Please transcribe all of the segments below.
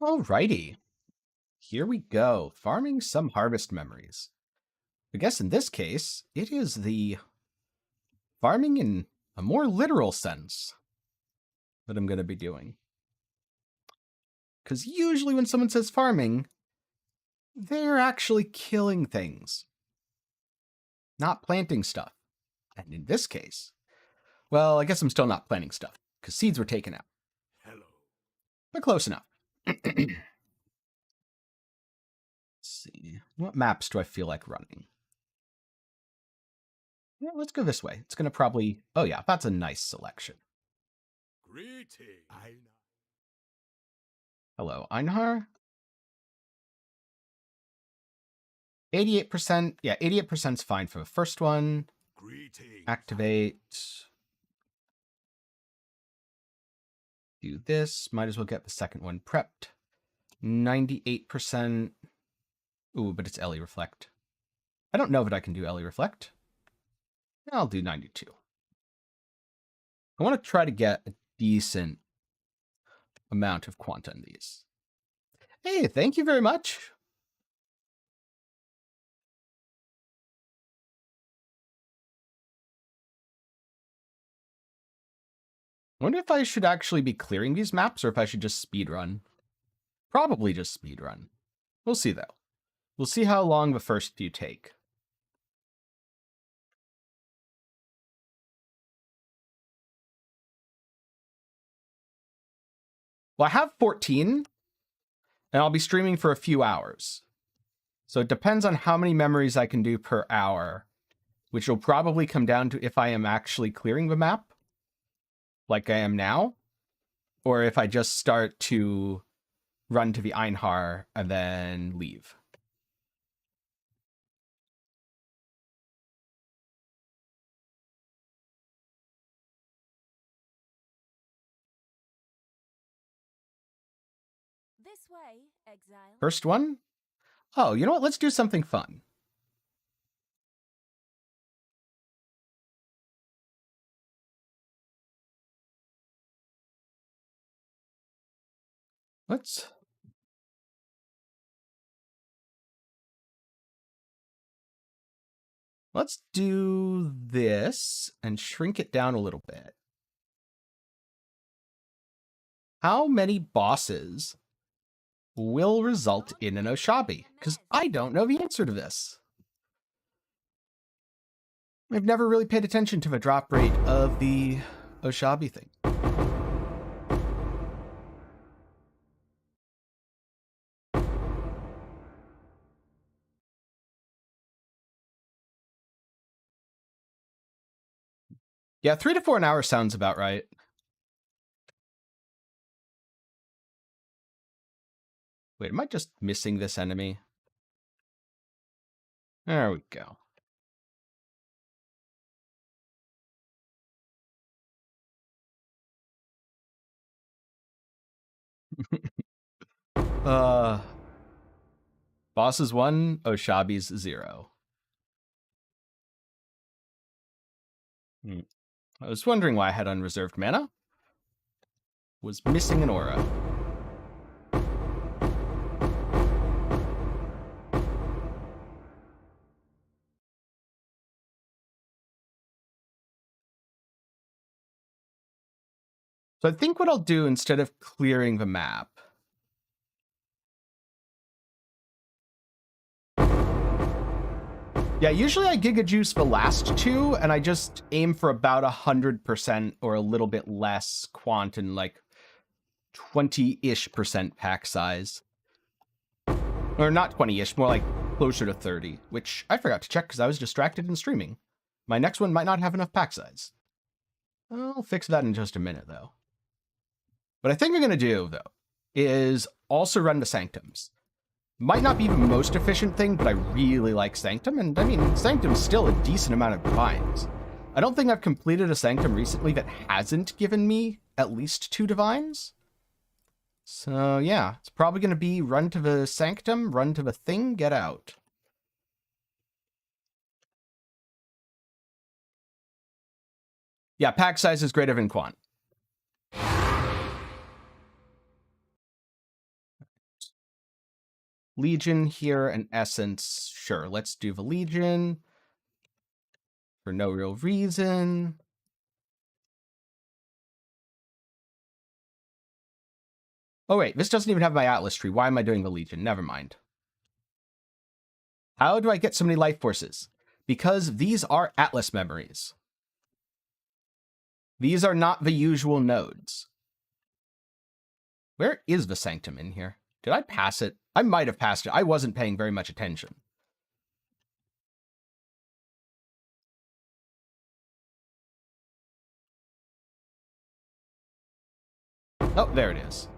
Alrighty, here we go. Farming some harvest memories. I guess in this case, it is the farming in a more literal sense that I'm going to be doing. Because usually when someone says farming, they're actually killing things, not planting stuff. And in this case, well, I guess I'm still not planting stuff, because seeds were taken out. Hello. But close enough. Let's see. What maps do I feel like running? Yeah, let's go this way. It's going to probably... Oh yeah, that's a nice selection. Greeting. Hello, Einhar. 88%. Yeah, 88% is fine for the first one. Greeting. Activate. Do this. Might as well get the second one prepped. 98%. Ooh, but it's Ellie Reflect. I don't know that I can do Ellie Reflect. I'll do 92. I want to try to get a decent amount of quanta in these. Hey, thank you very much. I wonder if I should actually be clearing these maps or if I should just speedrun. Probably just speedrun. We'll see, though. We'll see how long the first few take. Well, I have 14, and I'll be streaming for a few hours. So it depends on how many memories I can do per hour, which will probably come down to if I am actually clearing the map, like I am now, or if I just start to run to the Einhar and then leave. This way, exile. First one? Oh, you know what? Let's do something fun. Let's do this and shrink it down a little bit. How many bosses will result in an Oshabi? Because I don't know the answer to this. I've never really paid attention to the drop rate of the Oshabi thing. Yeah, 3 to 4 an hour sounds about right. Wait, am I just missing this enemy? There we go. Bosses 1, Oshabi's 0. I was wondering why I had unreserved mana. Was missing an aura. So I think what I'll do instead of clearing the map... Yeah, usually I Giga Juice the last two, and I just aim for about 100% or a little bit less quant and like 20-ish% pack size. Or not 20-ish, more like closer to 30, which I forgot to check because I was distracted in streaming. My next one might not have enough pack size. I'll fix that in just a minute, though. What I think I'm going to do, though, is also run the Sanctums. Might not be the most efficient thing, but I really like Sanctum, and I mean, Sanctum's still a decent amount of divines. I don't think I've completed a Sanctum recently that hasn't given me at least 2 divines. So yeah, it's probably going to be run to the Sanctum, run to the thing, get out. Yeah, pack size is greater than quant. Legion here and Essence. Sure, let's do the Legion. For no real reason. Oh wait, this doesn't even have my Atlas tree. Why am I doing the Legion? Never mind. How do I get so many life forces? Because these are Atlas memories. These are not the usual nodes. Where is the Sanctum in here? Did I pass it? I might have passed it. I wasn't paying very much attention. Oh, there it is.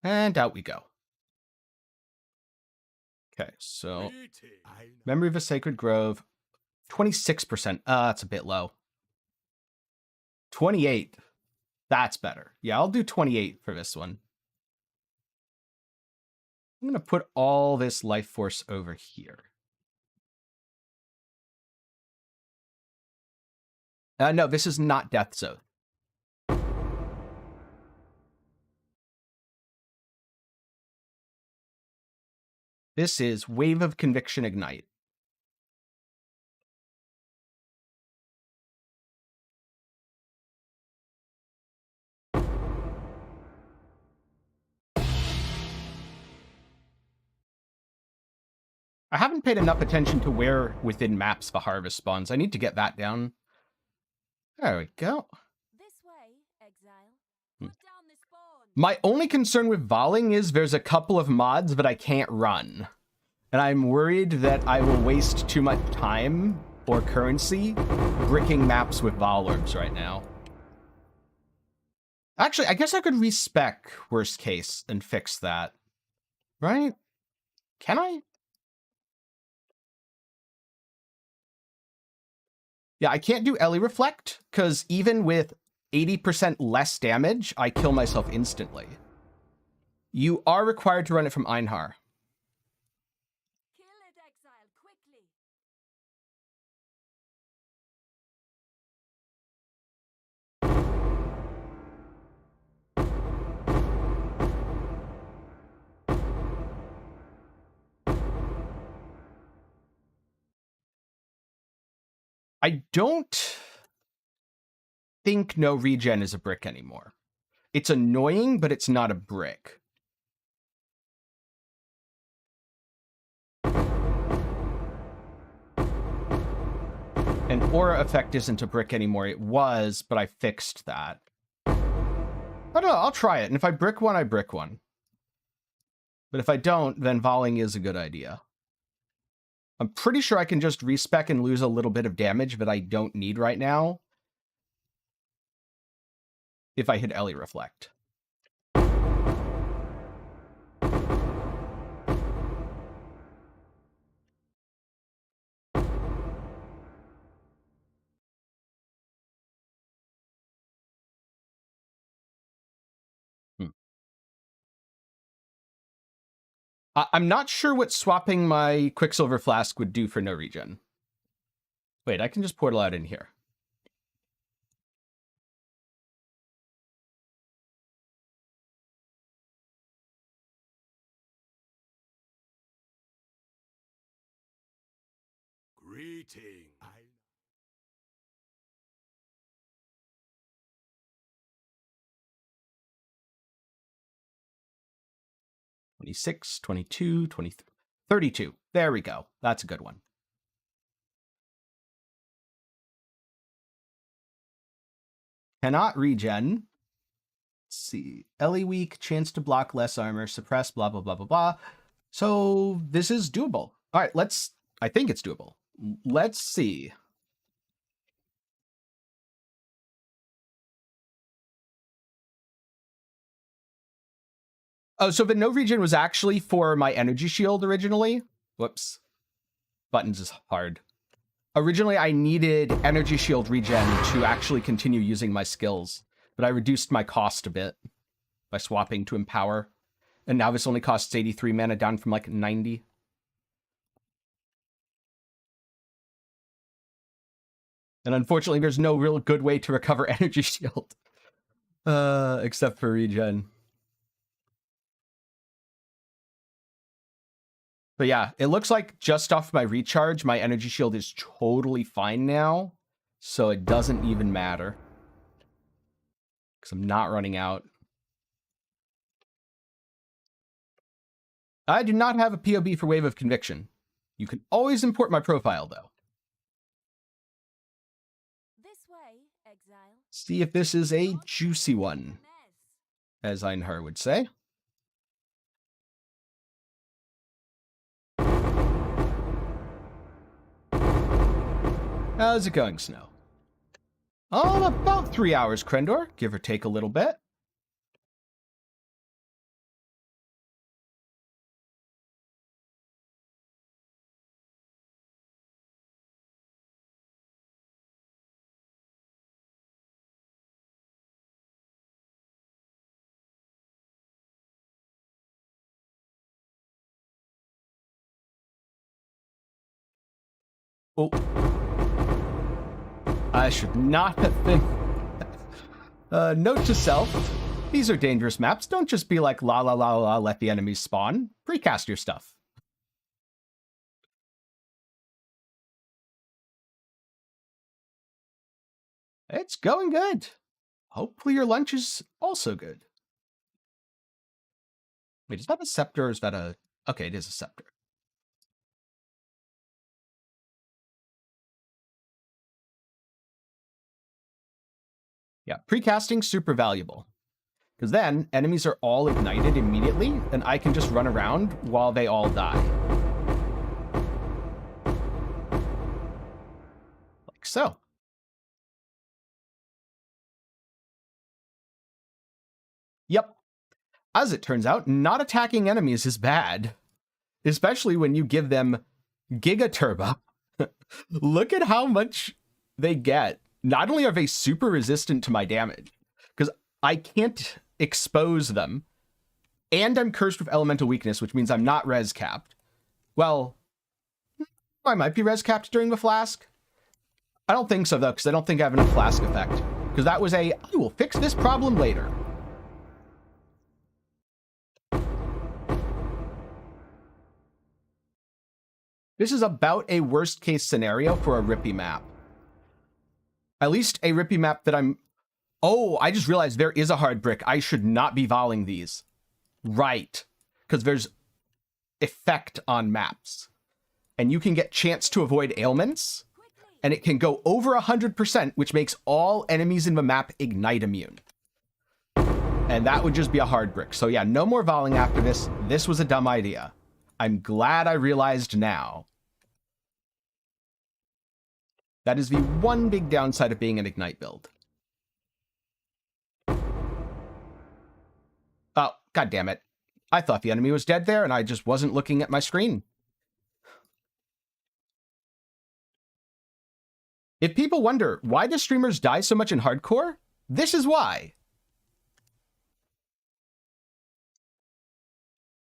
And out we go. Okay, so Memory of a Sacred Grove, 26%. That's a bit low. 28. That's better. Yeah, I'll do 28 for this one. I'm going to put all this life force over here. No, this is not Death Zone. This is Wave of Conviction Ignite. I haven't paid enough attention to where within maps the harvest spawns. I need to get that down. There we go. This way, exile. Put down the spawn. My only concern with volleying is there's a couple of mods that I can't run. And I'm worried that I will waste too much time or currency bricking maps with vol orbs right now. Actually, I guess I could respec worst case and fix that. Right? Can I? Yeah, I can't do Ellie Reflect, because even with 80% less damage, I kill myself instantly. You are required to run it from Einhar. Kill it, exile, quickly. I don't think no regen is a brick anymore. It's annoying, but it's not a brick. And aura effect isn't a brick anymore. It was, but I fixed that. I don't know, I'll try it. And if I brick one, I brick one. But if I don't, then volleying is a good idea. I'm pretty sure I can just respec and lose a little bit of damage that I don't need right now if I hit Ellie Reflect. I'm not sure what swapping my Quicksilver Flask would do for no regen. Wait, I can just portal out in here. Greeting. 26, 22, 23, 32. There we go. That's a good one. Cannot regen. Let's see. Ellie weak, chance to block less armor, suppress, blah, blah, blah, blah, blah. So this is doable. All right, I think it's doable. Let's see. Oh, so the no regen was actually for my energy shield originally. Whoops. Buttons is hard. Originally, I needed energy shield regen to actually continue using my skills, but I reduced my cost a bit by swapping to empower. And now this only costs 83 mana, down from like 90. And unfortunately, there's no real good way to recover energy shield. Except for regen. But yeah, it looks like just off my recharge, my energy shield is totally fine now. So it doesn't even matter. Because I'm not running out. I do not have a POB for Wave of Conviction. You can always import my profile, though. This way, exile. See if this is a Not juicy making a one, mess. as Einhar would say. How's it going, Snow? Oh, about 3 hours, Krendor, give or take a little bit. Oh. I should not have been. Note to self. These are dangerous maps. Don't just be like, la la la la, let the enemies spawn. Precast your stuff. It's going good. Hopefully your lunch is also good. Wait, is that a scepter or is that a... Okay, it is a scepter. Yeah, precasting super valuable. Because then enemies are all ignited immediately, and I can just run around while they all die. Like so. Yep. As it turns out, not attacking enemies is bad. Especially when you give them Giga Turbo. Look at how much they get. Not only are they super resistant to my damage, because I can't expose them, and I'm cursed with elemental weakness, which means I'm not res capped. Well, I might be res capped during the flask. I don't think so, though, because I don't think I have enough flask effect. Because that was I will fix this problem later. This is about a worst case scenario for a Rippy map. At least a Rippy map that I'm... Oh, I just realized there is a hard brick. I should not be volleying these. Right. Because there's effect on maps. And you can get chance to avoid ailments. And it can go over 100%, which makes all enemies in the map ignite immune. And that would just be a hard brick. So yeah, no more volleying after this. This was a dumb idea. I'm glad I realized now. That is the one big downside of being an Ignite build. Oh, god damn it. I thought the enemy was dead there, and I just wasn't looking at my screen. If people wonder, why do streamers die so much in hardcore? This is why.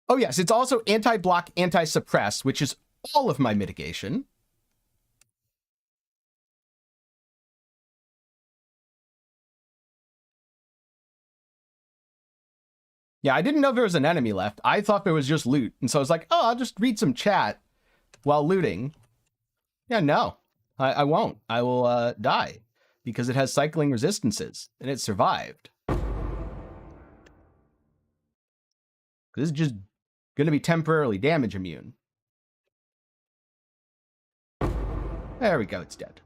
Oh yes, it's also anti-block, anti-suppress, which is all of my mitigation. Yeah, I didn't know there was an enemy left. I thought there was just loot. And so I was like, oh, I'll just read some chat while looting. Yeah, no, I won't. I will die because it has cycling resistances and it survived. This is just going to be temporarily damage immune. There we go, it's dead.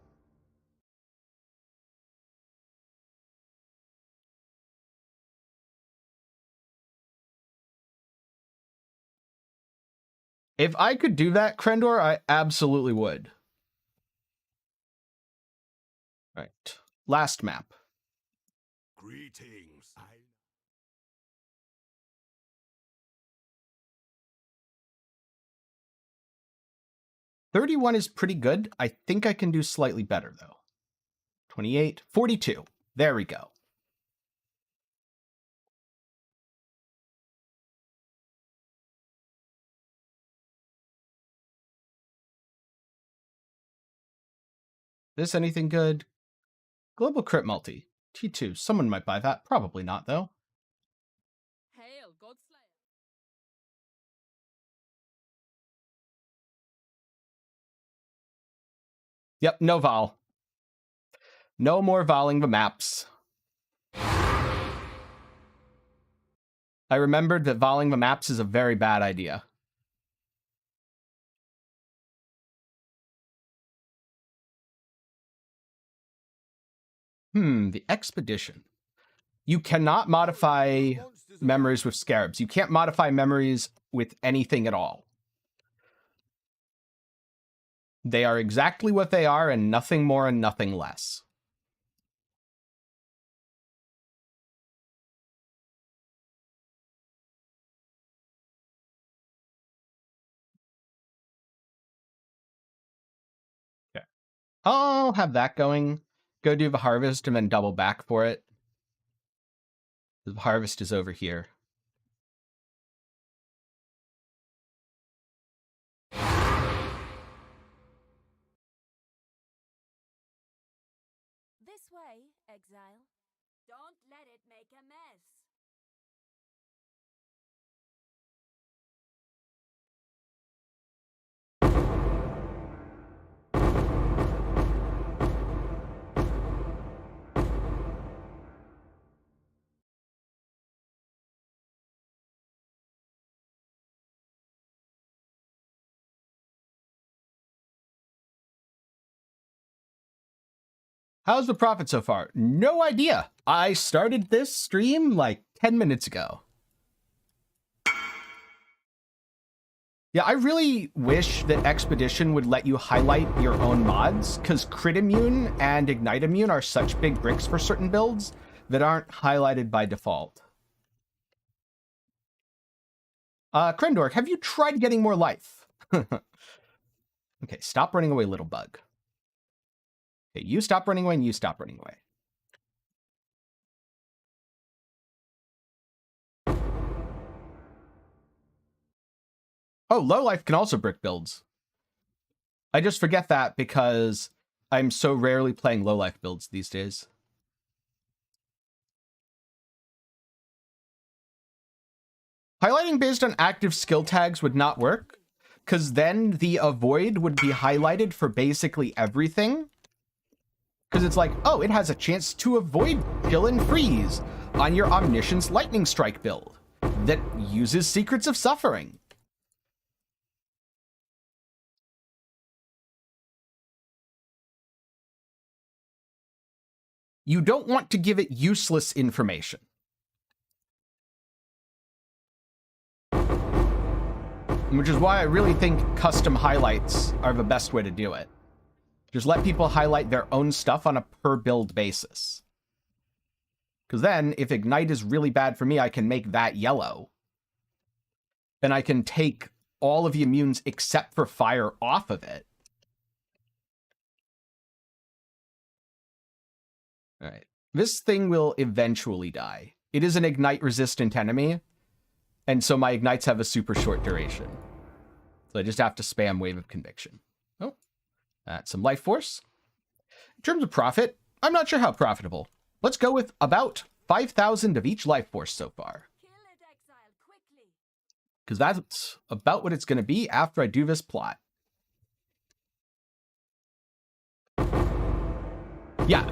If I could do that, Krendor, I absolutely would. All right, last map. Greetings. 31 is pretty good. I think I can do slightly better, though. 28, 42. There we go. This anything good? Global crit multi. T2. Someone might buy that. Probably not, though. Hail, Godslayer. Yep, no vol. No more voling the maps. I remembered that voling the maps is a very bad idea. The expedition. You cannot modify memories with scarabs. You can't modify memories with anything at all. They are exactly what they are and nothing more and nothing less. Okay. I'll have that going. Go do the harvest and then double back for it. The harvest is over here. This way, exile. Don't let it make a mess. How's the profit so far? No idea. I started this stream like 10 minutes ago. Yeah, I really wish that Expedition would let you highlight your own mods, because Crit Immune and Ignite Immune are such big bricks for certain builds that aren't highlighted by default. Krendor, have you tried getting more life? Okay, stop running away, little bug. Okay, you stop running away and you stop running away. Oh, low life can also brick builds. I just forget that because I'm so rarely playing low life builds these days. Highlighting based on active skill tags would not work, because then the avoid would be highlighted for basically everything. Because it's like, oh, it has a chance to avoid chill and freeze on your Omniscience Lightning Strike build that uses Secrets of Suffering. You don't want to give it useless information. Which is why I really think custom highlights are the best way to do it. Just let people highlight their own stuff on a per build basis. Because then, if Ignite is really bad for me, I can make that yellow. And I can take all of the immunes except for fire off of it. Alright. This thing will eventually die. It is an Ignite-resistant enemy, and so my Ignites have a super short duration. So I just have to spam Wave of Conviction. Oh, that's some life force. In terms of profit, I'm not sure how profitable. Let's go with about 5,000 of each life force so far. Kill it, exile, quickly. Because that's about what it's going to be after I do this plot. Yeah.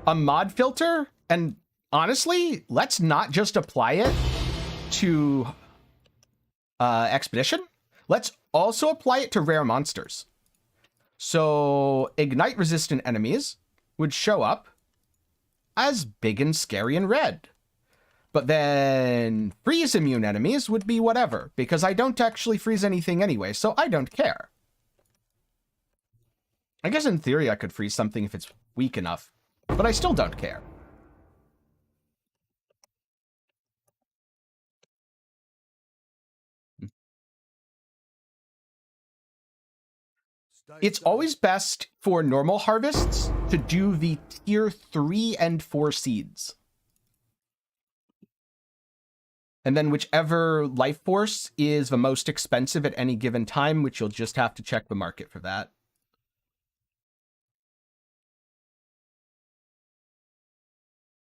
A mod filter, and honestly, let's not just apply it to Expedition. Let's also apply it to rare monsters. So Ignite-resistant enemies would show up as big and scary and red. But then freeze-immune enemies would be whatever, because I don't actually freeze anything anyway, so I don't care. I guess in theory I could freeze something if it's weak enough, but I still don't care. It's always best for normal harvests to do the tier 3 and 4 seeds. And then whichever life force is the most expensive at any given time, which you'll just have to check the market for that.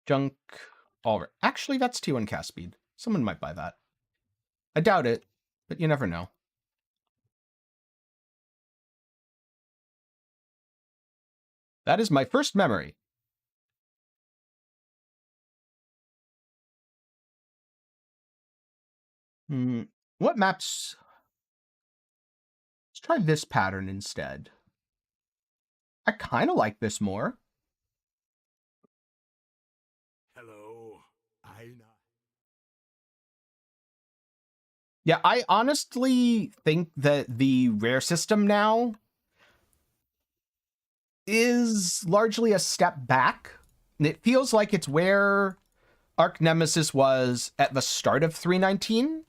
Junk. All right. Actually, that's T1 cast speed. Someone might buy that. I doubt it, but you never know. That is my first memory. What maps? Let's try this pattern instead. I kind of like this more. Hello. Yeah, I honestly think that the rare system now is largely a step back. It feels like it's where Arc Nemesis was at the start of 319,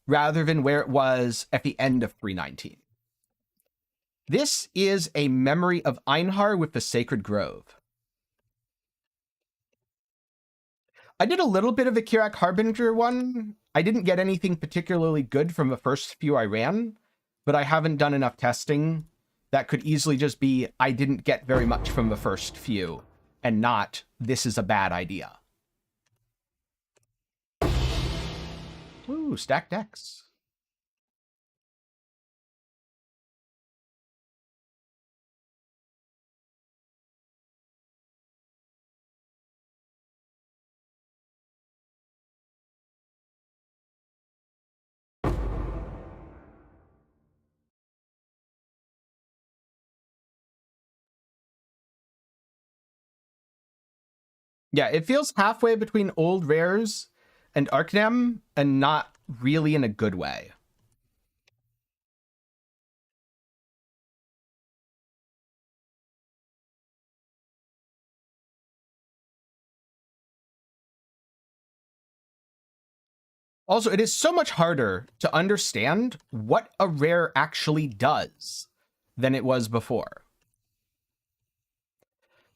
rather than where it was at the end of 319. This is a memory of Einhar with the Sacred Grove. I did a little bit of the Kirak Harbinger one. I didn't get anything particularly good from the first few I ran, but I haven't done enough testing. That could easily just be I didn't get very much from the first few, and not this is a bad idea. Ooh, stacked decks. Yeah, it feels halfway between old rares and Arcnem, and not really in a good way. Also, it is so much harder to understand what a rare actually does than it was before.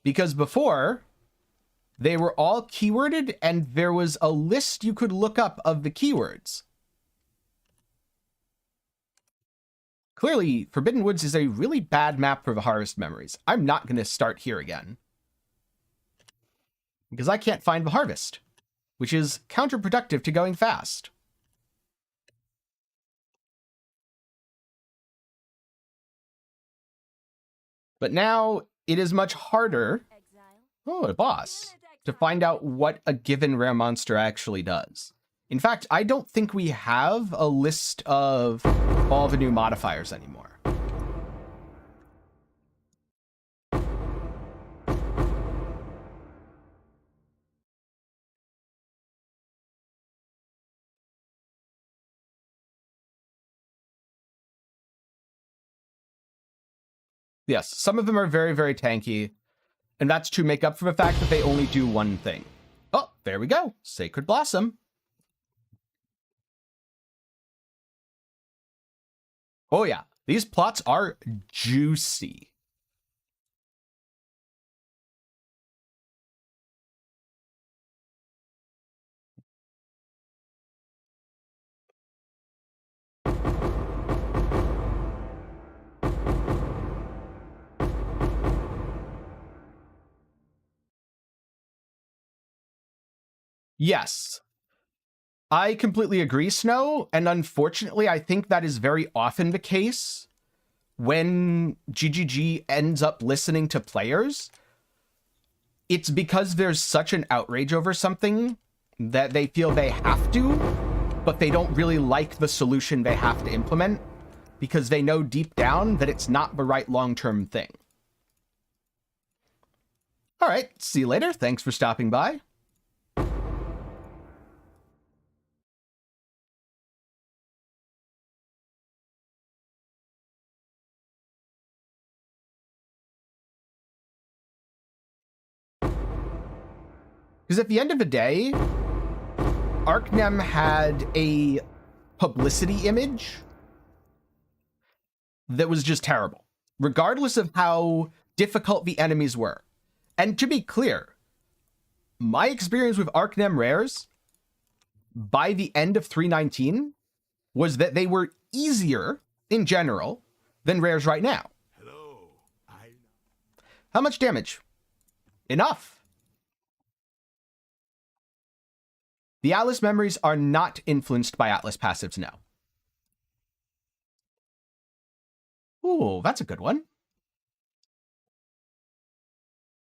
Because before, they were all keyworded and there was a list you could look up of the keywords. Clearly, Forbidden Woods is a really bad map for the Harvest Memories. I'm not going to start here again. Because I can't find the Harvest, which is counterproductive to going fast. But now it is much harder, a boss, to find out what a given rare monster actually does. In fact, I don't think we have a list of all the new modifiers anymore. Yes, some of them are very, very tanky, and that's to make up for the fact that they only do one thing. Oh, there we go. Sacred Blossom. Oh yeah, these plots are juicy. Yes, I completely agree, Snow, and unfortunately, I think that is very often the case when GGG ends up listening to players. It's because there's such an outrage over something that they feel they have to, but they don't really like the solution they have to implement because they know deep down that it's not the right long-term thing. All right, see you later. Thanks for stopping by. Because at the end of the day, Arcnem had a publicity image that was just terrible, regardless of how difficult the enemies were. And to be clear, my experience with Arcnem rares by the end of 319 was that they were easier in general than rares right now. Hello. How much damage? Enough. The Atlas memories are not influenced by Atlas passives now. Ooh, that's a good one.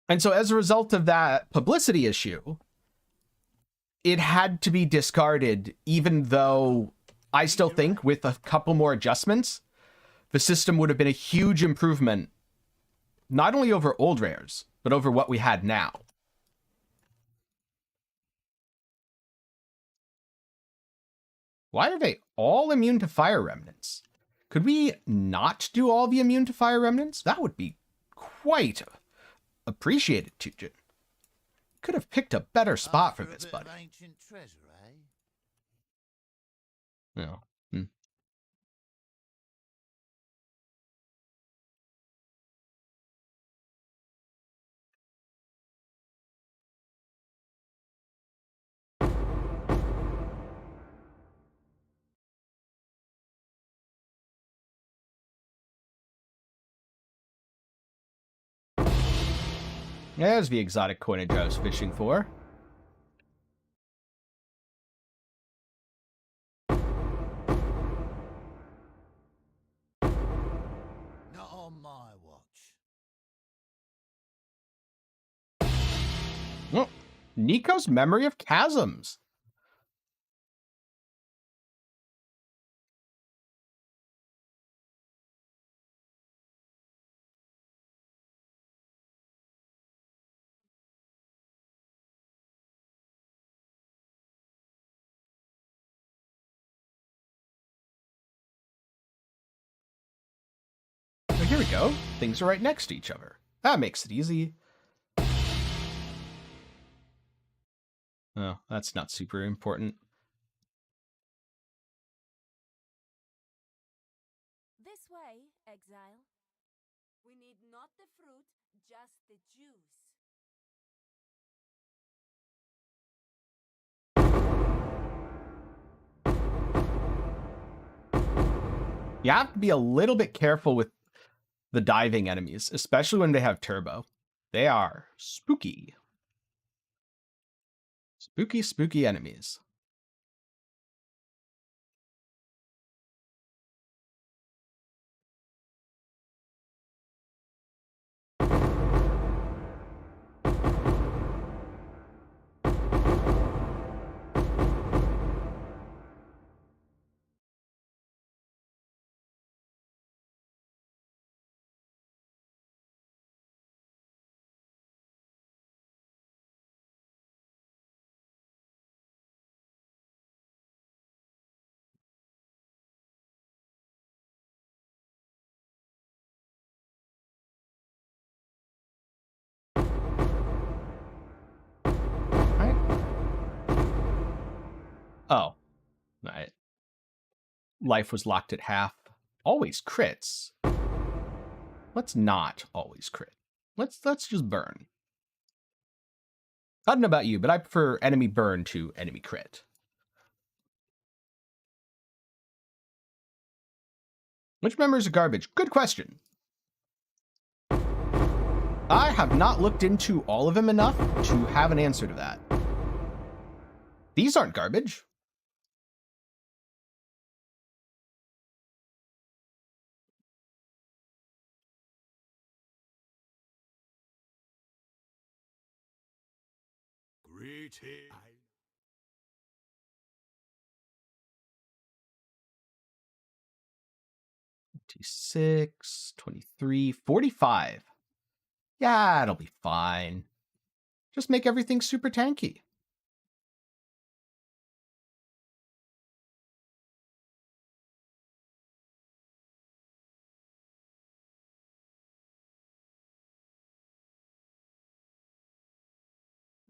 And so as a result of that publicity issue, it had to be discarded, even though I still think with a couple more adjustments, the system would have been a huge improvement, not only over old rares, but over what we had now. Why are they all immune to fire remnants? Could we not do all the immune to fire remnants? That would be quite appreciated, Tujin. Could have picked a better spot for this, buddy. Ancient treasure, eh? No. There's the exotic coinage I was fishing for. Not on my watch. Oh, Nico's Memory of Chasms. Oh, here we go. Things are right next to each other. That makes it easy. Oh, that's not super important. This way, exile. We need not the fruit, just the juice. You have to be a little bit careful with the diving enemies, especially when they have turbo. They are spooky. Spooky, spooky enemies. Right. Oh, right. Life was locked at half. Always crits. Let's not always crit. Let's just burn. I don't know about you, but I prefer enemy burn to enemy crit. Which members are garbage? Good question. I have not looked into all of them enough to have an answer to that. These aren't garbage. Greeting. 26, 23, 45. Yeah, it'll be fine. Just make everything super tanky.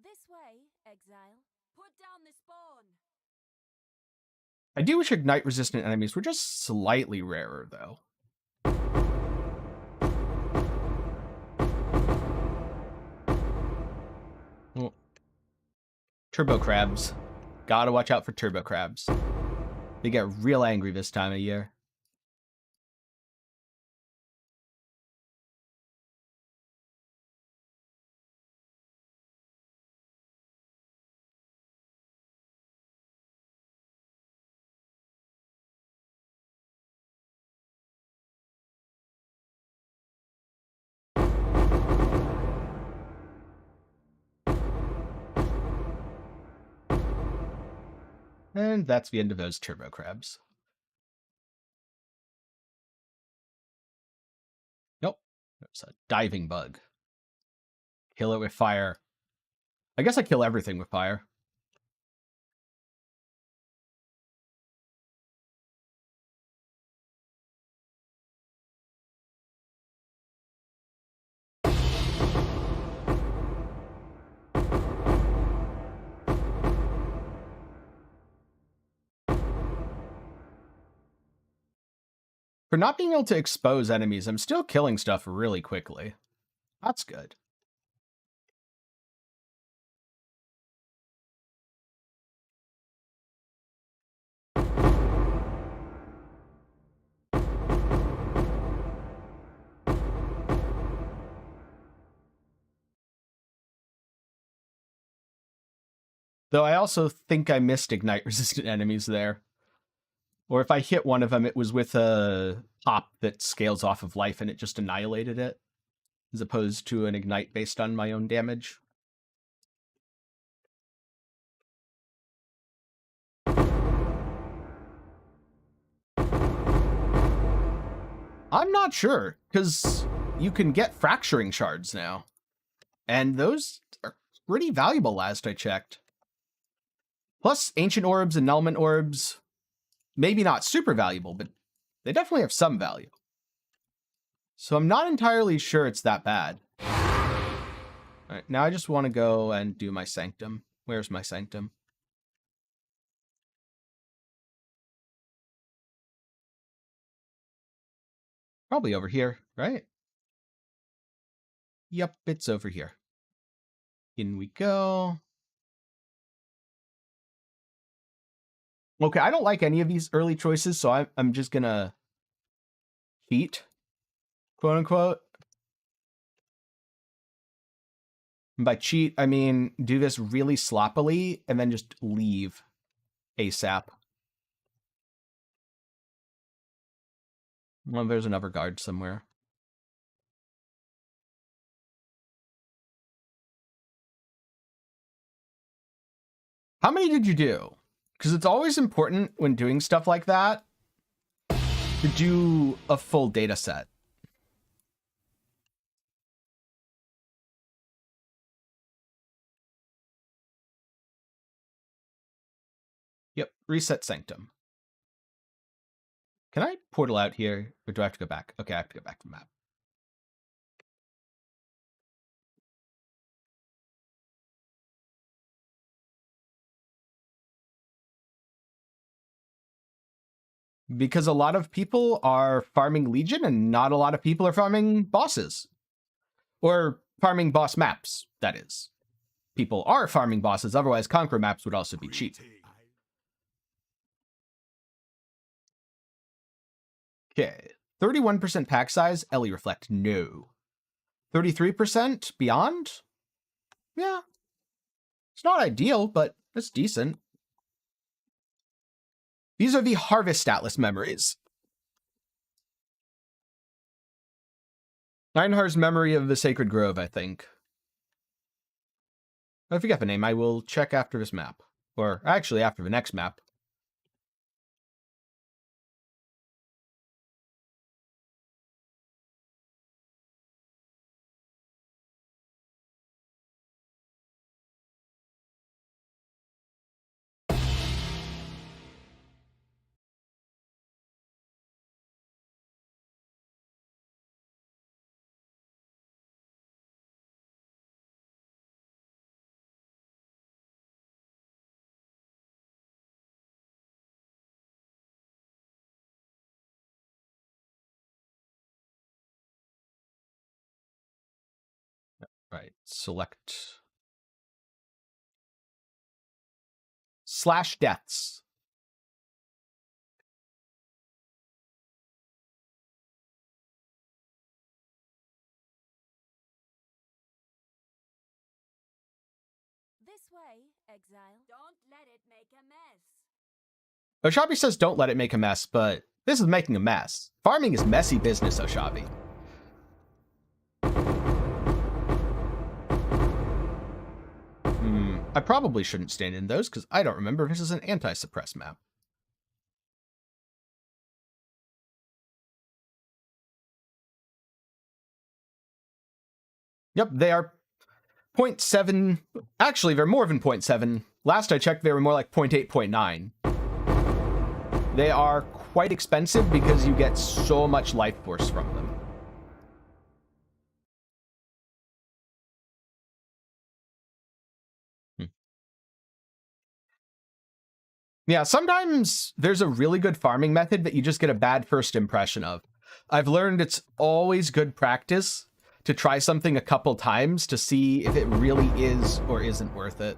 This way, exile. Put down the spawn. I do wish ignite resistant enemies were just slightly rarer, though. Oh. Turbo crabs. Gotta watch out for turbo crabs. They get real angry this time of year. And that's the end of those turbo crabs. Nope. There's a diving bug. Kill it with fire. I guess I kill everything with fire. For not being able to expose enemies, I'm still killing stuff really quickly. That's good. Though I also think I missed ignite-resistant enemies there. Or if I hit one of them, it was with a pop that scales off of life and it just annihilated it, as opposed to an ignite based on my own damage. I'm not sure, because you can get fracturing shards now. And those are pretty valuable last I checked. Plus, ancient orbs and nullment orbs, maybe not super valuable, but they definitely have some value. So I'm not entirely sure it's that bad. All right, now I just want to go and do my sanctum. Where's my sanctum? Probably over here, right? Yep, it's over here. In we go. Okay, I don't like any of these early choices, so I'm just gonna cheat, quote unquote. And by cheat, I mean do this really sloppily and then just leave ASAP. Well, there's another guard somewhere. How many did you do? Because it's always important when doing stuff like that to do a full data set. Yep, reset sanctum. Can I portal out here, or do I have to go back? Okay, I have to go back to the map. Because a lot of people are farming Legion and not a lot of people are farming bosses. Or farming boss maps, that is. People are farming bosses, otherwise Conqueror maps would also be cheap. Okay, 31% pack size, Ellie Reflect, no. 33% Beyond? Yeah. It's not ideal, but it's decent. These are the Harvest Atlas memories. Einhar's Memory of the Sacred Grove, I think. I forget the name. I will check after this map. Or actually after the next map. Right, select slash deaths. This way, exile. Don't let it make a mess. Oshabi says don't let it make a mess, but this is making a mess. Farming is messy business, Oshabi. I probably shouldn't stand in those because I don't remember if this is an anti-suppress map. Yep, they are 0.7. Actually, they're more than 0.7. Last I checked, they were more like 0.8, 0.9. They are quite expensive because you get so much life force from them. Yeah, sometimes there's a really good farming method that you just get a bad first impression of. I've learned it's always good practice to try something a couple times to see if it really is or isn't worth it.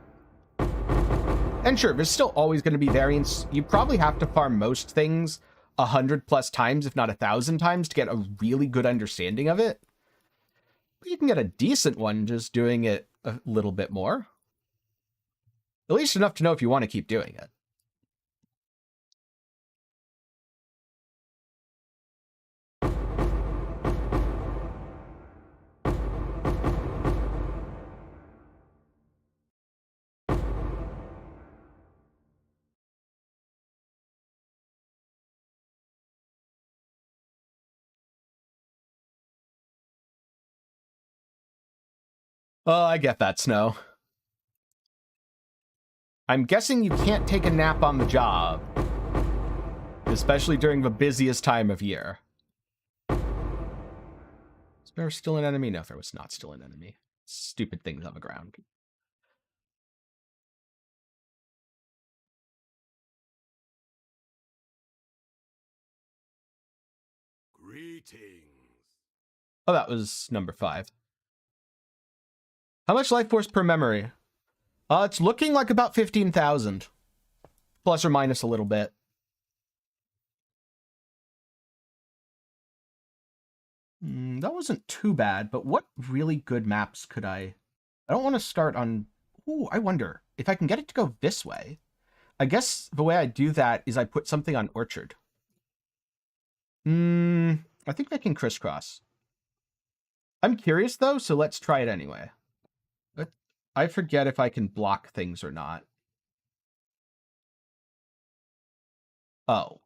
And sure, there's still always going to be variance. You probably have to farm most things 100+ times, if not 1,000 times, to get a really good understanding of it. But you can get a decent one just doing it a little bit more. At least enough to know if you want to keep doing it. Oh, I get that, Snow. I'm guessing you can't take a nap on the job, especially during the busiest time of year. Is there still an enemy? No, there was not still an enemy. Stupid things on the ground. Greetings. Oh, that was number 5. How much life force per memory? It's looking like about 15,000. Plus or minus a little bit. That wasn't too bad, but what really good maps could I don't want to start on... Ooh, I wonder if I can get it to go this way. I guess the way I do that is I put something on Orchard. I think I can crisscross. I'm curious, though, so let's try it anyway. But I forget if I can block things or not. Oh.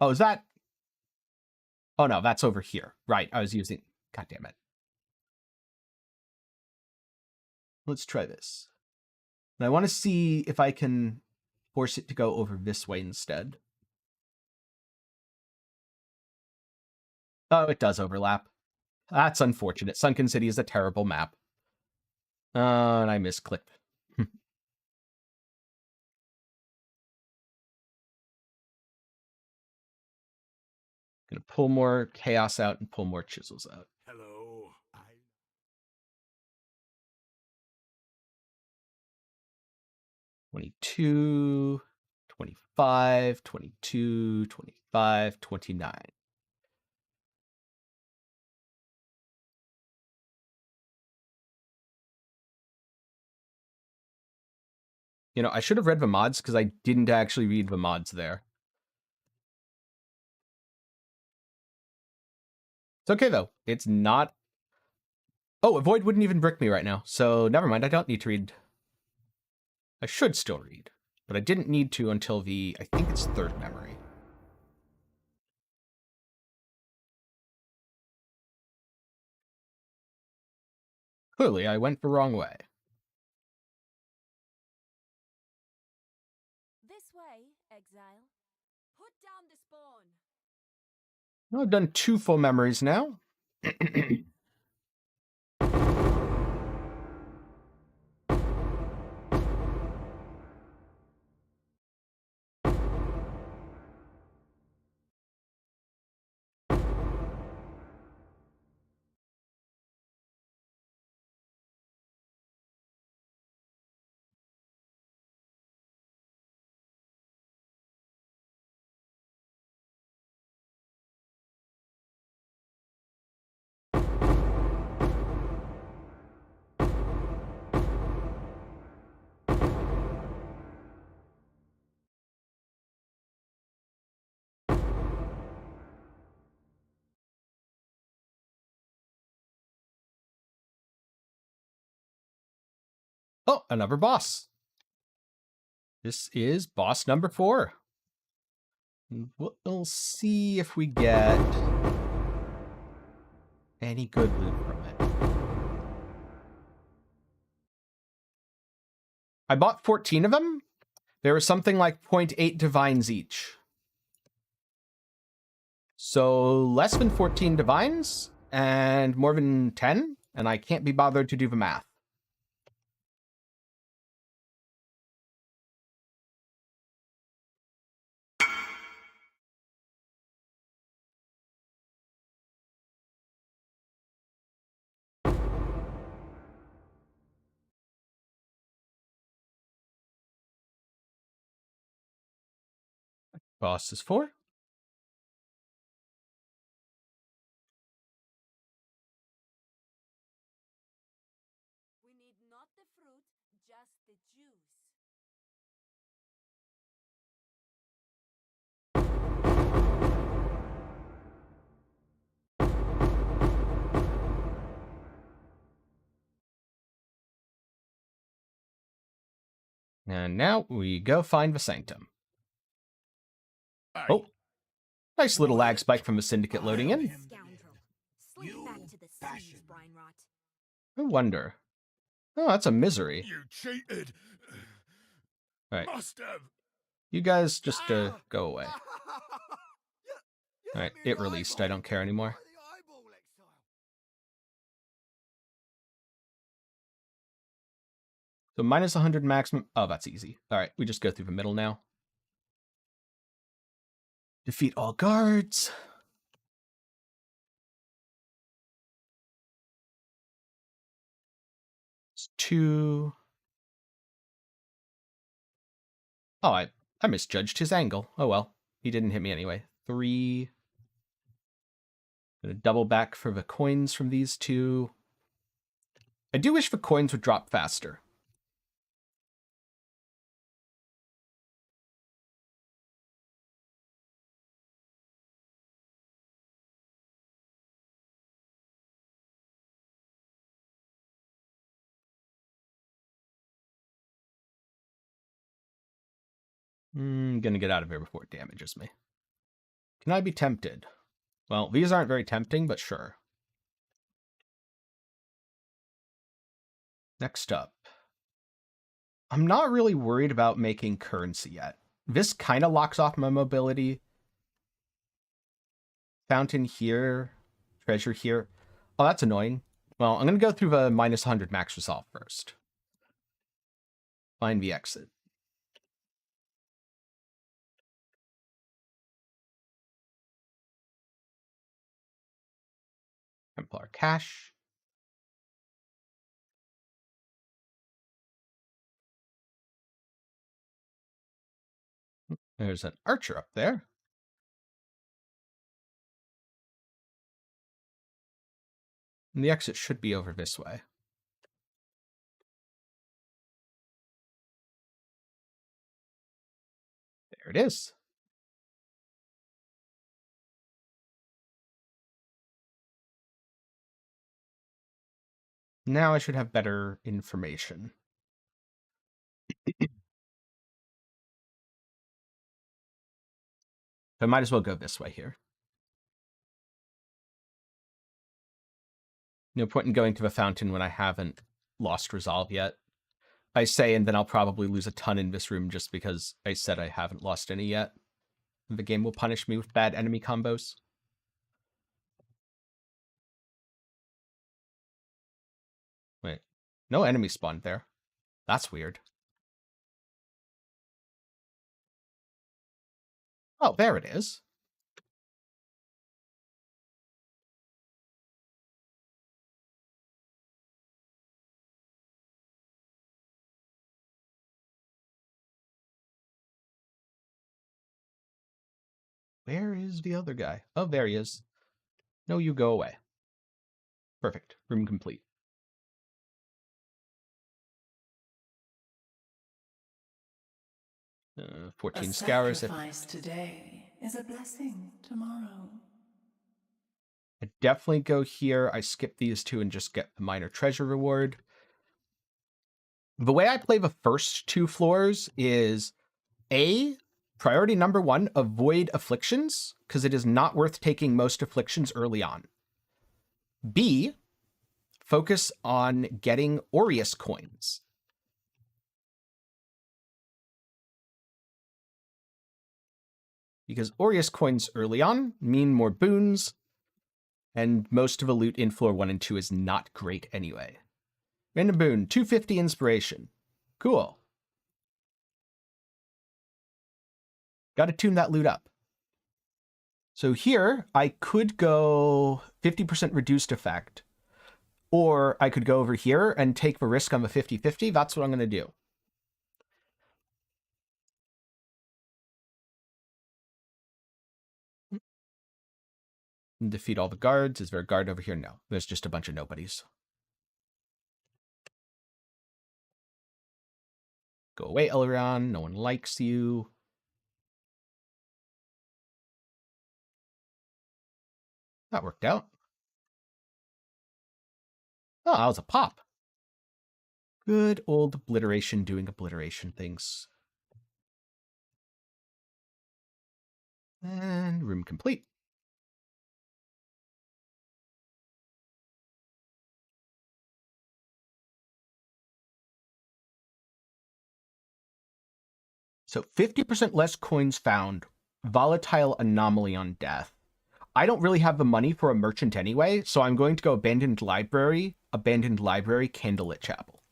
Oh, is that... Oh, no, that's over here. Right, I was using... God damn it. Let's try this. And I want to see if I can force it to go over this way instead. Oh, it does overlap. That's unfortunate. Sunken City is a terrible map. And I misclicked. Gonna pull more chaos out and pull more chisels out. Hello. 22, 25, 22, 25, 29. You know, I should have read the mods because I didn't actually read the mods there. It's okay, though. It's not... Oh, Avoid wouldn't even brick me right now, so never mind. I don't need to read. I should still read, but I didn't need to until the... I think it's 3rd memory. Clearly, I went the wrong way. This way, exile. Put down the spawn. Well, I've done 2 full memories now. Oh, another boss. This is boss number 4. And we'll see if we get any good loot from it. I bought 14 of them. There was something like 0.8 divines each. So less than 14 divines and more than 10, and I can't be bothered to do the math. Boss is 4. We need not the fruit, just the juice. And now we go find the sanctum. Oh, nice little lag spike from the syndicate loading in. Scoundrel. Slink back to the seas, brine rot. I wonder. Oh, that's a misery. You cheated. All right, Must have. you guys just go away. All right, it released. I don't care anymore. So minus 100 maximum. Oh, that's easy. All right, we just go through the middle now. Defeat all guards. It's 2. Oh, I misjudged his angle. Oh well, he didn't hit me anyway. 3. Gonna double back for the coins from these 2. I do wish the coins would drop faster. Gonna get out of here before it damages me. Can I be tempted? Well, these aren't very tempting, but sure. Next up. I'm not really worried about making currency yet. This kind of locks off my mobility. Fountain here. Treasure here. Oh, that's annoying. Well, I'm going to go through the minus 100 max resolve first. Find the exit. Templar cache. There's an archer up there. And the exit should be over this way. There it is. Now I should have better information. I might as well go this way here. No point in going to the fountain when I haven't lost resolve yet. I say, and then I'll probably lose a ton in this room just because I said I haven't lost any yet. The game will punish me with bad enemy combos. Wait, no enemy spawned there. That's weird. Oh, there it is. Where is the other guy? Oh, there he is. No, you go away. Perfect. Room complete. 14 scours. Sacrifice today is a blessing tomorrow. I definitely go here. I skip these 2 and just get the minor treasure reward. The way I play the first 2 floors is A, priority number 1, avoid afflictions, because it is not worth taking most afflictions early on. B, focus on getting Aureus coins. Because Aureus coins early on mean more boons, and most of the loot in floor 1 and 2 is not great anyway. Random boon, 250 inspiration. Cool. Gotta tune that loot up. So here, I could go 50% reduced effect, or I could go over here and take the risk on the 50-50. That's what I'm going to do. Defeat all the guards. Is there a guard over here? No, there's just a bunch of nobodies. Go away, Elrond. No one likes you. That worked out. Oh, that was a pop. Good old obliteration doing obliteration things. And room complete. So 50% less coins found. Volatile anomaly on death. I don't really have the money for a merchant anyway, so I'm going to go abandoned library, candlelit chapel.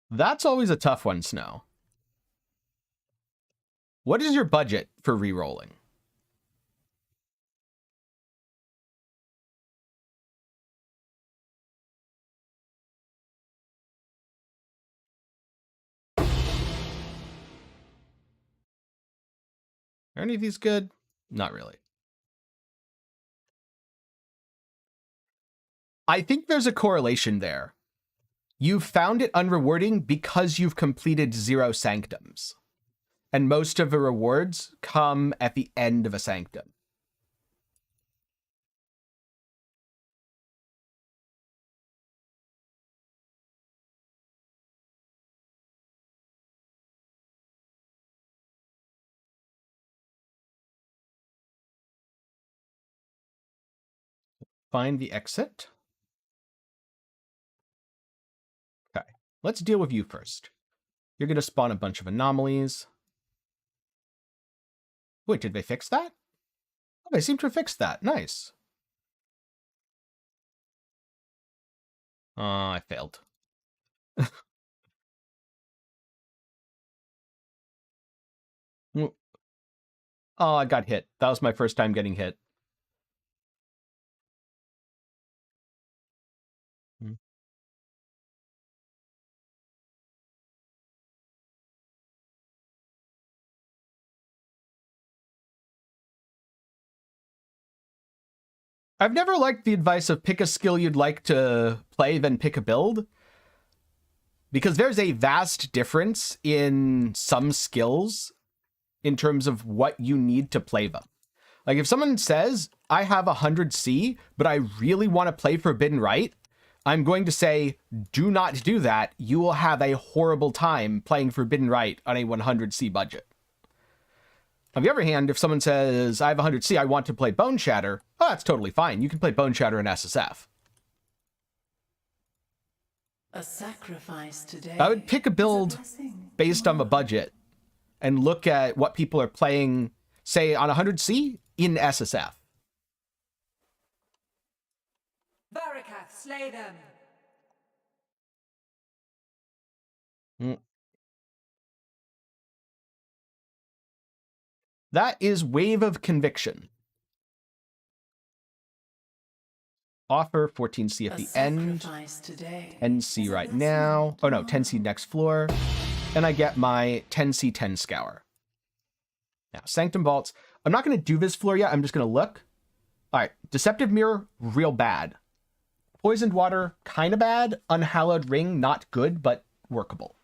That's always a tough one, Snow. What is your budget for re-rolling? Are any of these good? Not really. I think there's a correlation there. You've found it unrewarding because you've completed 0 sanctums. And most of the rewards come at the end of a sanctum. Find the exit. Okay, let's deal with you first. You're going to spawn a bunch of anomalies. Wait, did they fix that? Oh, they seem to have fixed that. Nice. I failed. Oh, I got hit. That was my first time getting hit. I've never liked the advice of pick a skill you'd like to play, then pick a build. Because there's a vast difference in some skills in terms of what you need to play them. Like if someone says, I have 100C, but I really want to play Forbidden Rite, I'm going to say, do not do that. You will have a horrible time playing Forbidden Rite on a 100C budget. On the other hand, if someone says, I have 100C, I want to play Bone Shatter, oh, that's totally fine. You can play Bone Shatter in SSF. A sacrifice today. I would pick a build based on the budget and look at what people are playing, say, on 100C in SSF. Barakath, slay them! That is Wave of Conviction. Offer 14C at the end. Today 10C right now. Oh no, 10C next floor. And I get my 10C 10 Scour. Now, Sanctum Vaults. I'm not going to do this floor yet. I'm just going to look. All right, Deceptive Mirror, real bad. Poisoned Water, kind of bad. Unhallowed Ring, not good, but workable.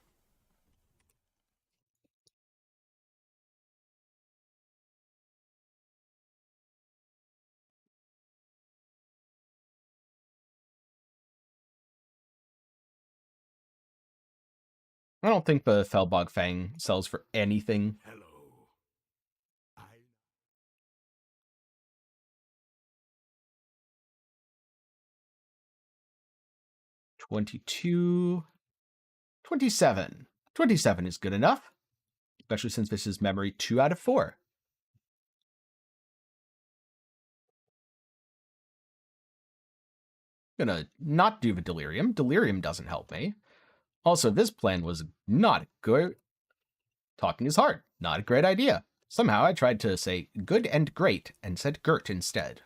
I don't think the Felbog Fang sells for anything. Hello. I 22, 27. 27 is good enough, especially since this is memory 2 out of 4. Gonna not do the delirium. Delirium doesn't help me. Also, this plan was not good. Talking is hard. Not a great idea. Somehow I tried to say good and great and said Gert instead.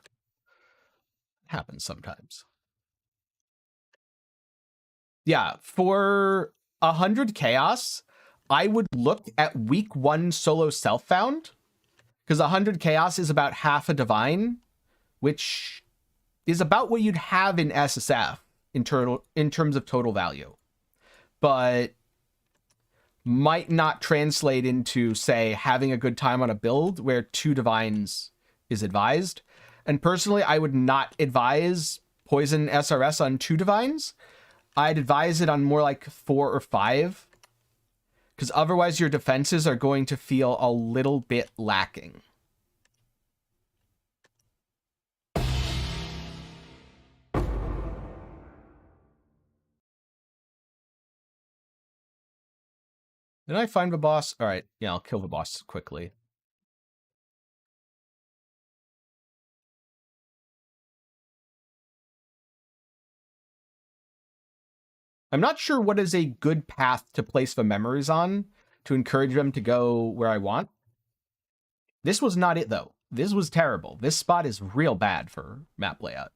Happens sometimes. Yeah, for 100 chaos, I would look at week 1 solo self-found, because 100 chaos is about half a divine, which is about what you'd have in SSF in terms of total value, but might not translate into, say, having a good time on a build where 2 divines is advised. And personally, I would not advise poison SRS on 2 divines. I'd advise it on more like 4 or 5, because otherwise your defenses are going to feel a little bit lacking. Did I find the boss? All right, yeah, I'll kill the boss quickly. I'm not sure what is a good path to place the memories on to encourage them to go where I want. This was not it, though. This was terrible. This spot is real bad for map layout.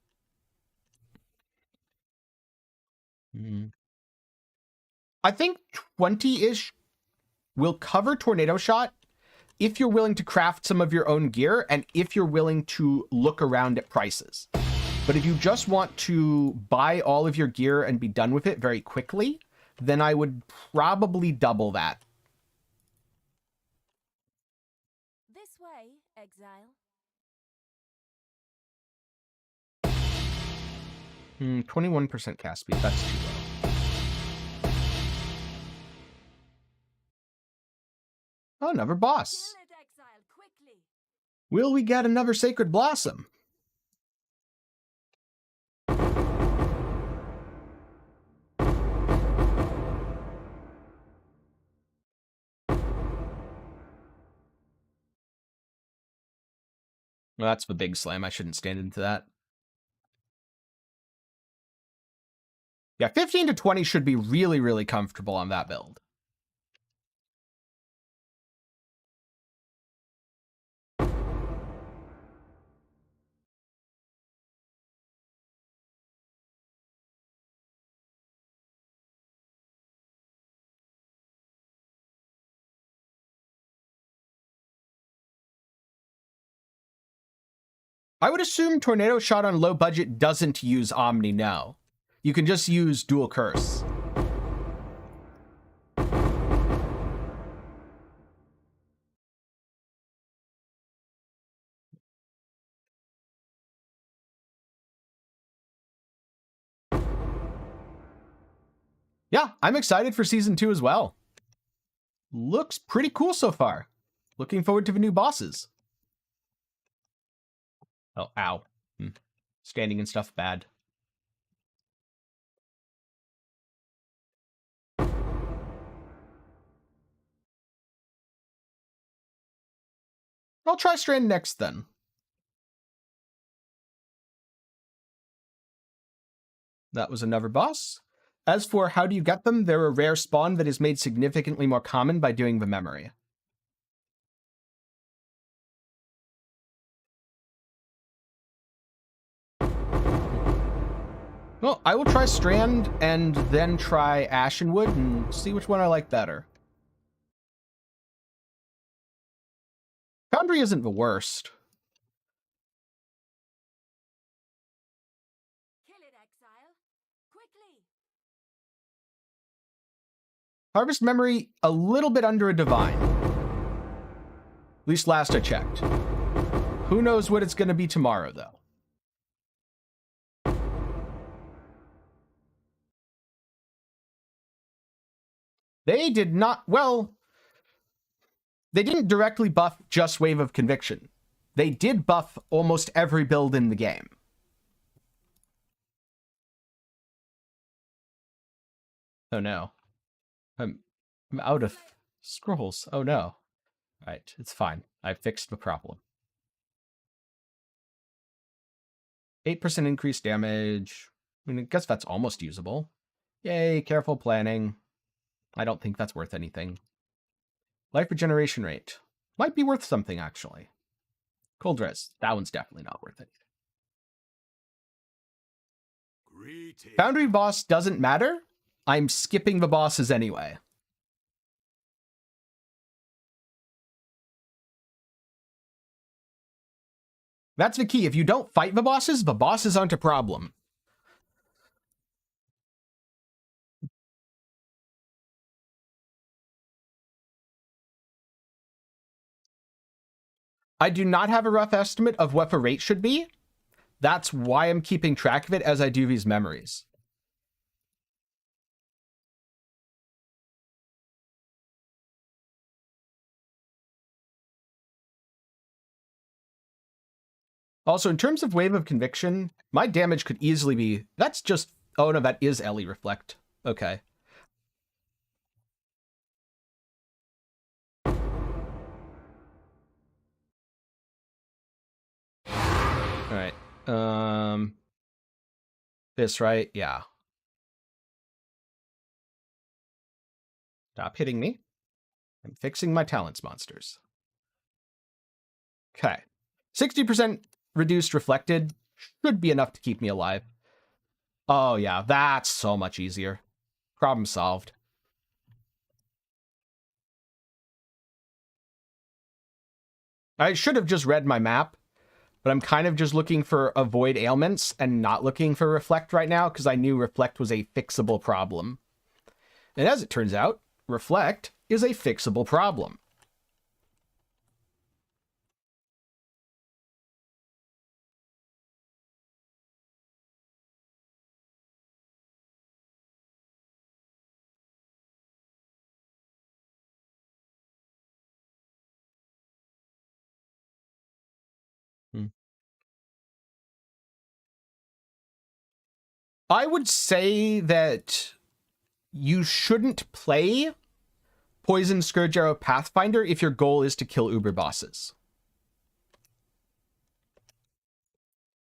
I think 20-ish will cover Tornado Shot if you're willing to craft some of your own gear and if you're willing to look around at prices. But if you just want to buy all of your gear and be done with it very quickly, then I would probably double that. This way, exile. 21% cast speed, that's too low. Oh, another boss. Kill it, exile, quickly. Will we get another Sacred Blossom? Well, that's the big slam. I shouldn't stand into that. Yeah, 15 to 20 should be really, really comfortable on that build. I would assume Tornado Shot on low budget doesn't use Omni now. You can just use Dual Curse. Yeah, I'm excited for Season 2 as well. Looks pretty cool so far. Looking forward to the new bosses. Oh, ow. Standing and stuff bad. I'll try Strand next then. That was another boss. As for how do you get them, they're a rare spawn that is made significantly more common by doing the memory. Well, I will try Strand and then try Ashenwood and see which one I like better. Foundry isn't the worst. Kill it, exile. Quickly. Harvest Memory, a little bit under a Divine. At least last I checked. Who knows what it's going to be tomorrow, though. They did not, well, they didn't directly buff just Wave of Conviction. They did buff almost every build in the game. Oh no. I'm out of scrolls. Oh no. Alright, it's fine. I fixed the problem. 8% increased damage. I mean, I guess that's almost usable. Yay, careful planning. I don't think that's worth anything. Life regeneration rate. Might be worth something, actually. Cold res. That one's definitely not worth it. Greetings. Foundry boss doesn't matter. I'm skipping the bosses anyway. That's the key. If you don't fight the bosses aren't a problem. I do not have a rough estimate of what the rate should be. That's why I'm keeping track of it as I do these memories. Also, in terms of Wave of Conviction, my damage could easily be... That's just... Oh, no, that is Ellie Reflect. Okay. Alright. This, right? Yeah. Stop hitting me. I'm fixing my talents monsters. Okay. 60% reduced reflected should be enough to keep me alive. Oh, yeah. That's so much easier. Problem solved. I should have just read my map, but I'm kind of just looking for avoid ailments and not looking for reflect right now because I knew reflect was a fixable problem. And as it turns out, reflect is a fixable problem. I would say that you shouldn't play Poison Scourge Arrow Pathfinder if your goal is to kill Uber bosses.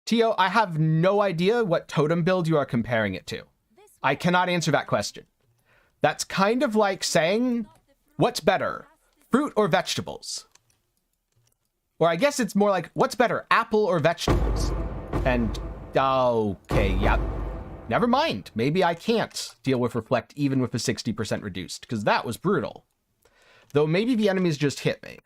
Tio, I have no idea what totem build you are comparing it to. I cannot answer that question. That's kind of like saying, what's better, fruit or vegetables? Or I guess it's more like, what's better, apple or vegetables? And, okay, yeah. Never mind. Maybe I can't deal with Reflect even with a 60% reduced, because that was brutal. Though maybe the enemies just hit me.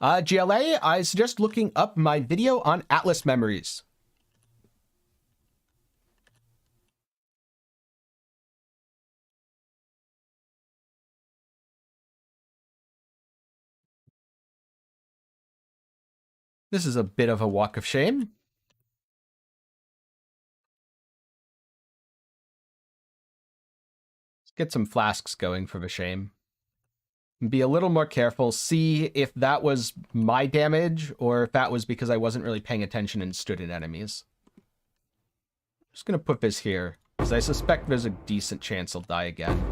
GLA, I suggest looking up my video on Atlas memories. This is a bit of a walk of shame. Let's get some flasks going for the shame. Be a little more careful. See if that was my damage or if that was because I wasn't really paying attention and stood in enemies. Just gonna put this here because I suspect there's a decent chance I'll die again.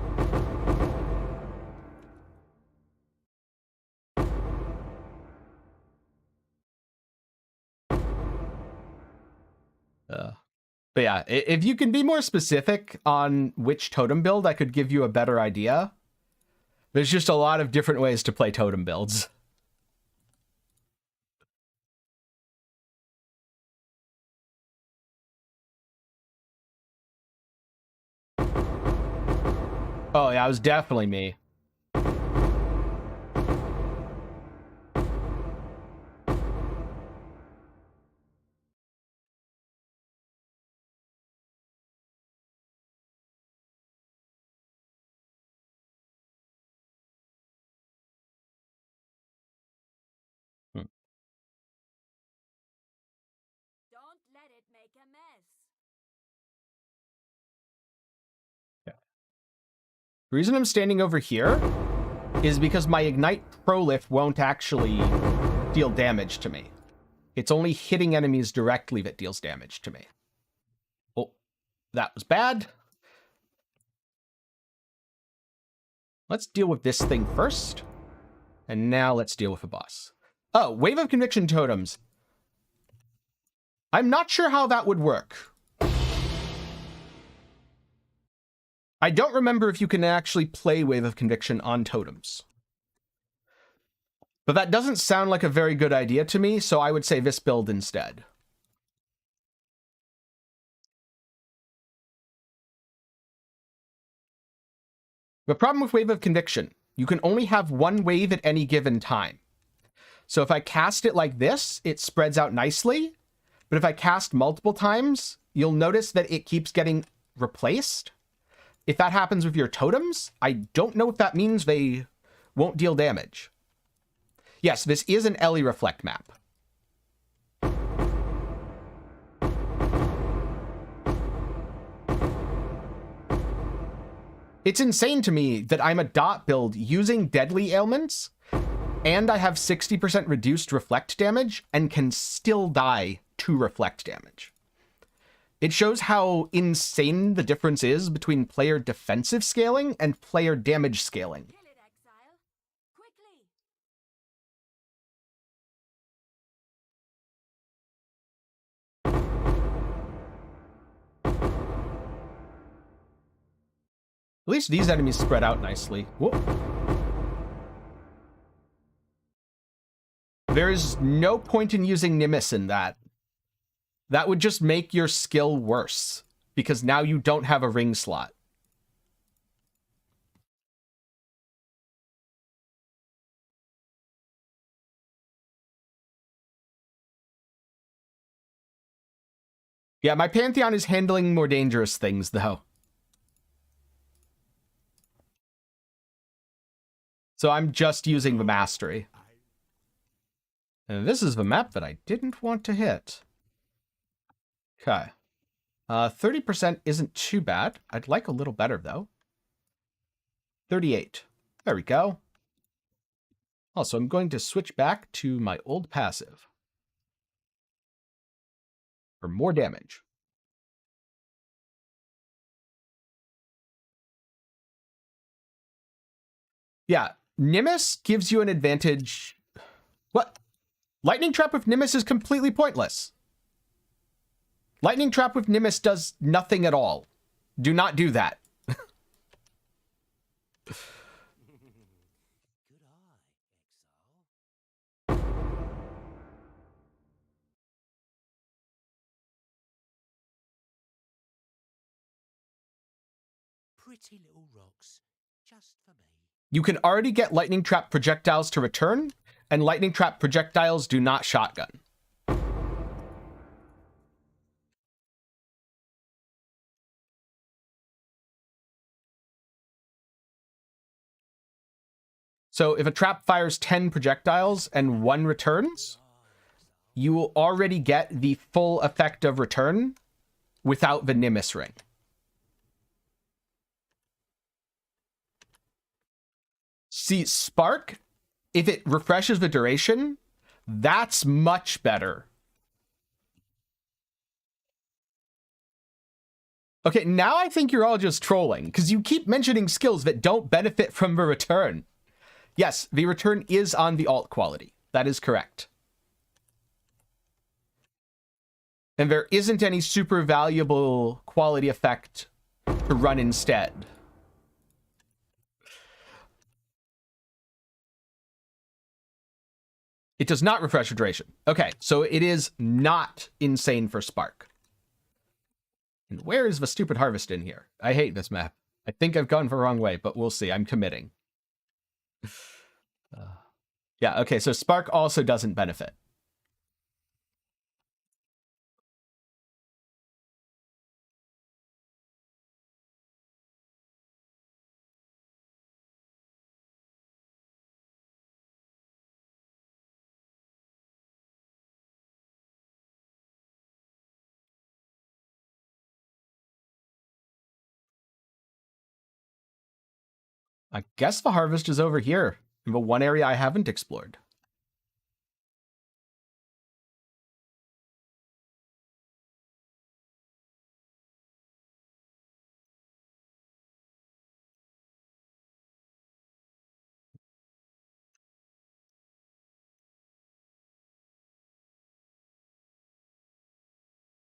But yeah, if you can be more specific on which totem build, I could give you a better idea. There's just a lot of different ways to play totem builds. Oh yeah, it was definitely me. Don't let it make a mess. The reason I'm standing over here is because my Ignite Prolif won't actually deal damage to me. It's only hitting enemies directly that deals damage to me. Oh, that was bad. Let's deal with this thing first. And now let's deal with the boss. Oh, Wave of Conviction Totems. I'm not sure how that would work. I don't remember if you can actually play Wave of Conviction on totems. But that doesn't sound like a very good idea to me, so I would say this build instead. The problem with Wave of Conviction, you can only have one wave at any given time. So if I cast it like this, it spreads out nicely. But if I cast multiple times, you'll notice that it keeps getting replaced. If that happens with your totems, I don't know if that means they won't deal damage. Yes, this is an Ellie Reflect map. It's insane to me that I'm a dot build using deadly ailments, and I have 60% reduced reflect damage and can still die to reflect damage. It shows how insane the difference is between player defensive scaling and player damage scaling. Kill it, Exile. Quickly. At least these enemies spread out nicely. Whoa. There is no point in using Nimbus in that. That would just make your skill worse, because now you don't have a ring slot. Yeah, my Pantheon is handling more dangerous things, though. So I'm just using the mastery. And this is the map that I didn't want to hit. Okay. 30% isn't too bad. I'd like a little better, though. 38. There we go. Also, I'm going to switch back to my old passive for more damage. Yeah, Nimbus gives you an advantage. What? Lightning Trap with Nimbus is completely pointless. Lightning Trap with Nimbus does nothing at all. Do not do that. Good eye, Exile. Pretty little rocks, just for me. You can already get Lightning Trap projectiles to return, and Lightning Trap projectiles do not shotgun. So if a trap fires 10 projectiles and 1 returns, you will already get the full effect of return without the Nimbus ring. See, Spark, if it refreshes the duration, that's much better. Okay, now I think you're all just trolling, because you keep mentioning skills that don't benefit from the return. Yes, the return is on the alt quality. That is correct. And there isn't any super valuable quality effect to run instead. It does not refresh your duration. Okay, so it is not insane for Spark. And where is the stupid harvest in here? I hate this map. I think I've gone the wrong way, but we'll see. I'm committing. Yeah, okay, so Spark also doesn't benefit. I guess the harvest is over here, in the one area I haven't explored.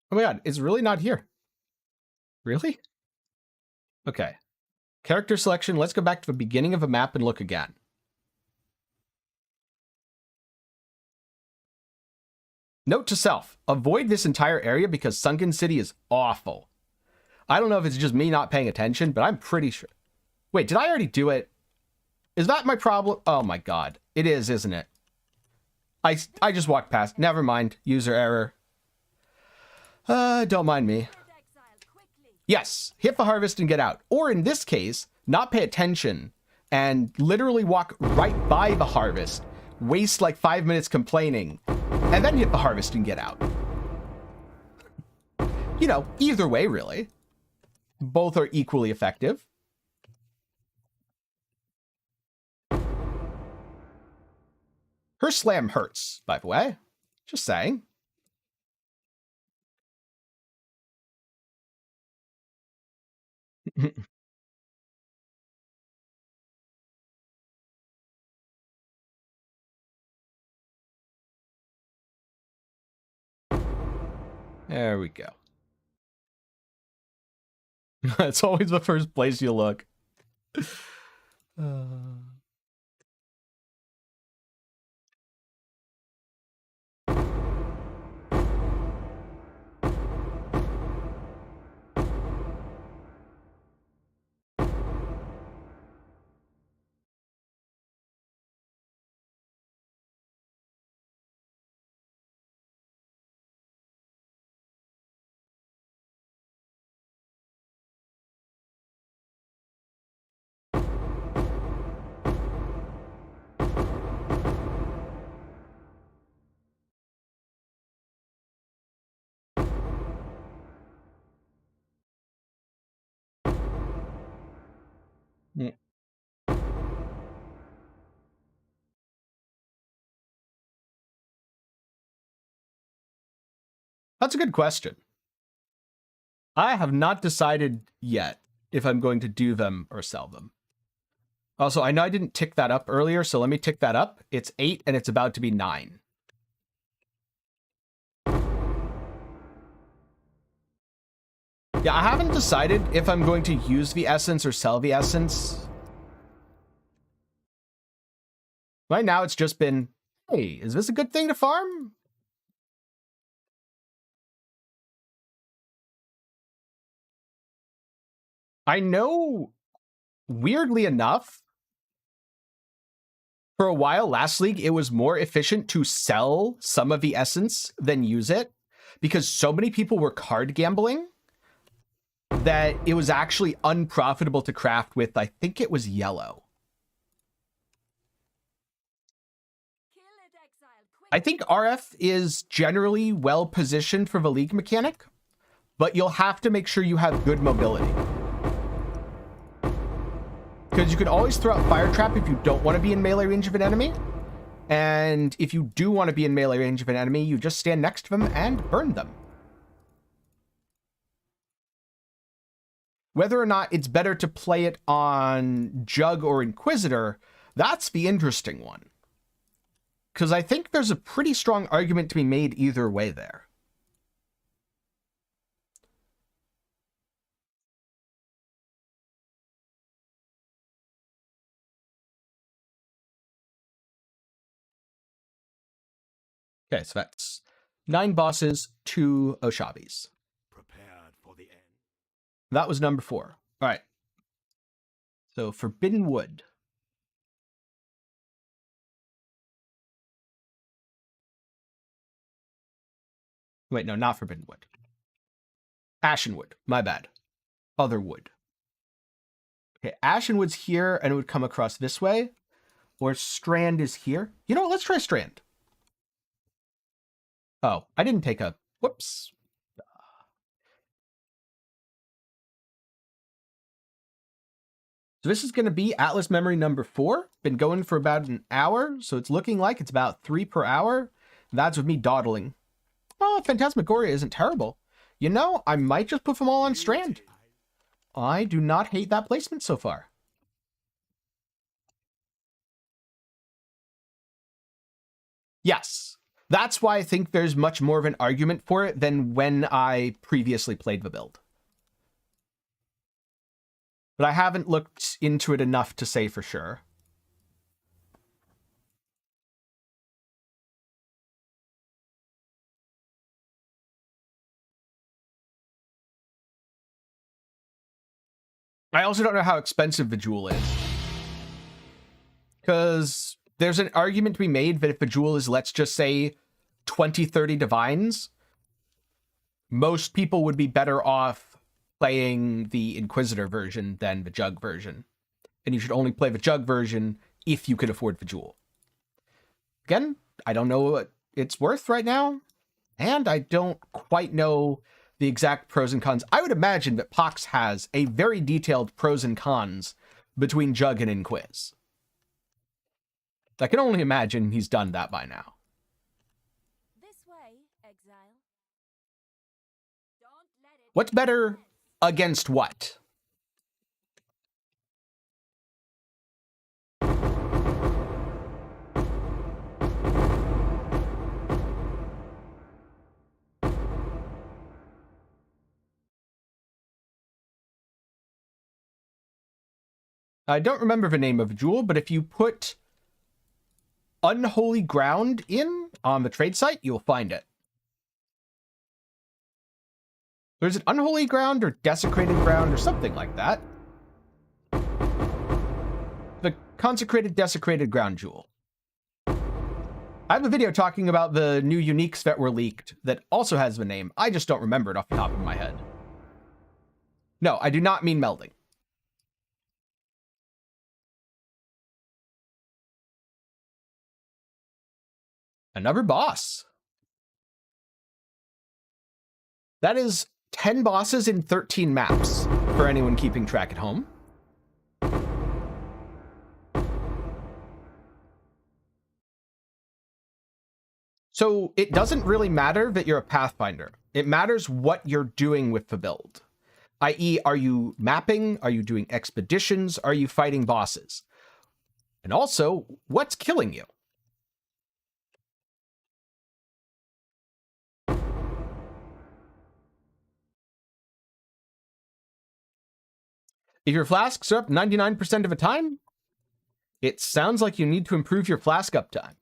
Oh my god, it's really not here. Really? Okay. Character selection, let's go back to the beginning of a map and look again. Note to self, avoid this entire area because Sunken City is awful. I don't know if it's just me not paying attention, but I'm pretty sure. Wait, did I already do it? Is that my problem? Oh my god. It is, isn't it? I just walked past. Never mind. User error. Don't mind me. Yes, hit the harvest and get out. Or in this case, not pay attention and literally walk right by the harvest, waste like 5 minutes complaining, and then hit the harvest and get out. You know, either way, really. Both are equally effective. Her slam hurts, by the way. Just saying. There we go. It's always the first place you look. Mm. That's a good question. I have not decided yet if I'm going to do them or sell them. Also, I know I didn't tick that up earlier, so let me tick that up. It's 8 and it's about to be 9. Yeah, I haven't decided if I'm going to use the essence or sell the essence. Right now, it's just been, hey, is this a good thing to farm? I know, weirdly enough, for a while last league, it was more efficient to sell some of the essence than use it because so many people were card gambling that it was actually unprofitable to craft with, I think it was yellow. I think RF is generally well positioned for the league mechanic, but you'll have to make sure you have good mobility. Because you can always throw out Fire Trap if you don't want to be in melee range of an enemy. And if you do want to be in melee range of an enemy, you just stand next to them and burn them. Whether or not it's better to play it on Jug or Inquisitor, that's the interesting one. Because I think there's a pretty strong argument to be made either way there. Okay, so that's 9 bosses, 2 Oshabis. Prepared for the end. That was number 4. All right. So Forbidden Wood. Wait, no, not Forbidden Wood. Ashen Wood. My bad. Other wood. Okay, Ashen Wood's here, and it would come across this way. Or Strand is here. You know what? Let's try Strand. Oh, I didn't take a... Whoops. So this is going to be Atlas memory number 4. Been going for about an hour, so it's looking like it's about 3 per hour. That's with me dawdling. Oh, Phantasmagoria isn't terrible. You know, I might just put them all on Strand. I do not hate that placement so far. Yes, that's why I think there's much more of an argument for it than when I previously played the build. But I haven't looked into it enough to say for sure. I also don't know how expensive the jewel is. Because there's an argument to be made that if the jewel is, let's just say, 20, 30 divines, most people would be better off playing the Inquisitor version than the Jug version. And you should only play the Jug version if you could afford the jewel. Again, I don't know what it's worth right now, and I don't quite know the exact pros and cons. I would imagine that Pox has a very detailed pros and cons between Jug and Inquiz. I can only imagine he's done that by now. This way, exile. Don't let it. What's better against what? I don't remember the name of the jewel, but if you put Unholy Ground in on the trade site, you'll find it. There's an Unholy Ground or Desecrated Ground or something like that. The Consecrated Desecrated Ground jewel. I have a video talking about the new uniques that were leaked that also has the name. I just don't remember it off the top of my head. No, I do not mean melding. Another boss. That is 10 bosses in 13 maps for anyone keeping track at home. So it doesn't really matter that you're a Pathfinder. It matters what you're doing with the build. I.e., are you mapping? Are you doing expeditions? Are you fighting bosses? And also, what's killing you? If your flasks are up 99% of the time, it sounds like you need to improve your flask uptime.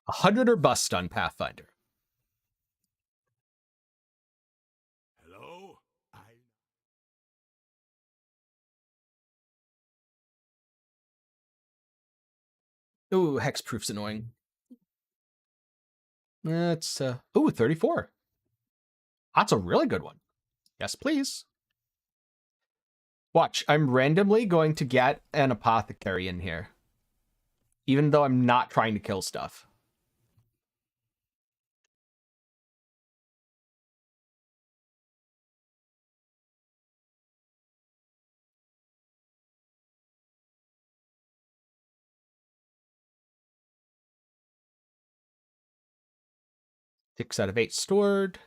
A 100 or bust on Pathfinder. Hello? Ooh, hexproof's annoying. It's, ooh, 34. That's a really good one. Yes, please. Watch, I'm randomly going to get an apothecary in here. Even though I'm not trying to kill stuff. Six out of 8 stored.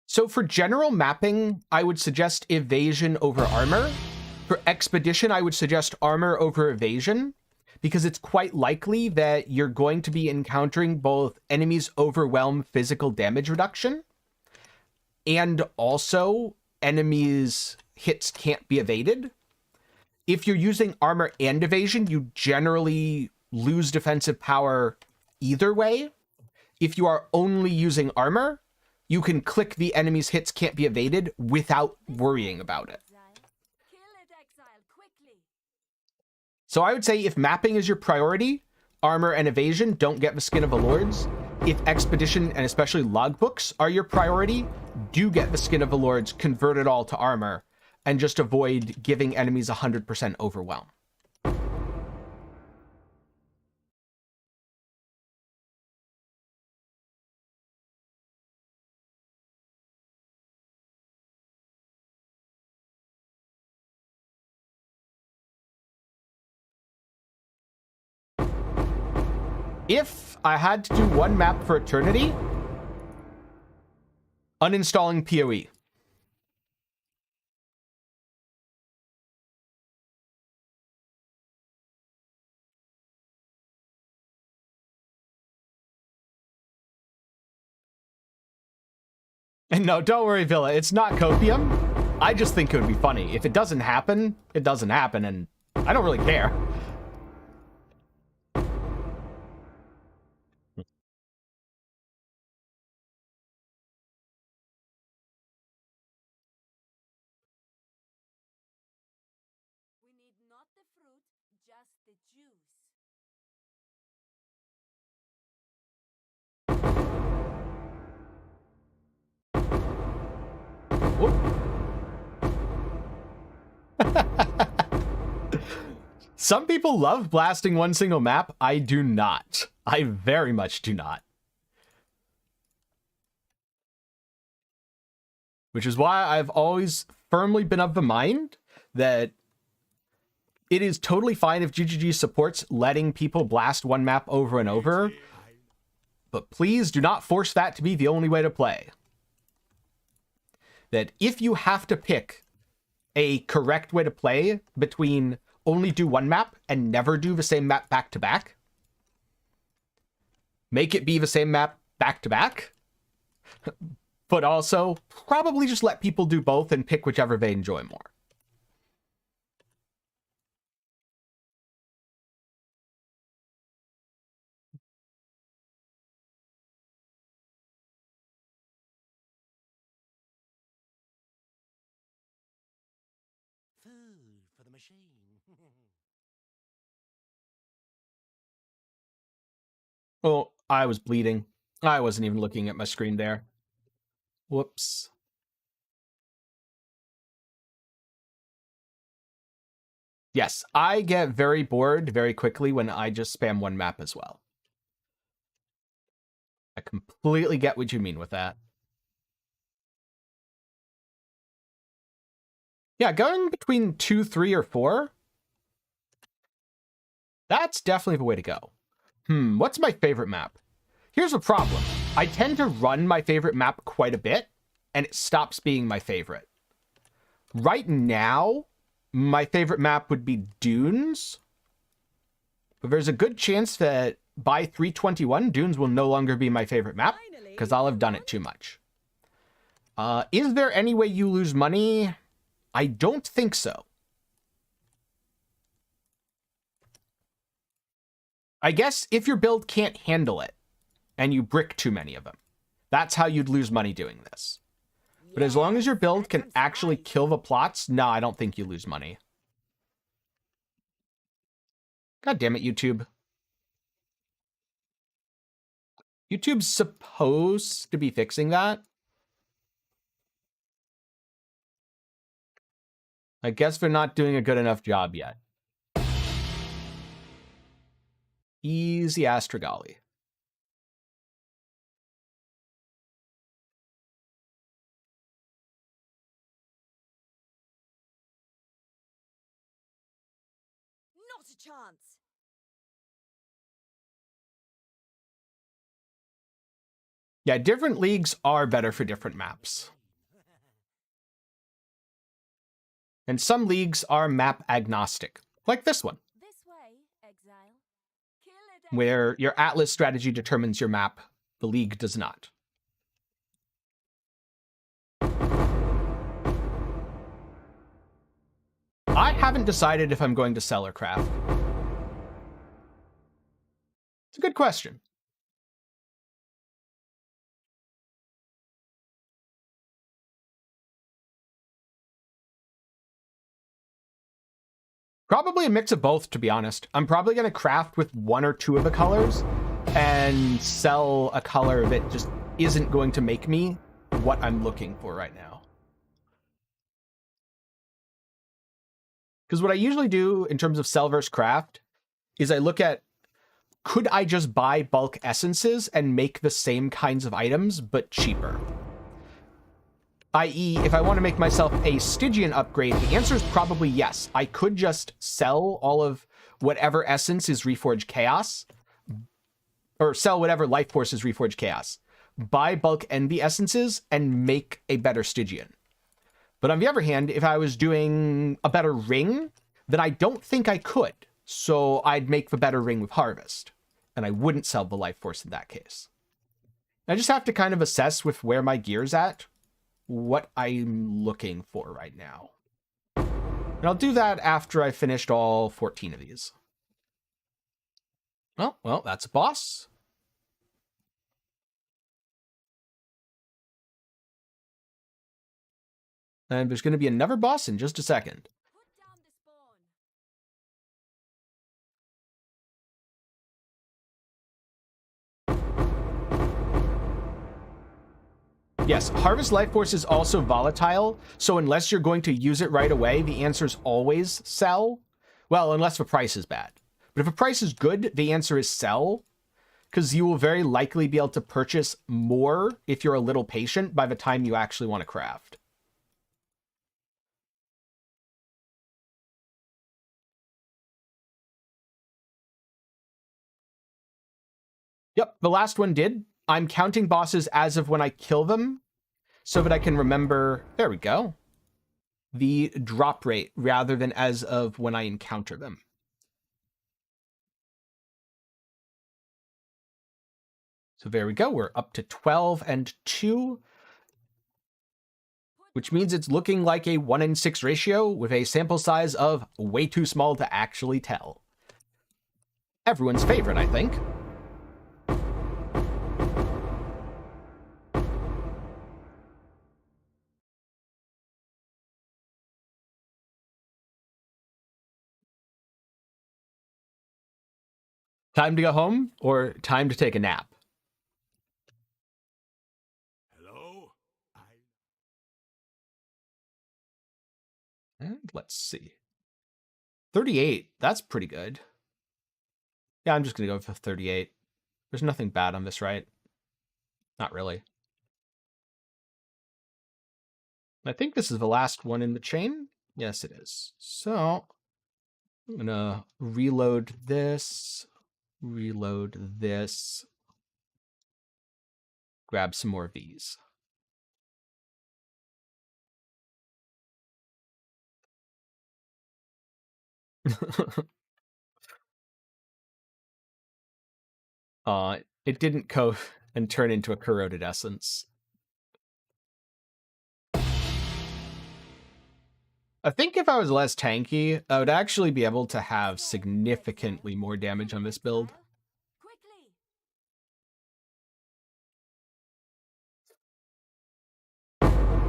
So for general mapping, I would suggest evasion over armor. For expedition, I would suggest armor over evasion, because it's quite likely that you're going to be encountering both enemies overwhelm physical damage reduction, and also enemies hits can't be evaded. If you're using armor and evasion, you generally lose defensive power either way. If you are only using armor, you can click the enemy's hits can't be evaded without worrying about it. Exile. Kill it, exile, quickly. So I would say if mapping is your priority, armor and evasion don't get the skin of the lords. If expedition and especially logbooks are your priority, do get the skin of the lords, convert it all to armor, and just avoid giving enemies 100% overwhelm. If I had to do one map for eternity, uninstalling PoE. And no, don't worry, Villa. It's not copium. I just think it would be funny. If it doesn't happen, it doesn't happen, and I don't really care. We need not the fruit, just the juice. Some people love blasting one single map. I do not. I very much do not. Which is why I've always firmly been of the mind that it is totally fine if GGG supports letting people blast one map over and over, but please do not force that to be the only way to play. That if you have to pick a correct way to play between only do one map and never do the same map back to back, make it be the same map back to back, but also probably just let people do both and pick whichever they enjoy more. Food for the machine. Oh, I was bleeding. I wasn't even looking at my screen there. Whoops. Yes, I get very bored very quickly when I just spam one map as well. I completely get what you mean with that. Yeah, going between 2, 3, or 4, that's definitely the way to go. What's my favorite map? Here's a problem. I tend to run my favorite map quite a bit, and it stops being my favorite. Right now, my favorite map would be Dunes, but there's a good chance that by 321, Dunes will no longer be my favorite map, because I'll have done it too much. Is there any way you lose money? I don't think so. I guess if your build can't handle it, and you brick too many of them, that's how you'd lose money doing this. But as long as your build can actually kill the plots, no, I don't think you lose money. God damn it, YouTube. YouTube's supposed to be fixing that. I guess they're not doing a good enough job yet. Easy Astragali. Not a chance. Yeah, different leagues are better for different maps. And some leagues are map agnostic, like this one, This way, exile. Kill it. where your Atlas strategy determines your map. The league does not. I haven't decided if I'm going to sell or craft. It's a good question. Probably a mix of both, to be honest. I'm probably going to craft with 1 or 2 of the colors and sell a color that just isn't going to make me what I'm looking for right now. Because what I usually do in terms of sell versus craft is I look at, could I just buy bulk essences and make the same kinds of items, but cheaper? I.e., if I want to make myself a Stygian upgrade, the answer is probably yes. I could just sell all of whatever essence is Reforged Chaos, or sell whatever life force is Reforged Chaos, buy bulk Envy essences, and make a better Stygian. But on the other hand, if I was doing a better ring, then I don't think I could. So I'd make the better ring with Harvest, and I wouldn't sell the life force in that case. I just have to kind of assess with where my gear's at, what I'm looking for right now. And I'll do that after I finished all 14 of these. Well, that's a boss. And there's going to be another boss in just a second. Put down the spawn. Yes, Harvest Life Force is also volatile, so unless you're going to use it right away, the answer is always sell. Well, unless the price is bad. But if the price is good, the answer is sell, because you will very likely be able to purchase more if you're a little patient by the time you actually want to craft. Yep, the last one did. I'm counting bosses as of when I kill them so that I can remember, there we go, the drop rate rather than as of when I encounter them. So there we go. We're up to 12 and 2, which means it's looking like a 1-in-6 ratio with a sample size of way too small to actually tell. Everyone's favorite, I think. Time to go home or time to take a nap? Hello? And let's see. 38, that's pretty good. Yeah, I'm just going to go for 38. There's nothing bad on this, right? Not really. I think this is the last one in the chain. Yes, it is. So I'm going to reload this, grab some more of these. It didn't go and turn into a corroded essence. I think if I was less tanky, I would actually be able to have significantly more damage on this build. Quickly.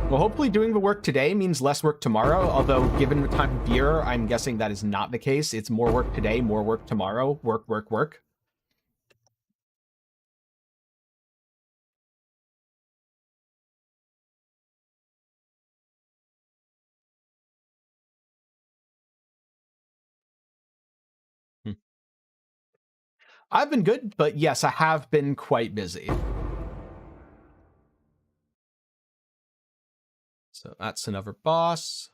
Well, hopefully doing the work today means less work tomorrow, although given the time of year, I'm guessing that is not the case. It's more work today, more work tomorrow, work, work, work. I've been good, but yes, I have been quite busy. So that's another boss.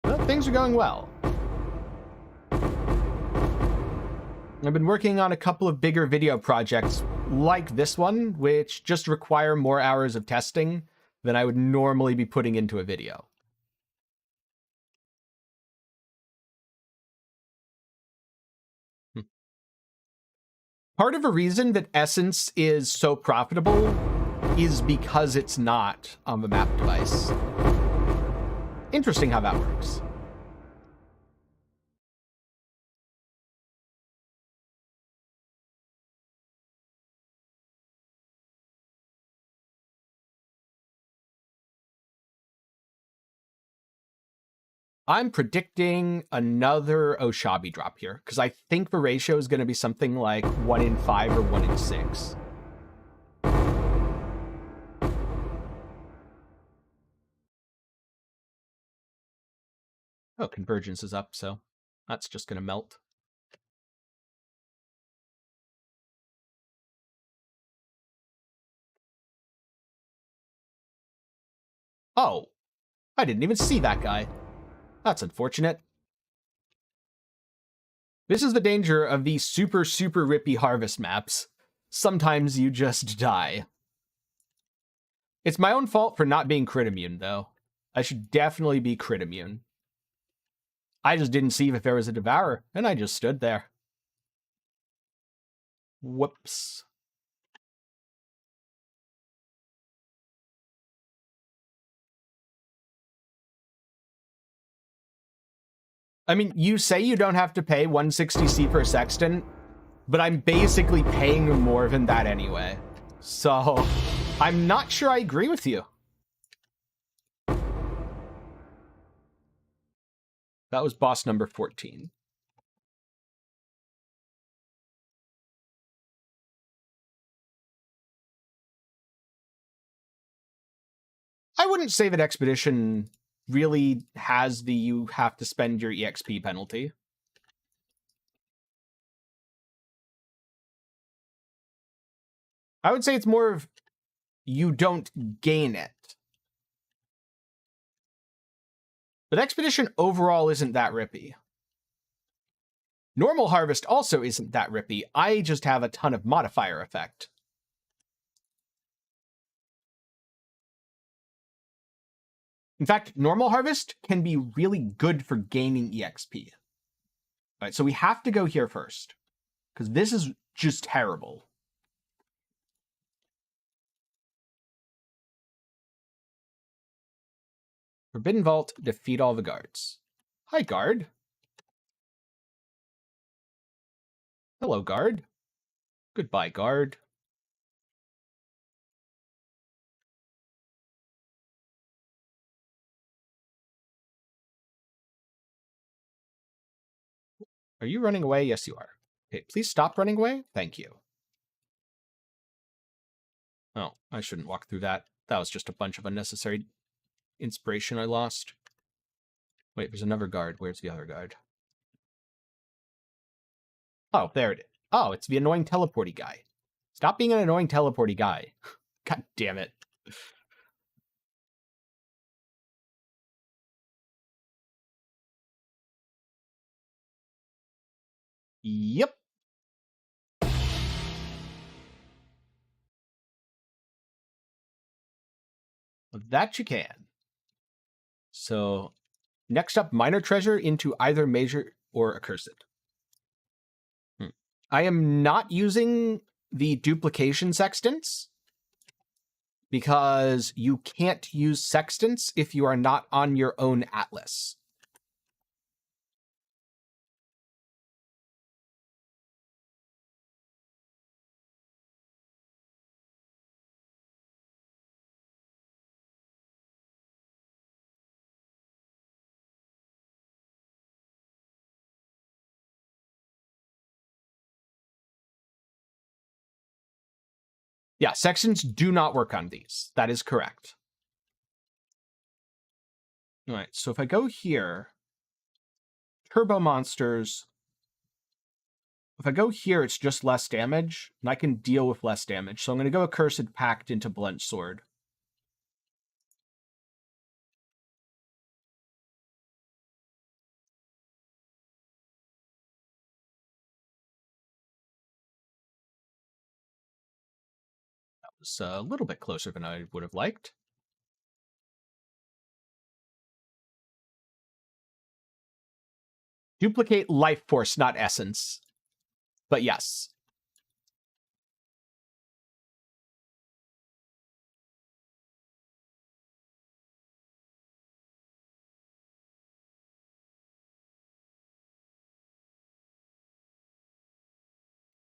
Well, things are going well. I've been working on a couple of bigger video projects like this one, which just require more hours of testing than I would normally be putting into a video. Part of a reason that Essence is so profitable is because it's not on the map device. Interesting how that works. I'm predicting another Oshabi drop here, because I think the ratio is going to be something like 1 in 5 or 1 in 6. Oh, convergence is up, so that's just going to melt. Oh, I didn't even see that guy. That's unfortunate. This is the danger of these super, super rippy harvest maps. Sometimes you just die. It's my own fault for not being crit immune, though. I should definitely be crit immune. I just didn't see if there was a devourer, and I just stood there. Whoops. I mean, you say you don't have to pay 160C per sextant, but I'm basically paying more than that anyway. So, I'm not sure I agree with you. That was boss number 14. I wouldn't say that Expedition really has the you have to spend your EXP penalty. I would say it's more of you don't gain it. But Expedition overall isn't that rippy. Normal Harvest also isn't that rippy. I just have a ton of modifier effect. In fact, Normal Harvest can be really good for gaining EXP. All right, so we have to go here first, because this is just terrible. Forbidden Vault, defeat all the guards. Hi, guard. Hello, guard. Goodbye, guard. Are you running away? Yes, you are. Okay, please stop running away. Thank you. Oh, I shouldn't walk through that. That was just a bunch of unnecessary inspiration I lost. Wait, there's another guard. Where's the other guard? Oh, there it is. Oh, it's the annoying teleporty guy. Stop being an annoying teleporty guy. God damn it. Yep. That you can. So, next up, minor treasure into either major or accursed. I am not using the duplication sextants because you can't use sextants if you are not on your own atlas. Yeah, sextants do not work on these. That is correct. All right, so if I go here, turbo monsters. If I go here, it's just less damage, and I can deal with less damage. So I'm going to go Accursed Pact into Blunt Sword. That was a little bit closer than I would have liked. Duplicate Life Force, not Essence. But yes.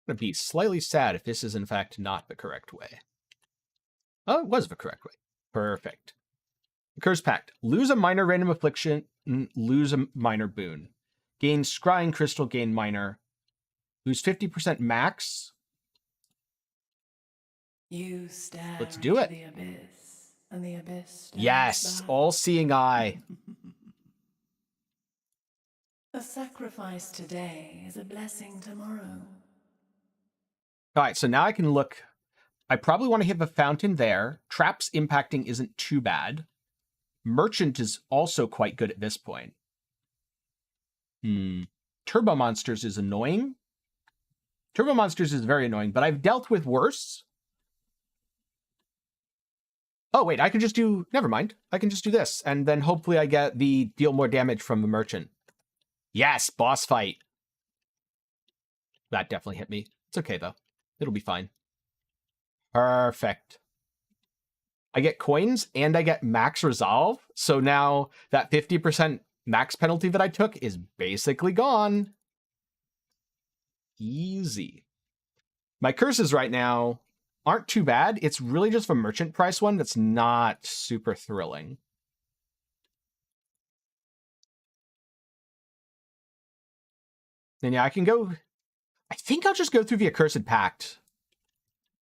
I'm going to be slightly sad if this is in fact not the correct way. Oh, it was the correct way. Perfect. Curse Pact. Lose a minor random affliction, lose a minor boon. Gain scrying crystal, gain minor. Lose 50% max. You stare Let's do into it. the abyss, and the abyss stares Yes, back. all-seeing eye. A sacrifice today is a blessing tomorrow. All right, so now I can look. I probably want to hit the fountain there. Traps impacting isn't too bad. Merchant is also quite good at this point. Turbo Monsters is annoying. Turbo Monsters is very annoying, but I've dealt with worse. Oh, wait, I can just do... Never mind. I can just do this, and then hopefully I get the deal more damage from the Merchant. Yes, boss fight. That definitely hit me. It's okay, though. It'll be fine. Perfect. I get coins, and I get max resolve, so now that 50% max penalty that I took is basically gone. Easy. My curses right now aren't too bad. It's really just the merchant price one that's not super thrilling. And yeah, I can go... I think I'll just go through the Accursed Pact.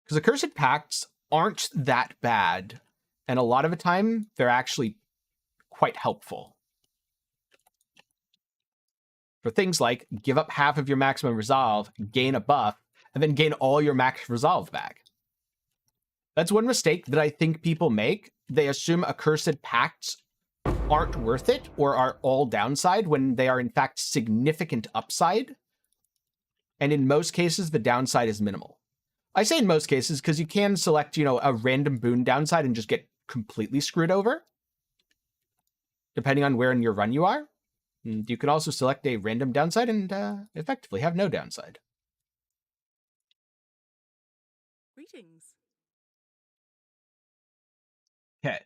Because Accursed Pacts aren't that bad. And a lot of the time, they're actually quite helpful. For things like, give up half of your maximum resolve, gain a buff, and then gain all your max resolve back. That's one mistake that I think people make. They assume Accursed Pacts aren't worth it or are all downside when they are in fact significant upside. And in most cases, the downside is minimal. I say in most cases because you can select, a random boon downside and just get completely screwed over, depending on where in your run you are. And you can also select a random downside and effectively have no downside. Greetings. Okay.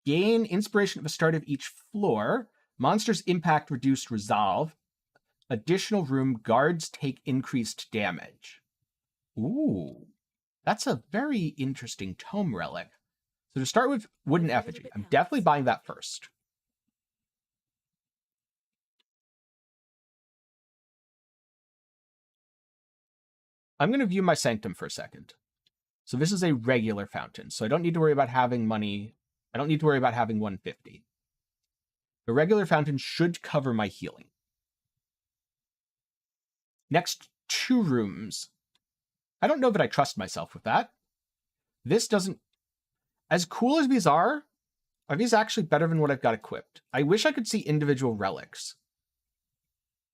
Gain inspiration at the start of each floor. Monsters impact reduced resolve. Additional room, guards take increased damage. Ooh, that's a very interesting tome relic. So to start with Wooden Effigy, I'm definitely buying that first. I'm going to view my Sanctum for a second. So this is a regular fountain, so I don't need to worry about having money. I don't need to worry about having 150. The regular fountain should cover my healing. Next 2 rooms. I don't know that I trust myself with that. This doesn't... As cool as these are these actually better than what I've got equipped? I wish I could see individual relics.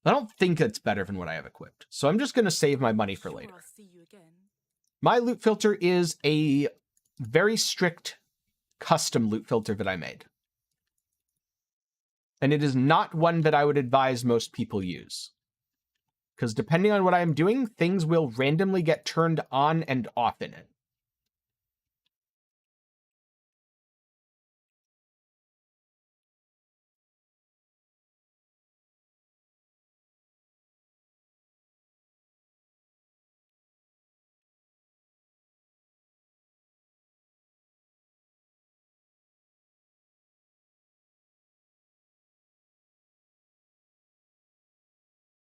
I don't think it's better than what I have equipped. So I'm just going to save my money for later. I'll see you again. My loot filter is a very strict custom loot filter that I made. And it is not one that I would advise most people use. Because depending on what I'm doing, things will randomly get turned on and off in it.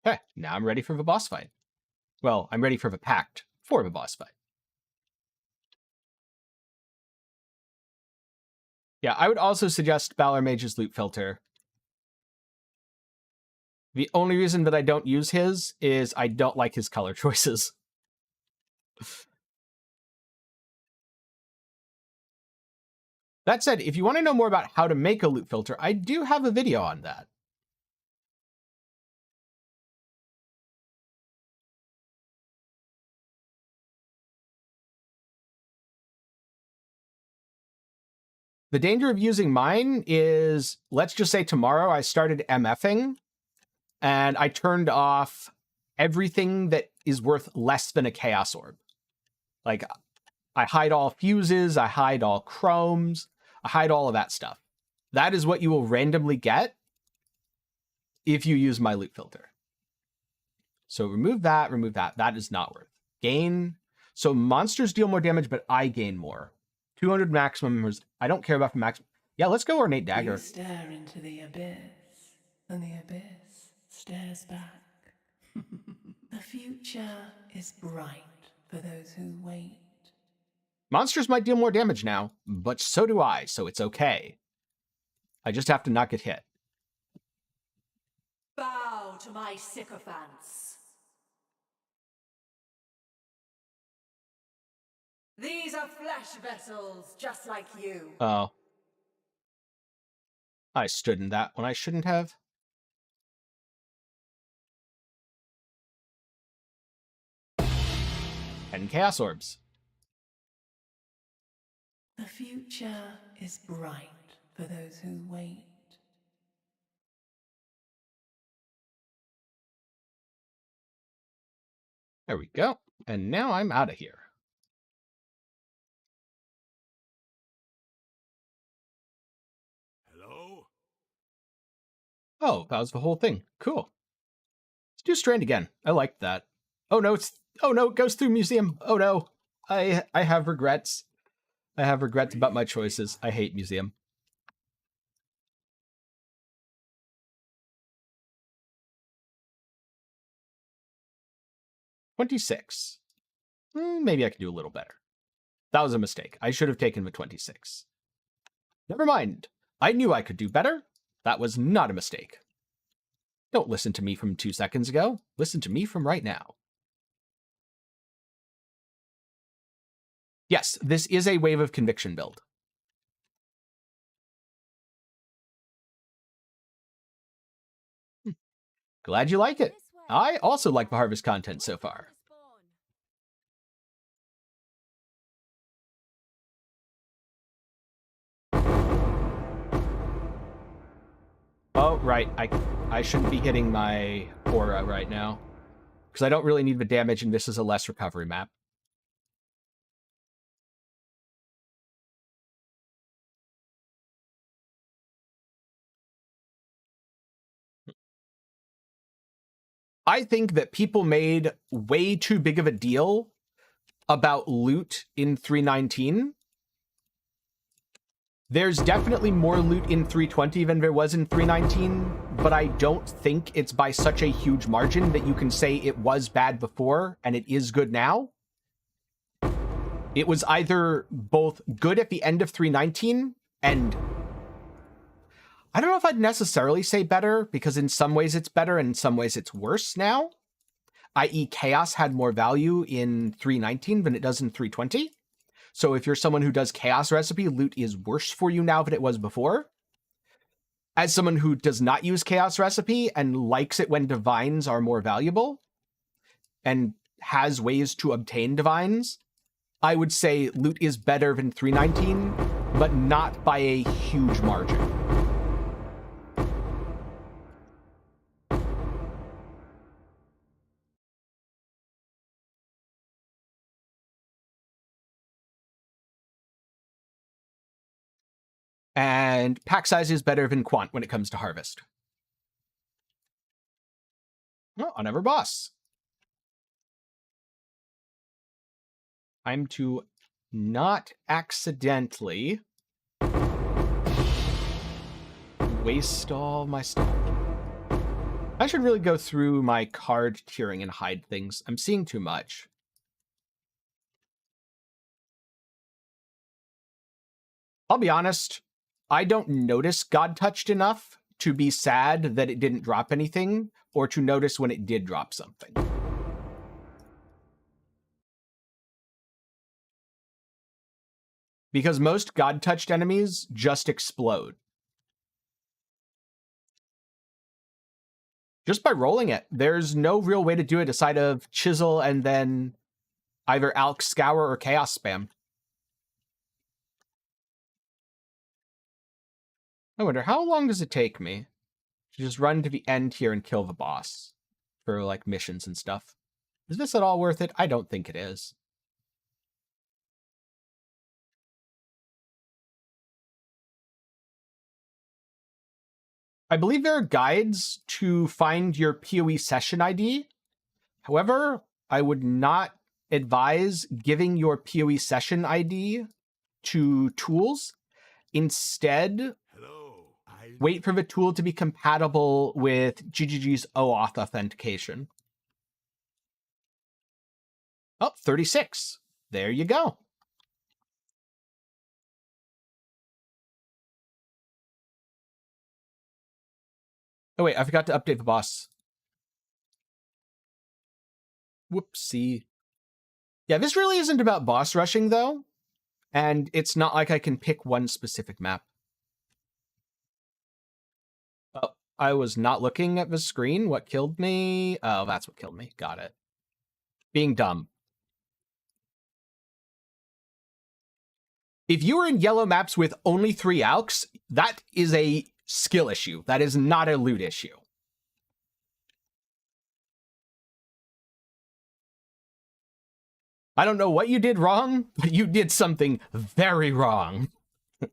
Okay, now I'm ready for the boss fight. Well, I'm ready for the pact for the boss fight. Yeah, I would also suggest Balor Mage's loot filter. The only reason that I don't use his is I don't like his color choices. That said, if you want to know more about how to make a loot filter, I do have a video on that. The danger of using mine is, let's just say tomorrow I started MFing and I turned off everything that is worth less than a Chaos Orb. Like, I hide all fuses, I hide all chromes, I hide all of that stuff. That is what you will randomly get if you use my loot filter. So remove that, that is not worth. Gain. So monsters deal more damage, but I gain more. 200 maximum. I don't care about the maximum. Yeah, let's go ornate dagger. You stare into the abyss, and the abyss stares back. The future is bright for those who wait. Monsters might deal more damage now, but so do I, so it's okay. I just have to not get hit. Bow to my sycophants. These are flesh vessels, just like you. Oh. I stood in that when I shouldn't have. And Chaos Orbs. The future is bright for those who wait. There we go. And now I'm out of here. Hello? Oh, that was the whole thing. Cool. Let's do Strand again. I liked that. Oh no, it goes through museum. Oh no. I have regrets. I have regrets about my choices. I hate museum. $26. Maybe I can do a little better. That was a mistake. I should have taken the 26. Never mind. I knew I could do better. That was not a mistake. Don't listen to me from 2 seconds ago. Listen to me from right now. Yes, this is a Wave of Conviction build. Glad you like it. I also like the harvest content so far. Oh, right. I shouldn't be hitting my aura right now, because I don't really need the damage, and this is a less recovery map. I think that people made way too big of a deal about loot in 319. There's definitely more loot in 320 than there was in 319, but I don't think it's by such a huge margin that you can say it was bad before and it is good now. It was either both good at the end of 319 and I don't know if I'd necessarily say better, because in some ways it's better and in some ways it's worse now. I.e. Chaos had more value in 319 than it does in 320. So if you're someone who does Chaos Recipe, loot is worse for you now than it was before. As someone who does not use Chaos Recipe and likes it when divines are more valuable and has ways to obtain divines, I would say loot is better than 319, but not by a huge margin. And pack size is better than quant when it comes to harvest. Oh, on ever boss. I'm to not accidentally waste all my stuff. I should really go through my card tiering and hide things. I'm seeing too much. I'll be honest, I don't notice God Touched enough to be sad that it didn't drop anything, or to notice when it did drop something. Because most God Touched enemies just explode. Just by rolling it. There's no real way to do it aside of Chisel and then either Alk Scour or Chaos Spam. I wonder, how long does it take me to just run to the end here and kill the boss for, like, missions and stuff? Is this at all worth it? I don't think it is. I believe there are guides to find your PoE session ID. However, I would not advise giving your PoE session ID to tools. Instead, Hello. I wait for the tool to be compatible with GGG's OAuth authentication. Oh, 36. There you go. Oh, wait, I forgot to update the boss. Whoopsie. Yeah, this really isn't about boss rushing, though. And it's not like I can pick one specific map. Oh, I was not looking at the screen. What killed me? Oh, that's what killed me. Got it. Being dumb. If you are in yellow maps with only 3 alks, that is a skill issue. That is not a loot issue. I don't know what you did wrong, but you did something very wrong. This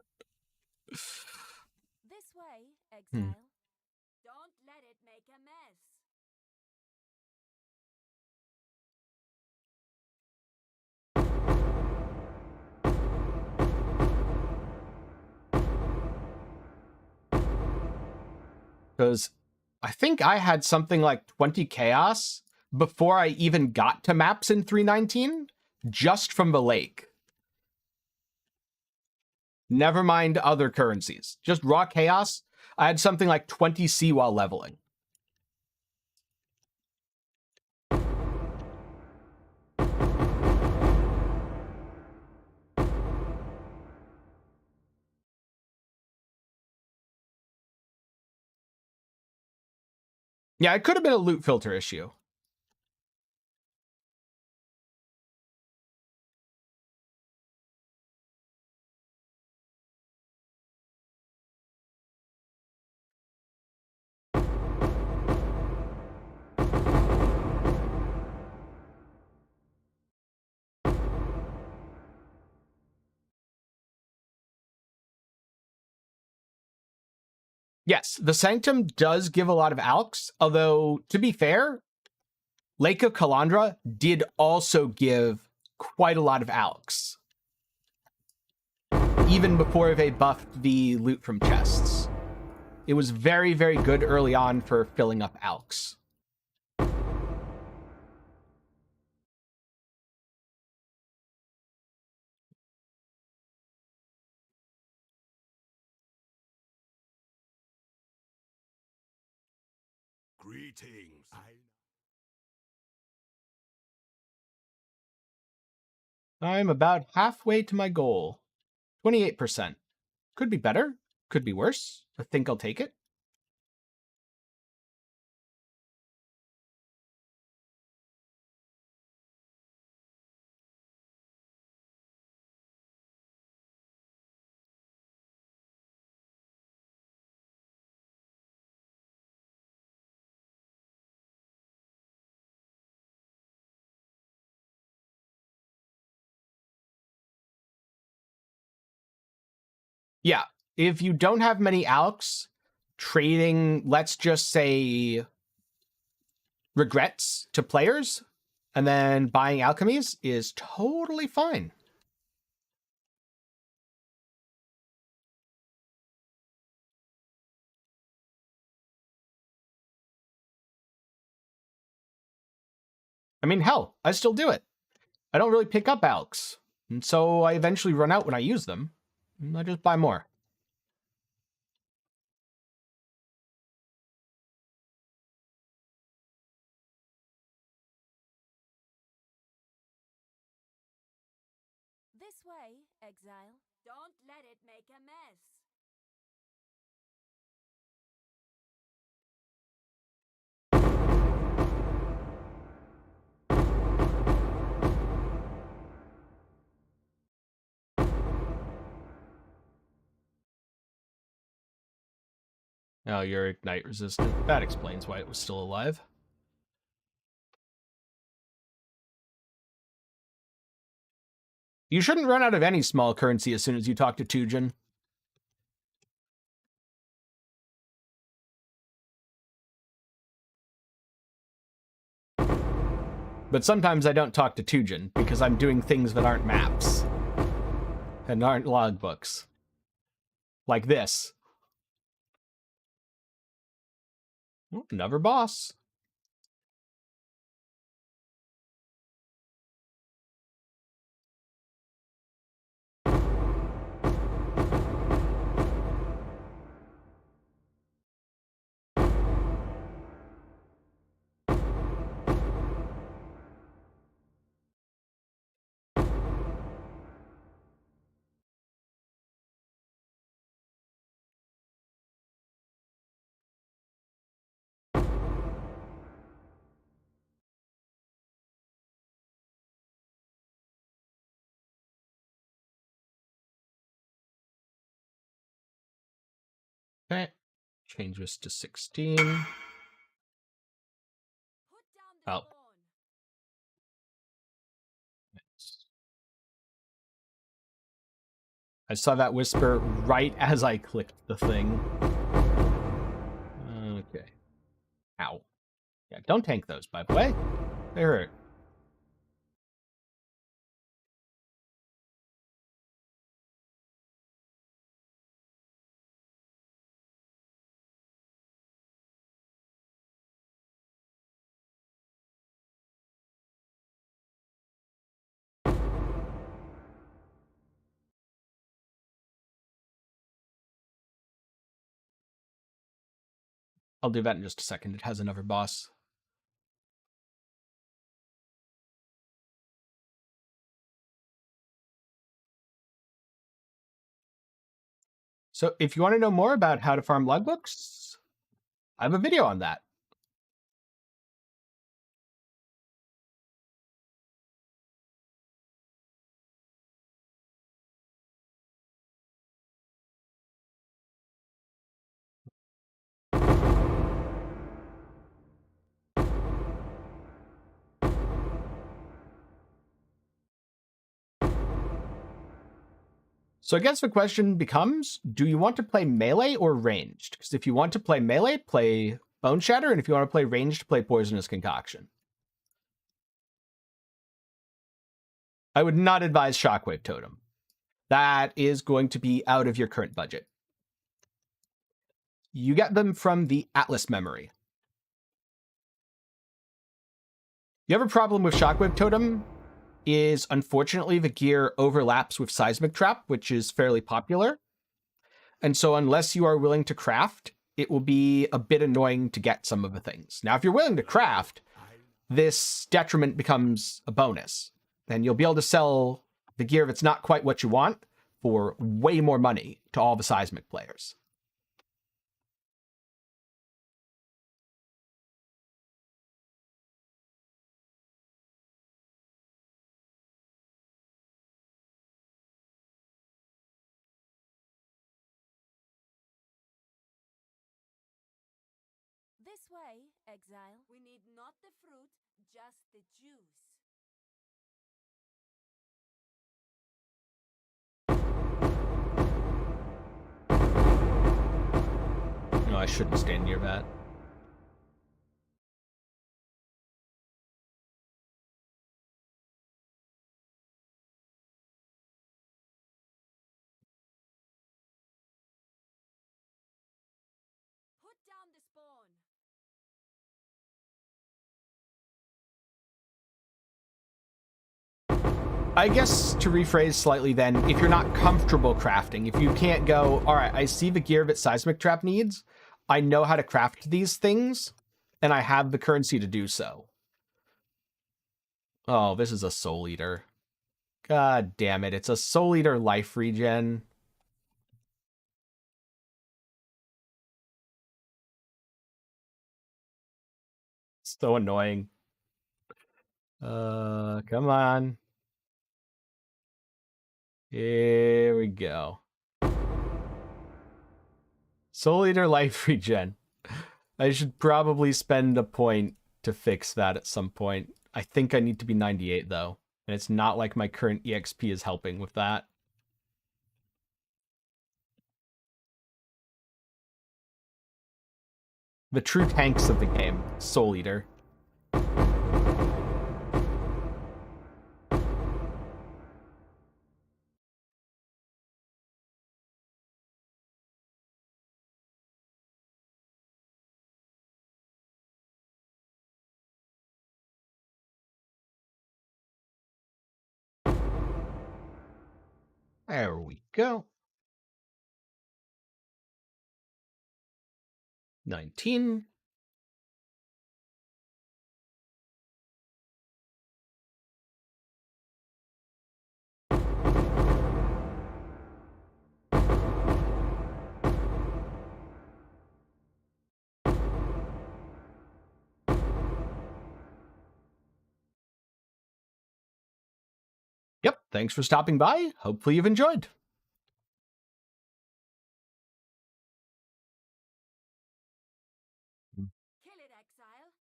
way, exile. Don't let it make a mess. Because I think I had something like 20 chaos before I even got to maps in 319, just from the lake. Never mind other currencies. Just raw chaos. I had something like 20 C while leveling. Yeah, it could have been a loot filter issue. Yes, the Sanctum does give a lot of alks, although, to be fair, Lake of Kalandra did also give quite a lot of alks. Even before they buffed the loot from chests. It was very, very good early on for filling up alks. greetings. I'm about halfway to my goal. 28%. Could be better, could be worse. I think I'll take it. Yeah, if you don't have many alks, trading, let's just say, regrets to players, and then buying alchemies is totally fine. I mean, hell, I still do it. I don't really pick up alks, and so I eventually run out when I use them, and I just buy more. This way, exile. Don't let it make a mess. Oh, you're ignite resistant. That explains why it was still alive. You shouldn't run out of any small currency as soon as you talk to Tujin. But sometimes I don't talk to Tujin because I'm doing things that aren't maps. and aren't logbooks. Like this. Oh, another boss. Okay. Change this to 16. Put down the Oh. spawn. I saw that whisper right as I clicked the thing. Okay. Ow. Yeah, don't tank those, by the way. They hurt. I'll do that in just a second. It has another boss. So if you want to know more about how to farm logbooks, I have a video on that. So I guess the question becomes, do you want to play melee or ranged? Because if you want to play melee, play Bone Shatter, and if you want to play ranged, play Poisonous Concoction. I would not advise Shockwave Totem. That is going to be out of your current budget. You get them from the Atlas memory. The other problem with Shockwave Totem is, unfortunately, the gear overlaps with Seismic Trap, which is fairly popular. And so unless you are willing to craft, it will be a bit annoying to get some of the things. Now, if you're willing to craft, this detriment becomes a bonus. And you'll be able to sell the gear that's not quite what you want for way more money to all the Seismic players. This way, exile. We need not the fruit, just the juice. No, I shouldn't stand near that. Put down the spawn. I guess to rephrase slightly then, if you're not comfortable crafting, if you can't go, all right, I see the gear that Seismic Trap needs, I know how to craft these things, and I have the currency to do so. Oh, this is a Soul Eater. God damn it, it's a Soul Eater life regen. So annoying. Come on. Here we go. Soul Eater life regen. I should probably spend a point to fix that at some point. I think I need to be 98 though, and it's not like my current EXP is helping with that. The true tanks of the game, Soul Eater. There we go. 19. Yep, thanks for stopping by. Hopefully you've enjoyed. Kill it, exile.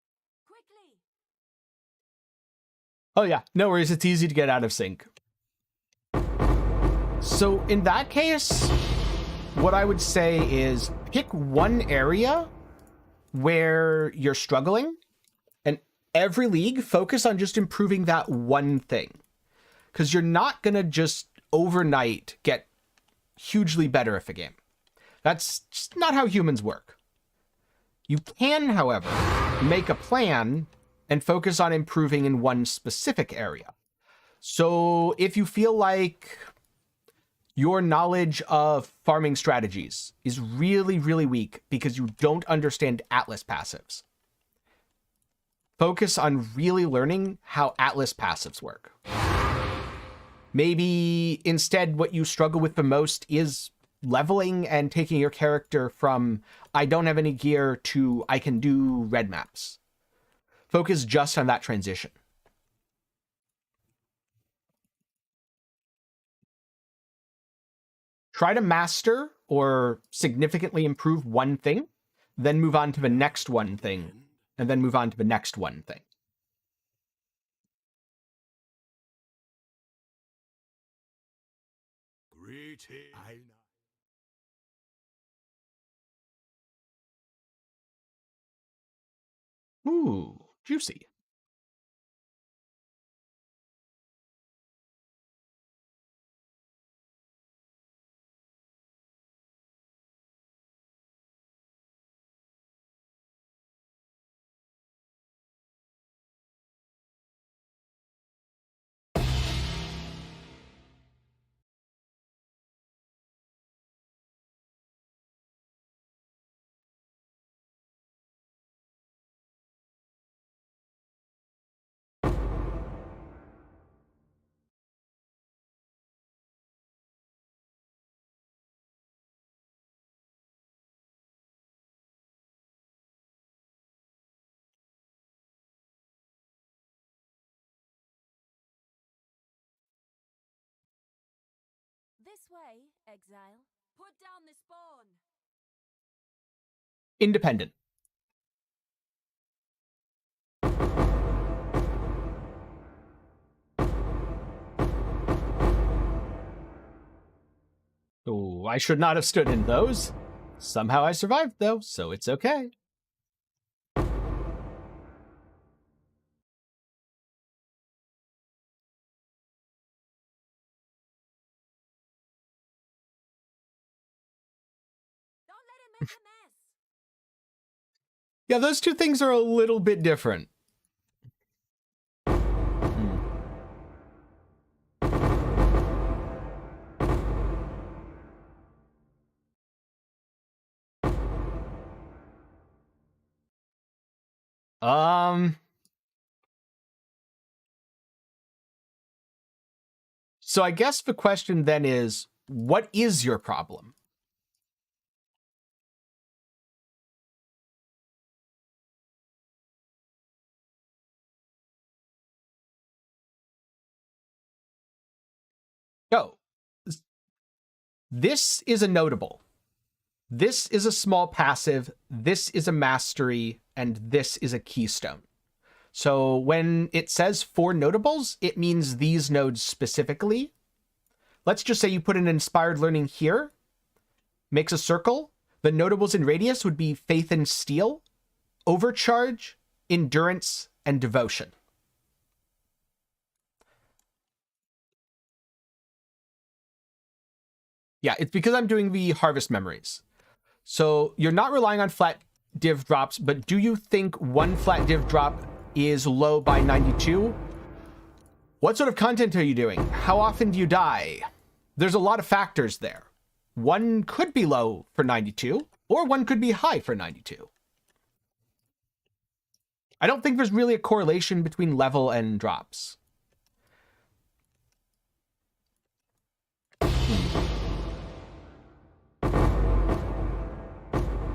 Quickly. Oh yeah, no worries, it's easy to get out of sync. So in that case, what I would say is pick one area where you're struggling, and every league focus on just improving that one thing. Because you're not going to just overnight get hugely better at the game. That's just not how humans work. You can, however, make a plan and focus on improving in one specific area. So if you feel like your knowledge of farming strategies is really, really weak because you don't understand Atlas passives, focus on really learning how Atlas passives work. Maybe instead what you struggle with the most is leveling and taking your character from I don't have any gear to I can do red maps. Focus just on that transition. Try to master or significantly improve one thing, then move on to the next one thing, and then move on to the next one thing. Greeting. Ooh, juicy. This way, exile. Put down the spawn. Independent. Oh, I should not have stood in those. Somehow I survived, though, so it's okay. Don't let it make a mess. Yeah, those two things are a little bit different. So I guess the question then is, what is your problem? Oh, this is a notable. This is a small passive, this is a mastery, and this is a keystone. So when it says 4 notables, it means these nodes specifically. Let's just say you put an inspired learning here, makes a circle. The notables in radius would be faith and steel, overcharge, endurance, and devotion. Yeah, it's because I'm doing the harvest memories. So you're not relying on flat div drops, but do you think one flat div drop is low by 92? What sort of content are you doing? How often do you die? there's a lot of factors there. One could be low for 92, or one could be high for 92. I don't think there's really a correlation between level and drops.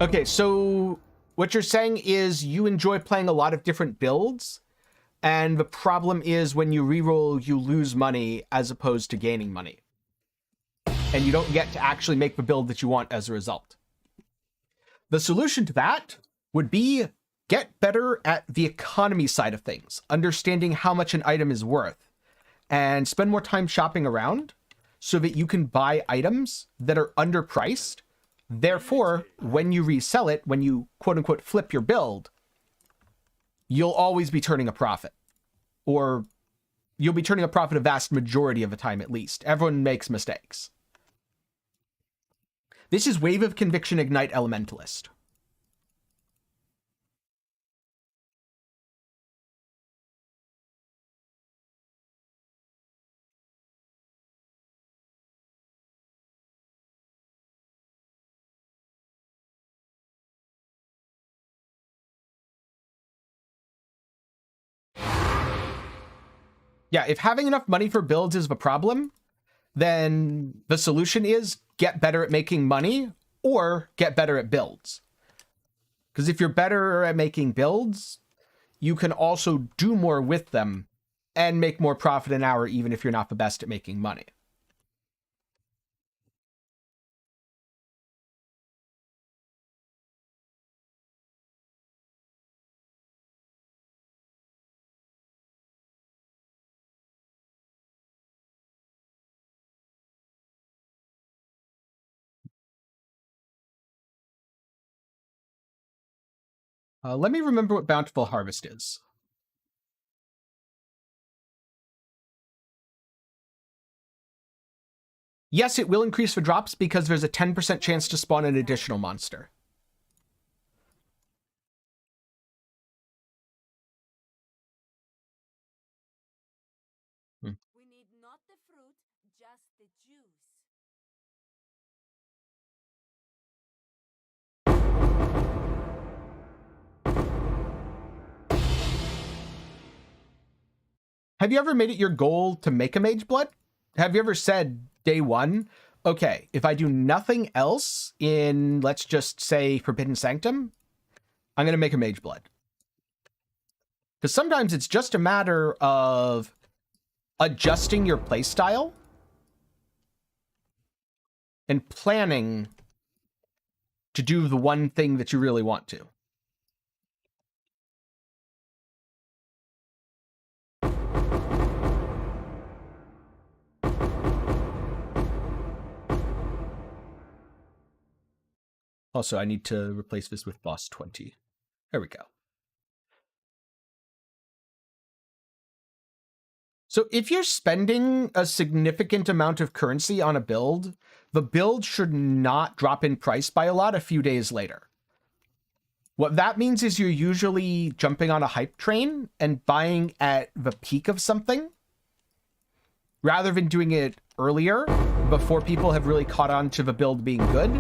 Okay, so what you're saying is you enjoy playing a lot of different builds, and the problem is when you reroll, you lose money as opposed to gaining money. And you don't get to actually make the build that you want as a result. The solution to that would be get better at the economy side of things, understanding how much an item is worth, and spend more time shopping around so that you can buy items that are underpriced. Therefore, when you resell it, when you quote unquote flip your build, you'll always be turning a profit. Or you'll be turning a profit a vast majority of the time at least. Everyone makes mistakes. This is Wave of Conviction Ignite Elementalist. Yeah, if having enough money for builds is the problem, then the solution is get better at making money or get better at builds. Because if you're better at making builds, you can also do more with them and make more profit an hour, even if you're not the best at making money. Let me remember what Bountiful Harvest is. Yes, it will increase the drops because there's a 10% chance to spawn an additional monster. We need not the fruit, just the juice. Have you ever made it your goal to make a Mage Blood? Have you ever said day one, okay, if I do nothing else in, let's just say, Forbidden Sanctum, I'm going to make a Mage Blood? Because sometimes it's just a matter of adjusting your playstyle and planning to do the one thing that you really want to. Also, I need to replace this with boss 20. There we go. So if you're spending a significant amount of currency on a build, the build should not drop in price by a lot a few days later. What that means is you're usually jumping on a hype train and buying at the peak of something, rather than doing it earlier, before people have really caught on to the build being good,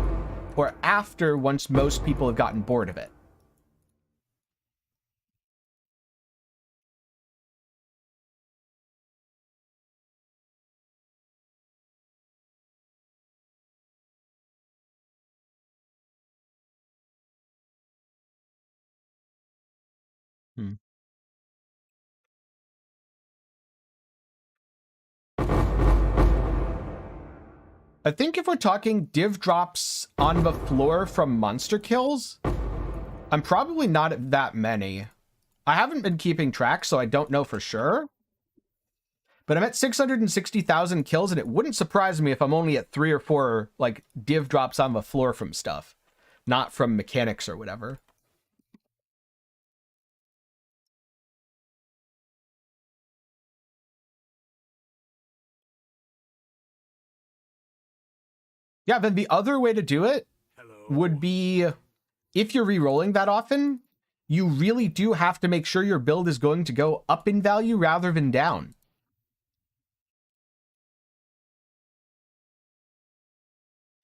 or after, once most people have gotten bored of it. I think if we're talking div drops on the floor from monster kills, I'm probably not at that many. I haven't been keeping track, so I don't know for sure. But I'm at 660,000 kills, and it wouldn't surprise me if I'm only at 3 or 4 like div drops on the floor from stuff, not from mechanics or whatever. Yeah, then the other way to do it would be, if you're re-rolling that often, you really do have to make sure your build is going to go up in value rather than down.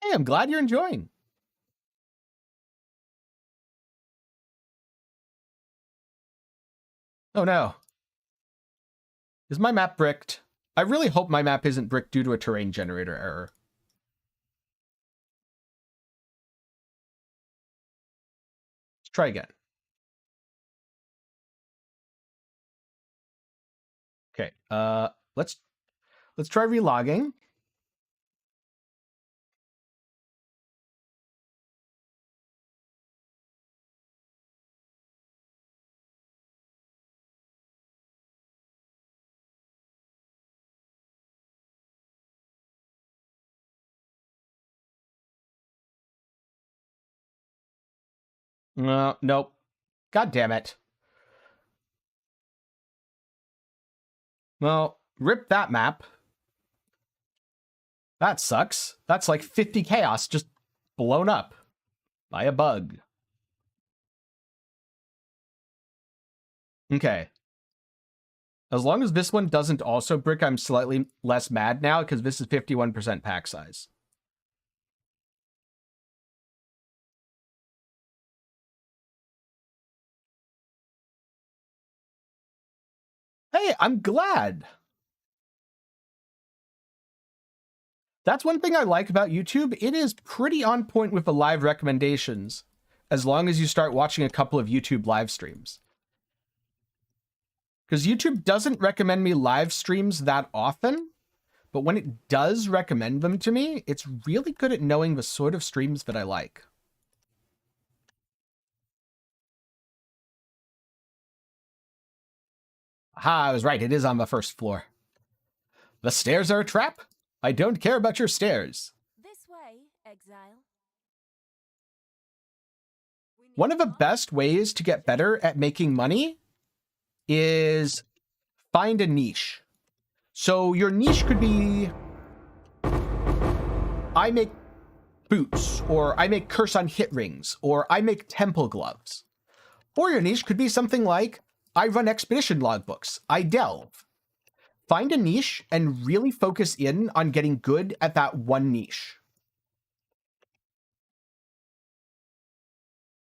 Hey, I'm glad you're enjoying. Oh no. Is my map bricked? I really hope my map isn't bricked due to a terrain generator error. Let's try again. Okay, let's try relogging. Nope. God damn it. Well, rip that map. That sucks. That's like 50 chaos just blown up by a bug. Okay. As long as this one doesn't also brick, I'm slightly less mad now because this is 51% pack size. Hey, I'm glad. That's one thing I like about YouTube. It is pretty on point with the live recommendations, as long as you start watching a couple of YouTube live streams. Because YouTube doesn't recommend me live streams that often, but when it does recommend them to me, it's really good at knowing the sort of streams that I like. Aha, I was right. It is on the first floor. The stairs are a trap? I don't care about your stairs. This way, exile. One of the best ways to get better at making money is find a niche. So your niche could be, I make boots, or I make curse on hit rings, or I make temple gloves. Or your niche could be something like, I run expedition logbooks, I delve. Find a niche and really focus in on getting good at that one niche.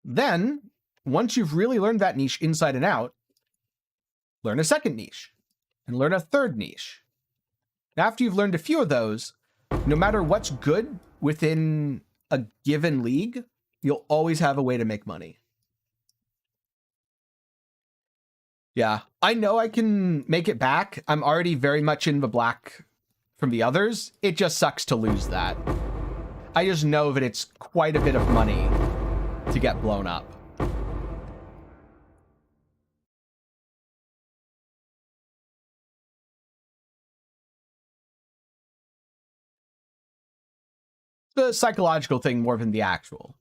Then, once you've really learned that niche inside and out, learn a second niche, and learn a third niche. After you've learned a few of those, no matter what's good within a given league, you'll always have a way to make money. Yeah, I know I can make it back. I'm already very much in the black from the others. It just sucks to lose that. I just know that it's quite a bit of money to get blown up. The psychological thing more than the actual.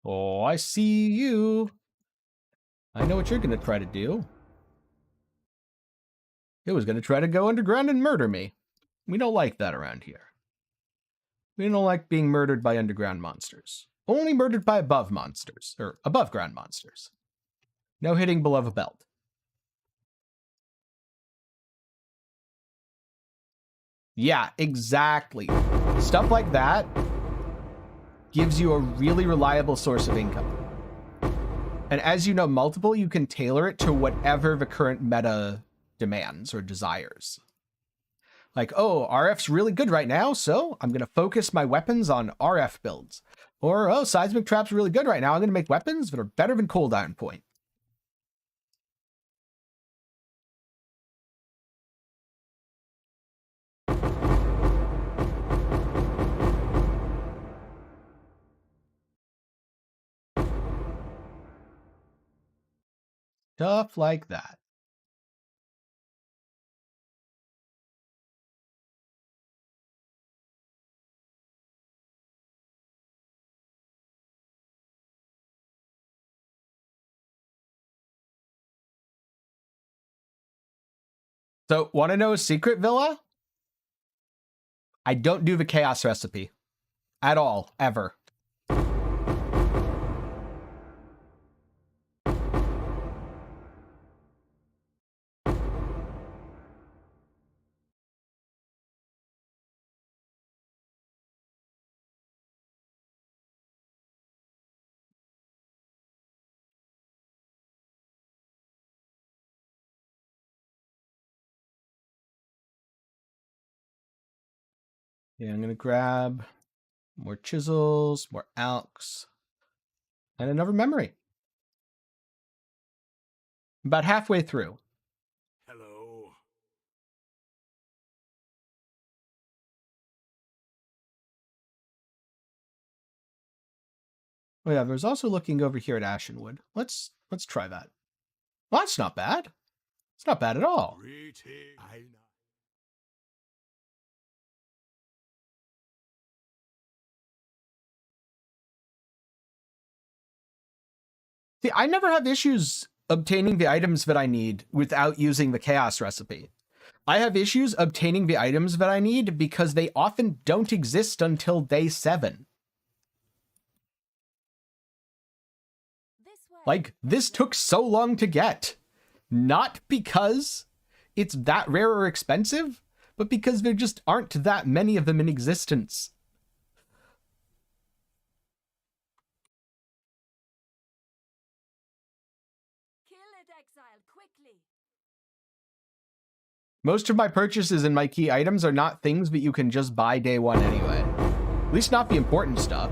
Oh, I see you. I know what you're going to try to do. It was going to try to go underground and murder me. We don't like that around here. We don't like being murdered by underground monsters. Only murdered by above monsters, or above ground monsters. No hitting below the belt. Yeah, exactly. Stuff like that gives you a really reliable source of income. And as you know multiple, you can tailor it to whatever the current meta demands or desires. Like, oh, RF's really good right now, so I'm going to focus my weapons on RF builds. Or, oh, seismic trap's really good right now, I'm going to make weapons that are better than cold iron point. Stuff like that. So, want to know a secret, Villa? I don't do the chaos recipe. At all. Ever. Yeah, I'm gonna grab more chisels, more alks, and another memory. About halfway through. Hello. Oh yeah, there's also looking over here at Ashenwood. Let's try that. Well, that's not bad. It's not bad at all. Greeting. I know. See, I never have issues obtaining the items that I need without using the chaos recipe. I have issues obtaining the items that I need because they often don't exist until day 7. This way. Like, this took so long to get. Not because it's that rare or expensive, but because there just aren't that many of them in existence. Kill it, exile, quickly. Most of my purchases and my key items are not things that you can just buy day 1 anyway. At least not the important stuff.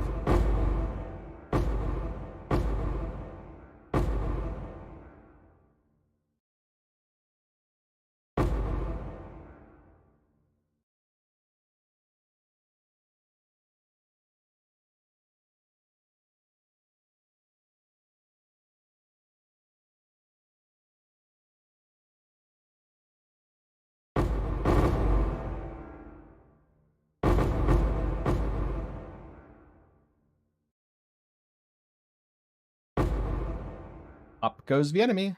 Up goes the enemy.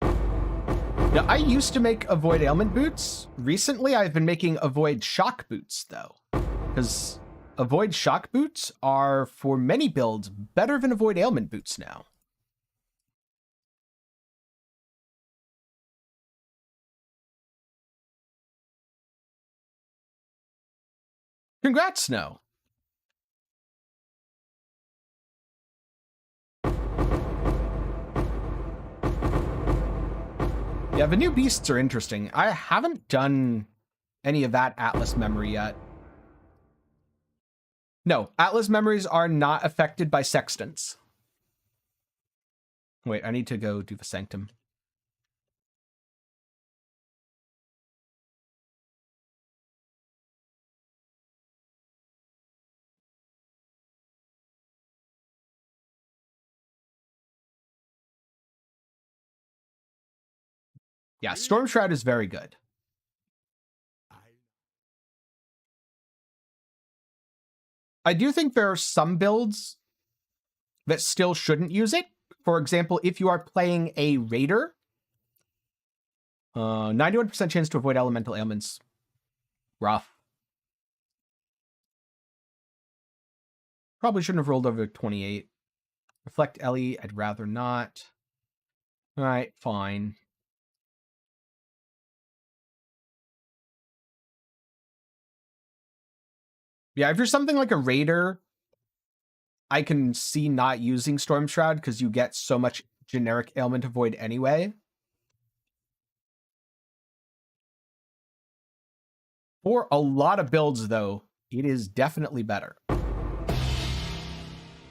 Now, I used to make avoid ailment boots. Recently, I've been making avoid shock boots, though. Because avoid shock boots are, for many builds, better than avoid ailment boots now. Congrats, Snow. Yeah, the new beasts are interesting. I haven't done any of that Atlas memory yet. No, Atlas memories are not affected by sextants. Wait, I need to go do the sanctum. Yeah, Storm Shroud is very good. I do think there are some builds that still shouldn't use it. For example, if you are playing a Raider, 91% chance to avoid elemental ailments. Rough. Probably shouldn't have rolled over 28. Reflect Ellie, I'd rather not. All right, fine. Yeah, if you're something like a Raider, I can see not using Storm Shroud because you get so much generic ailment avoid anyway. For a lot of builds, though, it is definitely better.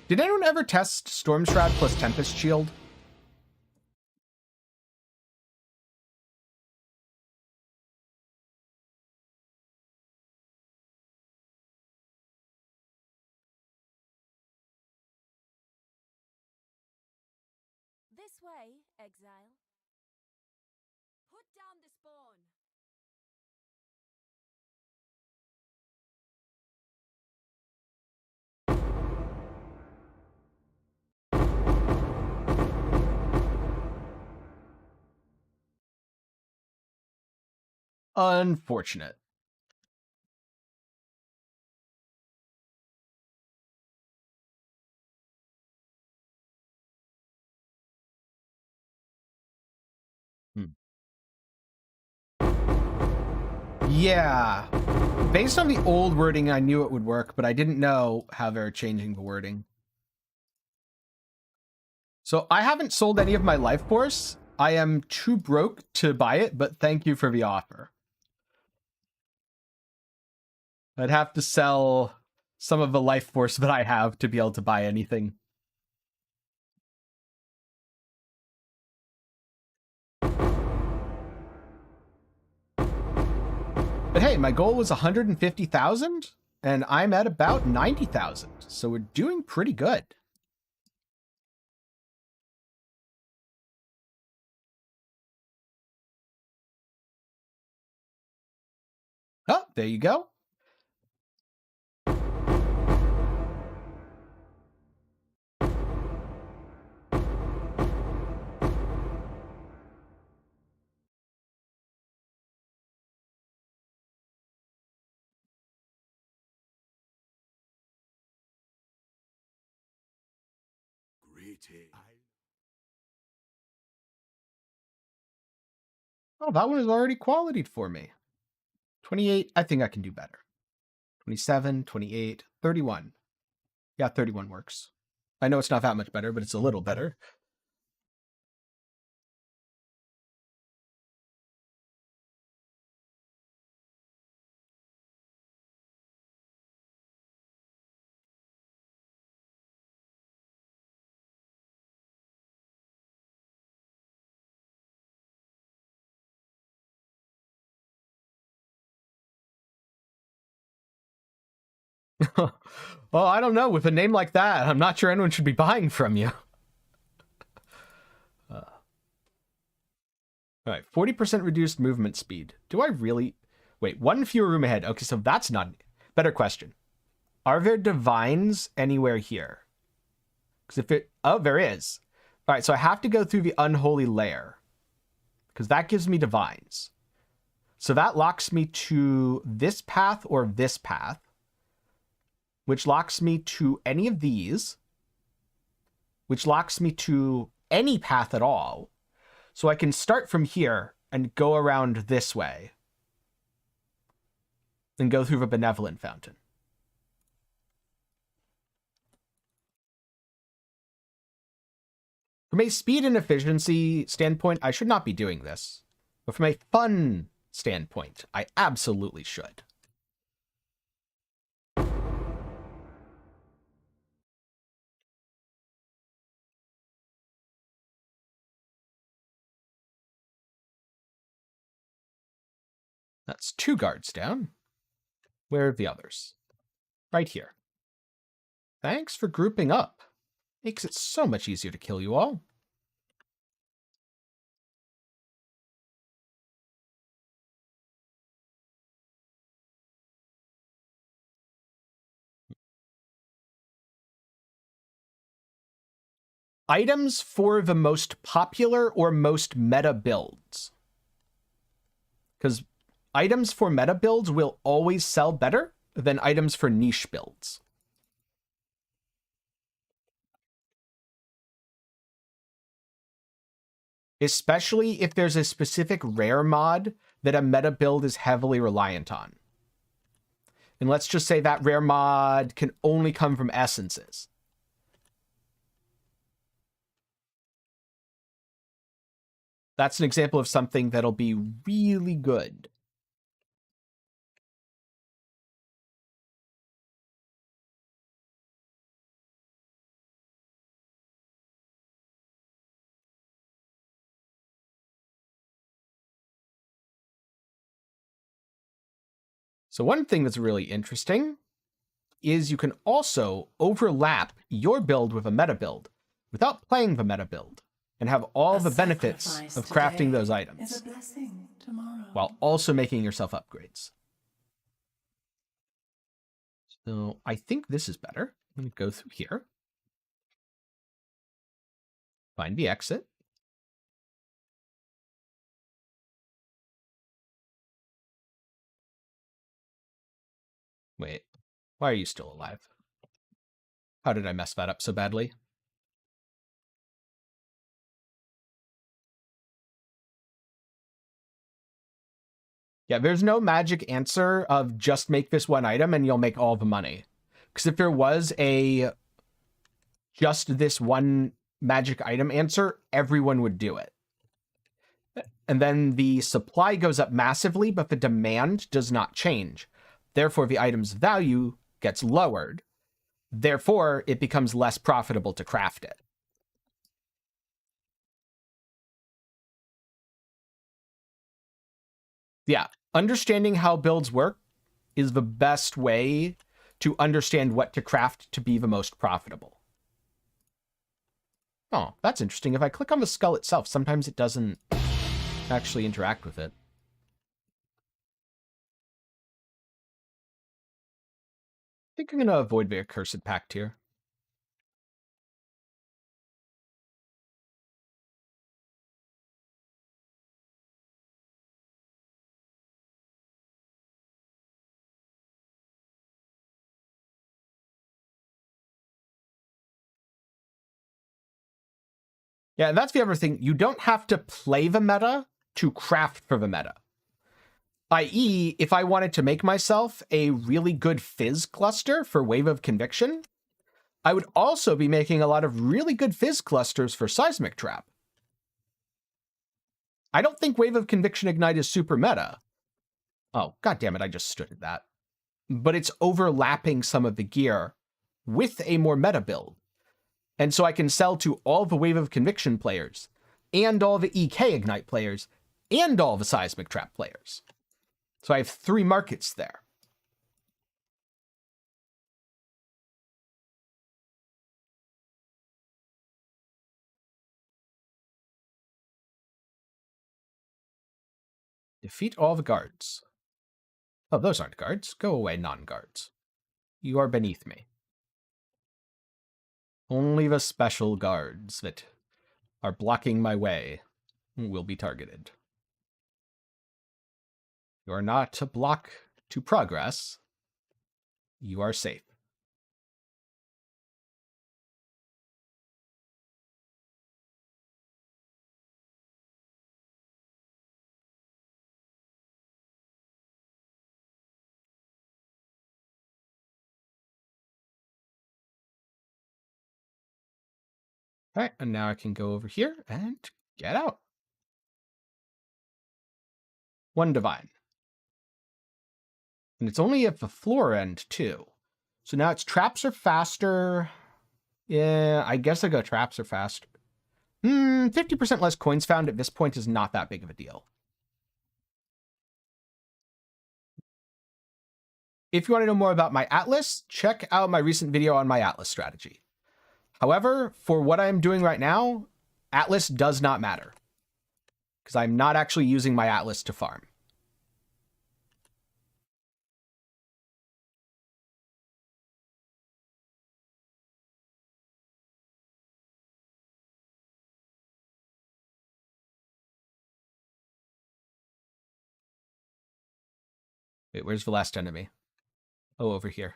Did anyone ever test Storm Shroud plus Tempest Shield? This way, exile. Put down the spawn. Unfortunate. Yeah. Based on the old wording, I knew it would work, but I didn't know how they're changing the wording. So I haven't sold any of my life force. I am too broke to buy it, but thank you for the offer. I'd have to sell some of the life force that I have to be able to buy anything. But hey, my goal was 150,000, and I'm at about 90,000, so we're doing pretty good. Oh, there you go. Greeting. Oh, that one is already qualityed for me. 28, I think I can do better. 27, 28, 31. Yeah, 31 works. I know it's not that much better, but it's a little better. Well, I don't know. With a name like that, I'm not sure anyone should be buying from you. All right, 40% reduced movement speed. Do I really... Wait, one fewer room ahead. Okay, so that's not... Better question. Are there divines anywhere here? Because if it... Oh, there is. All right, so I have to go through the unholy lair. Because that gives me divines. So that locks me to this path or this path. Which locks me to any of these. Which locks me to any path at all. So I can start from here and go around this way. And go through the benevolent fountain. From a speed and efficiency standpoint, I should not be doing this. But from a fun standpoint, I absolutely should. That's 2 guards down. Where are the others? Right here. Thanks for grouping up. Makes it so much easier to kill you all. Items for the most popular or most meta builds. Because items for meta builds will always sell better than items for niche builds. Especially if there's a specific rare mod that a meta build is heavily reliant on. And let's just say that rare mod can only come from essences. That's an example of something that'll be really good. So one thing that's really interesting is you can also overlap your build with a meta build without playing the meta build and have all the benefits of crafting those items while also making yourself upgrades. So I think this is better. I'm going to go through here. Find the exit. Wait, why are you still alive? How did I mess that up so badly? Yeah, there's no magic answer of just make this one item and you'll make all the money. Because if there was a just this one magic item answer, everyone would do it. And then the supply goes up massively, but the demand does not change. Therefore, the item's value gets lowered. Therefore, it becomes less profitable to craft it. Yeah, understanding how builds work is the best way to understand what to craft to be the most profitable. Oh, that's interesting. If I click on the skull itself, sometimes it doesn't actually interact with it. I think I'm going to avoid the accursed pact here. Yeah, and that's the other thing. You don't have to play the meta to craft for the meta. I.e., if I wanted to make myself a really good fizz cluster for Wave of Conviction, I would also be making a lot of really good fizz clusters for Seismic Trap. I don't think Wave of Conviction Ignite is super meta. Oh, god damn it, I just stood at that. But it's overlapping some of the gear with a more meta build. And so I can sell to all the Wave of Conviction players, and all the EK Ignite players, and all the Seismic Trap players. So I have 3 markets there. Defeat all the guards. Oh, those aren't guards. Go away, non-guards. You are beneath me. Only the special guards that are blocking my way will be targeted. You are not a block to progress. You are safe. All right, and now I can go over here and get out. 1 divine. And it's only at the floor end, too. So now its traps are faster. Yeah, I guess I go traps are faster. 50% less coins found at this point is not that big of a deal. If you want to know more about my Atlas, check out my recent video on my Atlas strategy. However, for what I'm doing right now, Atlas does not matter, because I'm not actually using my Atlas to farm. Wait, where's the last enemy? Oh, over here.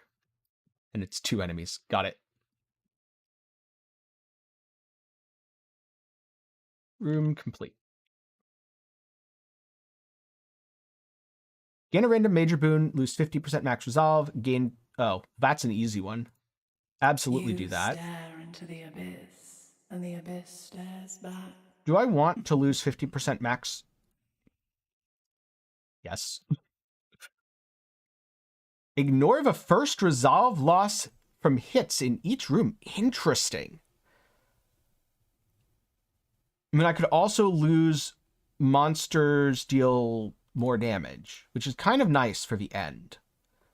And it's 2 enemies. Got it. Room complete. Gain a random major boon, lose 50% max resolve, gain... Oh, that's an easy one. Absolutely do that. Stare into the abyss, and the abyss stares back. Do I want to lose 50% max? Yes. Ignore the first resolve loss from hits in each room. Interesting. I mean, I could also lose monsters deal more damage, which is kind of nice for the end.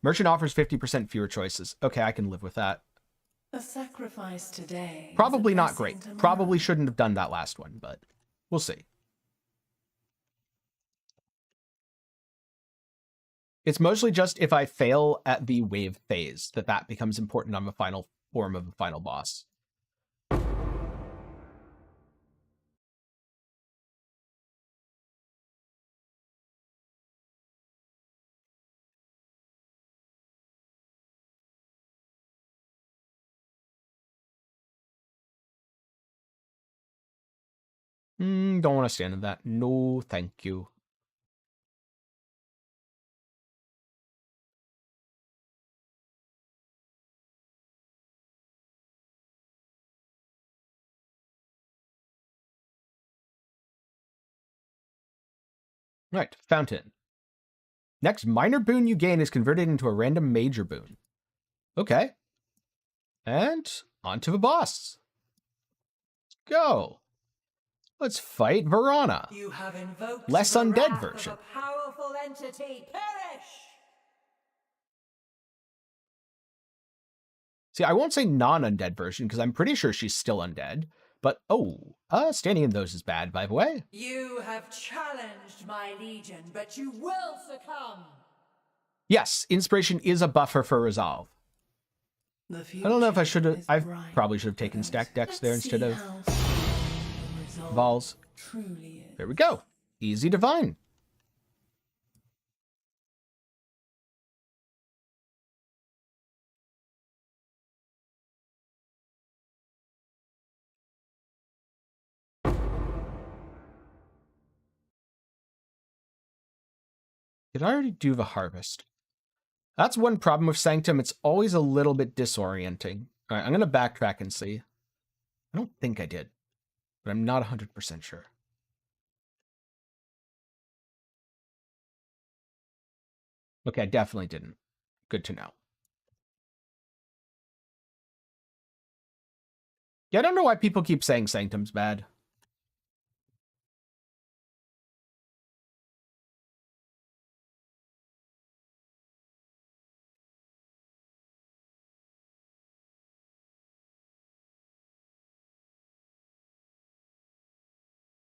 Merchant offers 50% fewer choices. Okay, I can live with that. A sacrifice today. Probably not great. Probably shouldn't have done that last one, but we'll see. It's mostly just if I fail at the wave phase that becomes important on the final form of the final boss. Don't want to stand in that. No, thank you. Right, fountain. Next minor boon you gain is converted into a random major boon. Okay. And on to the boss. Let's go. Let's fight Verana. You have invoked Less the undead wrath version. of a powerful entity. Perish! See, I won't say non-undead version because I'm pretty sure she's still undead. But, standing in those is bad, by the way. You have challenged my legion, but you will succumb. Yes, inspiration is a buffer for resolve. The I don't know if I future should have. is I bright probably should have for taken those. stacked decks Let's there see instead of how strong the resolve balls. truly is. There we go. Easy divine. Did I already do the harvest? That's one problem with Sanctum. It's always a little bit disorienting. All right, I'm going to backtrack and see. I don't think I did, but I'm not 100% sure. Okay, I definitely didn't. Good to know. Yeah, I don't know why people keep saying Sanctum's bad.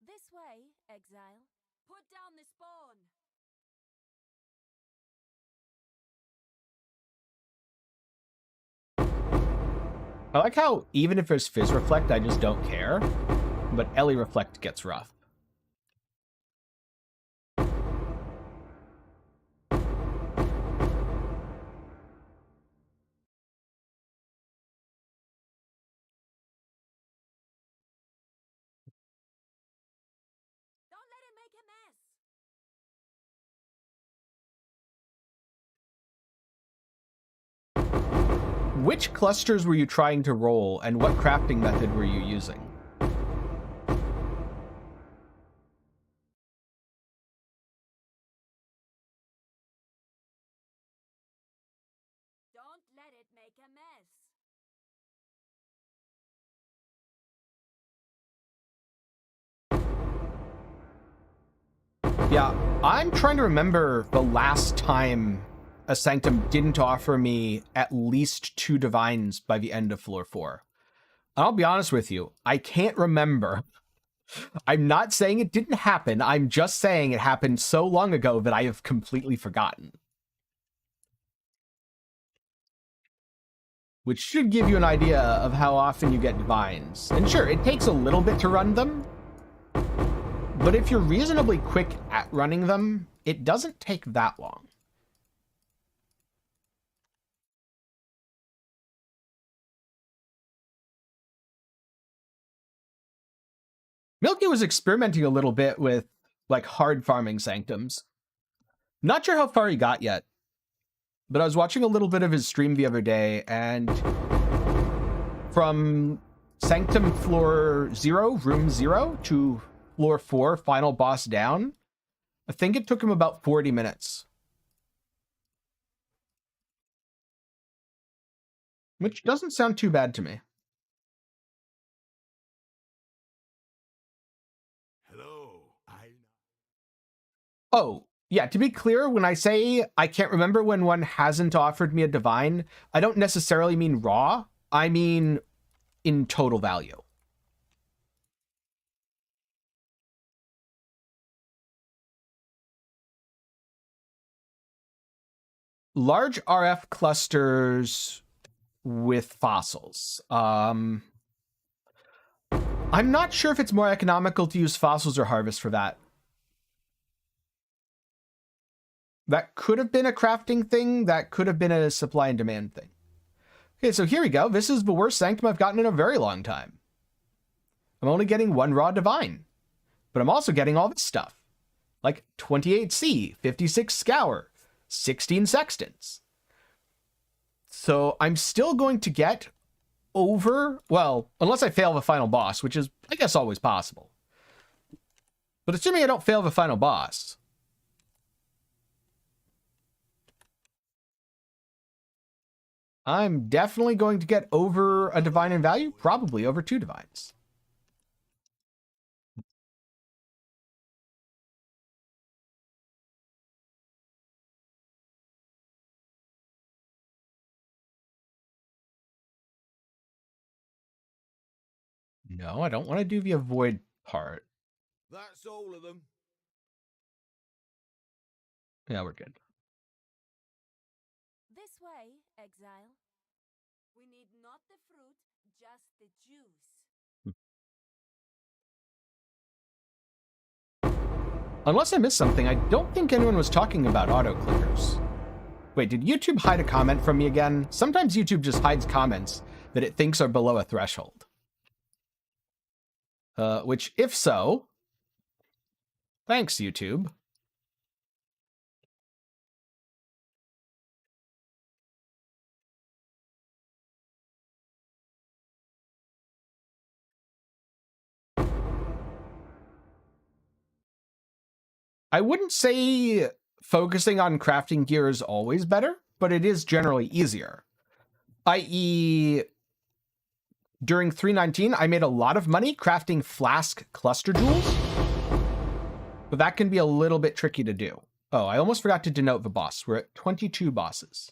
This way, exile. Put down the spawn. I like how even if there's Fizz Reflect, I just don't care. But Ellie Reflect gets rough. Don't let it make a mess. Which clusters were you trying to roll, and what crafting method were you using? Don't let it make a mess. Yeah, I'm trying to remember the last time a Sanctum didn't offer me at least 2 divines by the end of floor 4. I'll be honest with you, I can't remember. I'm not saying it didn't happen, I'm just saying it happened so long ago that I have completely forgotten. Which should give you an idea of how often you get divines. And sure, it takes a little bit to run them, but if you're reasonably quick at running them, it doesn't take that long. Milky was experimenting a little bit with, like, hard farming Sanctums. Not sure how far he got yet, but I was watching a little bit of his stream the other day, and from Sanctum floor 0, room 0, to floor 4, final boss down, I think it took him about 40 minutes. Which doesn't sound too bad to me. Hello, Oh, yeah, to be clear, when I say I can't remember when one hasn't offered me a divine, I don't necessarily mean raw. I mean in total value. Large RF clusters with fossils. I'm not sure if it's more economical to use fossils or harvest for that. That could have been a crafting thing. That could have been a supply and demand thing. Okay, so here we go. This is the worst Sanctum I've gotten in a very long time. I'm only getting 1 raw divine. But I'm also getting all this stuff. Like 28C, 56 Scour, 16 Sextants. So I'm still going to get over, well, unless I fail the final boss, which is, I guess, always possible. But assuming I don't fail the final boss, I'm definitely going to get over a divine in value, probably over 2 divines. No, I don't want to do the avoid part. That's all of them. Yeah, we're good. This way, exile. We need not the fruit, just the juice. Unless I missed something, I don't think anyone was talking about auto clickers. Wait, did YouTube hide a comment from me again? Sometimes YouTube just hides comments that it thinks are below a threshold. Which, if so, thanks, YouTube. I wouldn't say focusing on crafting gear is always better, but it is generally easier. I.e., during 319, I made a lot of money crafting flask cluster jewels, but that can be a little bit tricky to do. Oh, I almost forgot to denote the boss. We're at 22 bosses.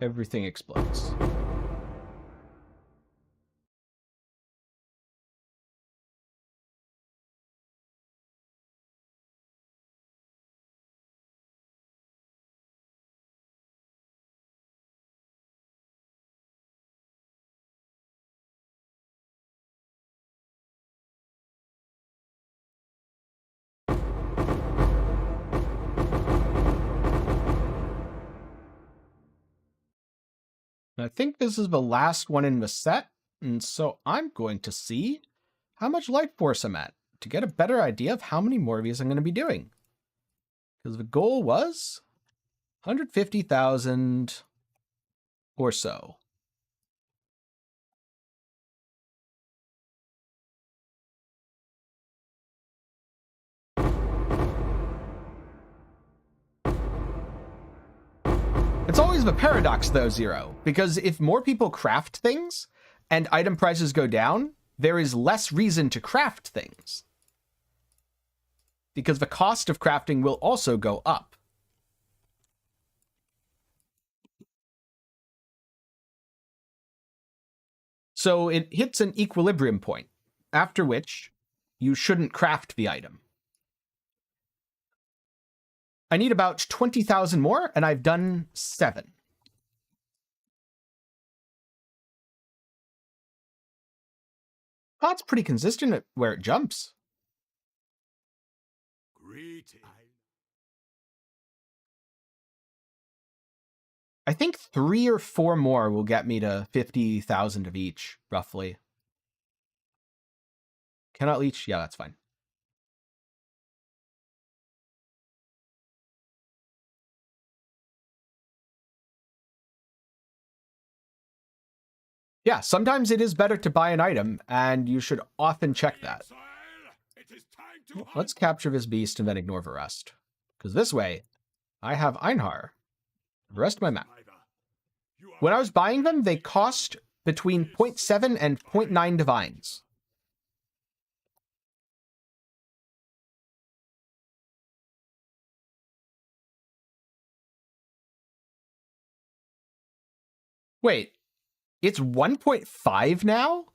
Everything explodes. I think this is the last one in the set, and so I'm going to see how much life force I'm at to get a better idea of how many more of these I'm going to be doing. Because the goal was 150,000 or so. It's always the paradox, though, Zero, because if more people craft things and item prices go down, there is less reason to craft things. Because the cost of crafting will also go up. So it hits an equilibrium point, after which you shouldn't craft the item. I need about 20,000 more, and I've done 7. Oh, it's pretty consistent at where it jumps. Greeting. I think 3 or 4 more will get me to 50,000 of each, roughly. Cannot leech? Yeah, that's fine. Yeah, sometimes it is better to buy an item, and you should often check that. Let's capture this beast and then ignore the rest. Because this way, I have Einhar. The rest of my map. When I was buying them, they cost between 0.7 and 0.9 divines. Wait, it's 1.5 now?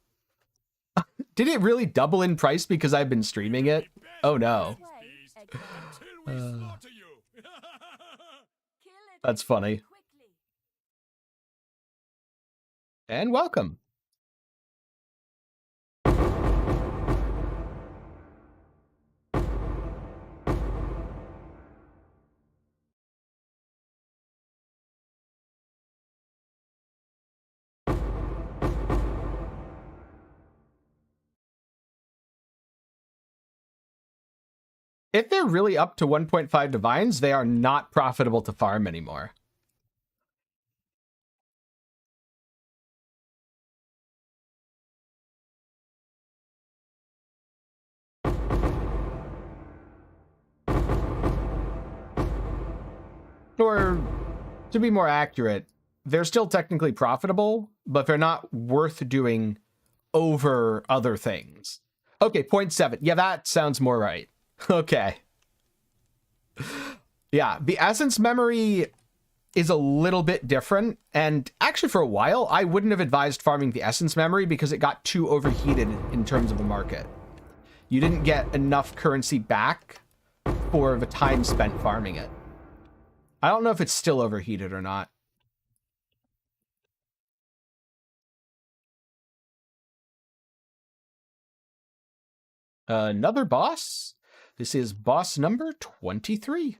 Did it really double in price because I've been streaming it? Oh no. This way, exile. We slaughter you. Kill it That's funny. quickly. And welcome. If they're really up to 1.5 divines, they are not profitable to farm anymore. Or, to be more accurate, they're still technically profitable, but they're not worth doing over other things. Okay, 0.7. Yeah, that sounds more right. Okay. Yeah, the essence memory is a little bit different, and actually for a while, I wouldn't have advised farming the essence memory because it got too overheated in terms of the market. You didn't get enough currency back for the time spent farming it. I don't know if it's still overheated or not. Another boss. This is boss number 23.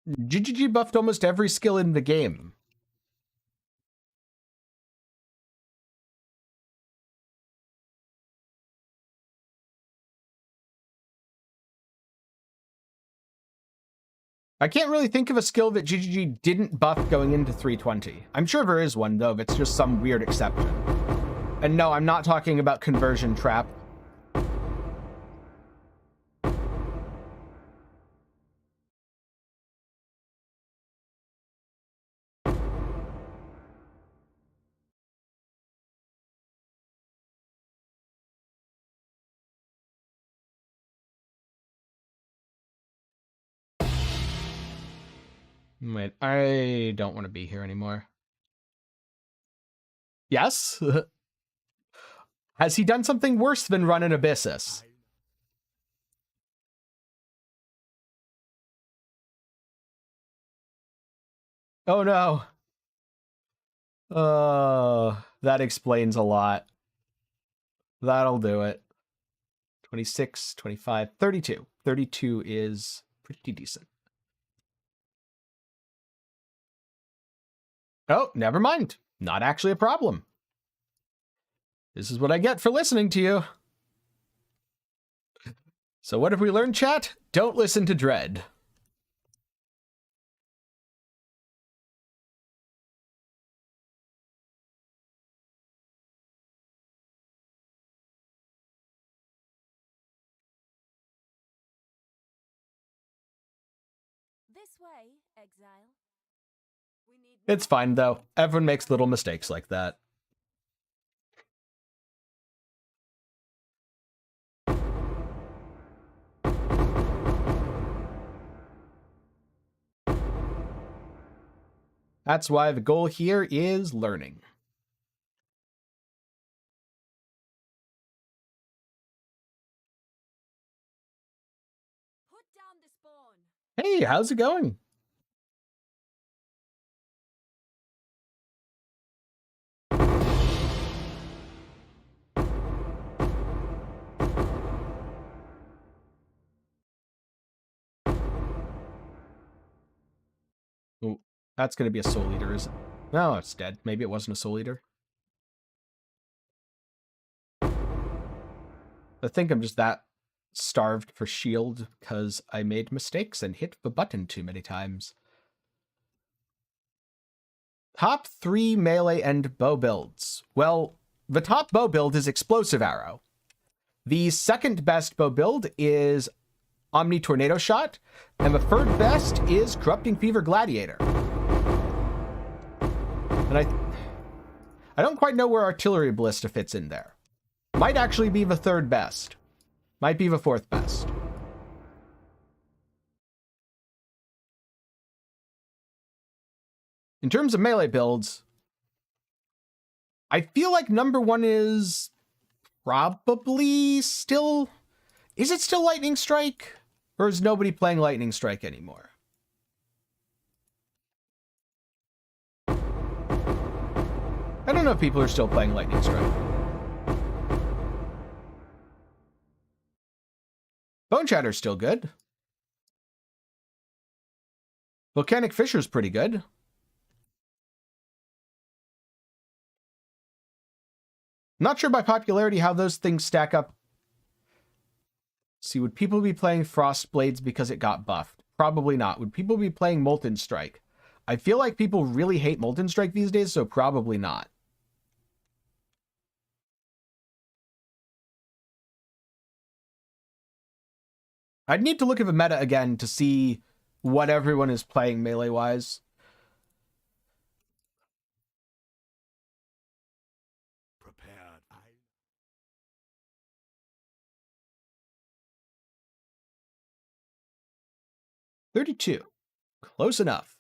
GGG buffed almost every skill in the game. I can't really think of a skill that GGG didn't buff going into 320. I'm sure there is one, though, if it's just some weird exception. And no, I'm not talking about conversion trap. Wait, I don't want to be here anymore. Yes? Has he done something worse than run an Abyssus? Oh no. That explains a lot. That'll do it. 26, 25, 32. 32 is pretty decent. Oh, never mind. Not actually a problem. This is what I get for listening to you. So what have we learned, chat? Don't listen to Dread. This way, exile. We need It's fine, though. Everyone makes little mistakes like that. That's why the goal here is learning. put down the spawn. Hey, how's it going? Oh, that's going to be a soul eater, is it? No, it's dead. Maybe it wasn't a soul eater. I think I'm just that starved for shield because I made mistakes and hit the button too many times. Top 3 melee and bow builds. Well, the top bow build is Explosive Arrow. The second best bow build is Omni Tornado Shot, and the third best is Corrupting Fever Gladiator. And I don't quite know where Artillery Ballista fits in there. Might actually be the third best. Might be the fourth best. In terms of melee builds, I feel like number one is probably still... Is it still Lightning Strike? Or is nobody playing Lightning Strike anymore? I don't know if people are still playing Lightning Strike. Bone Shatter's still good. Volcanic Fissure's pretty good. Not sure by popularity how those things stack up. See, would people be playing Frost Blades because it got buffed? Probably not. Would people be playing Molten Strike? I feel like people really hate Molten Strike these days, so probably not. I'd need to look at the meta again to see what everyone is playing melee-wise. Prepared. 32. Close enough.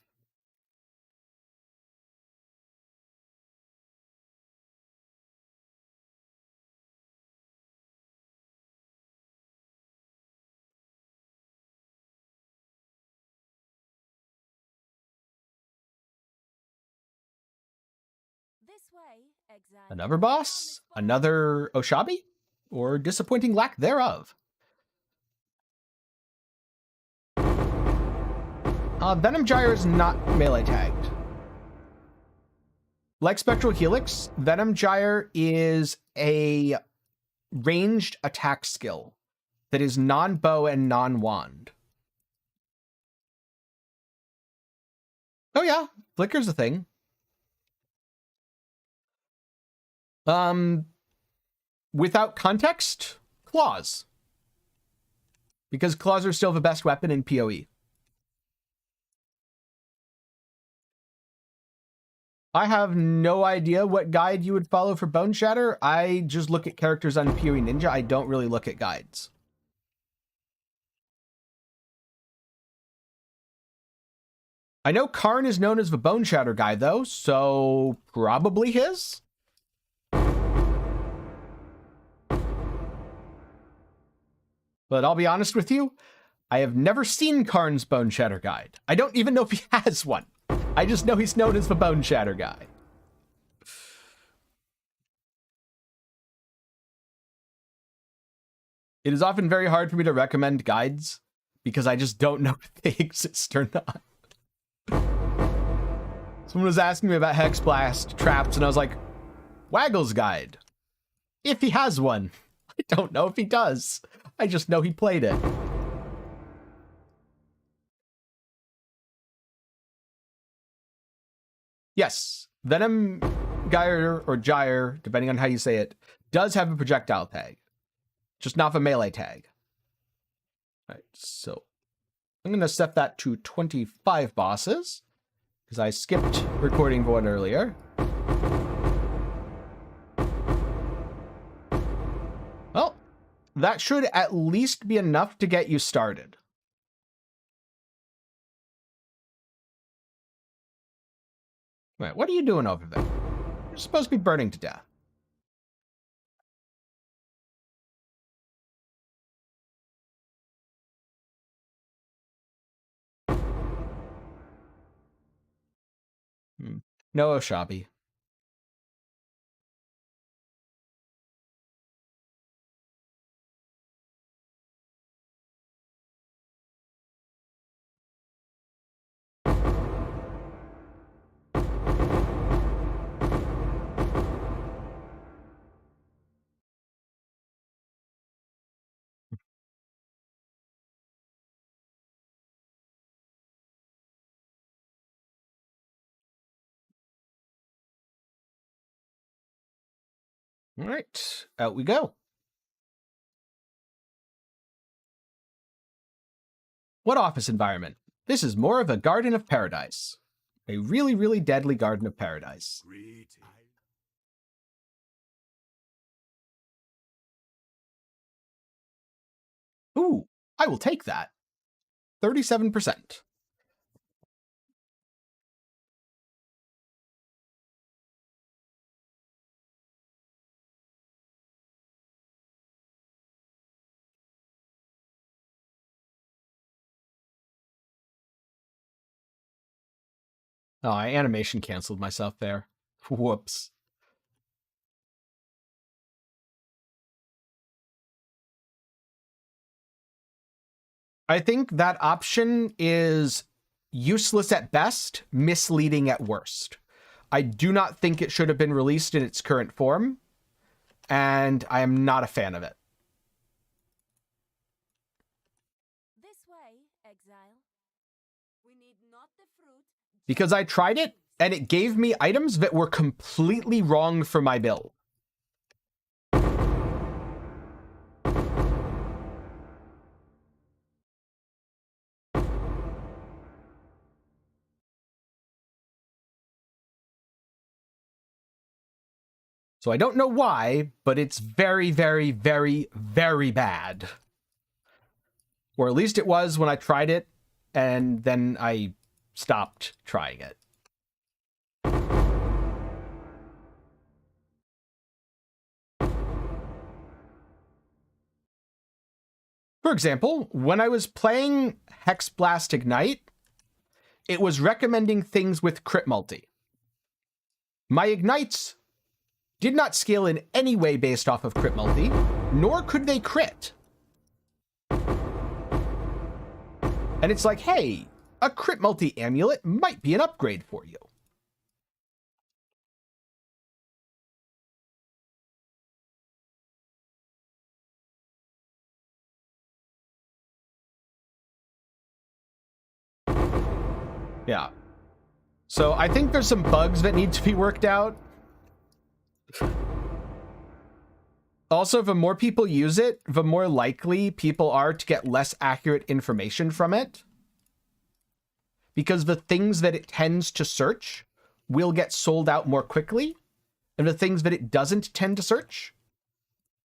This way, exile. Another boss? Another Oshabi? Or disappointing lack thereof? Venom Gyre is not melee tagged. Like Spectral Helix, Venom Gyre is a ranged attack skill that is non-bow and non-wand. Oh yeah, Flicker's a thing. Without context, claws. Because claws are still the best weapon in PoE. I have no idea what guide you would follow for Bone Shatter. I just look at characters on PoE Ninja. I don't really look at guides. I know Karn is known as the Bone Shatter guy, though, so probably his. But I'll be honest with you, I have never seen Karn's Bone Shatter guide. I don't even know if he has one. I just know he's known as the Bone Shatter guy. It is often very hard for me to recommend guides because I just don't know if they exist or not. Someone was asking me about Hex Blast traps, and I was like, Waggle's guide. If he has one. I don't know if he does. I just know he played it. Yes, Venom Gyre or Gyre, depending on how you say it, does have a projectile tag. Just not the melee tag. All right, so I'm going to set that to 25 bosses because I skipped recording one earlier. Well, that should at least be enough to get you started. Wait, what are you doing over there? You're supposed to be burning to death. No Oshabi. All right, out we go. What office environment? This is more of a garden of paradise. A really, really deadly garden of paradise. Greeting. Ooh, I will take that. 37%. Oh, I animation canceled myself there. Whoops. I think that option is useless at best, misleading at worst. I do not think it should have been released in its current form, and I am not a fan of it. This way, exile. We need not the fruit. Because I tried it, and it gave me items that were completely wrong for my build. So I don't know why, but it's very, very, very, very bad. Or at least it was when I tried it, and then I stopped trying it. For example, when I was playing Hex Blast Ignite, it was recommending things with crit multi. My Ignites did not scale in any way based off of crit multi, nor could they crit. And it's like, hey, a crit multi amulet might be an upgrade for you. Yeah. So I think there's some bugs that need to be worked out. Also, the more people use it, the more likely people are to get less accurate information from it. Because the things that it tends to search will get sold out more quickly, and the things that it doesn't tend to search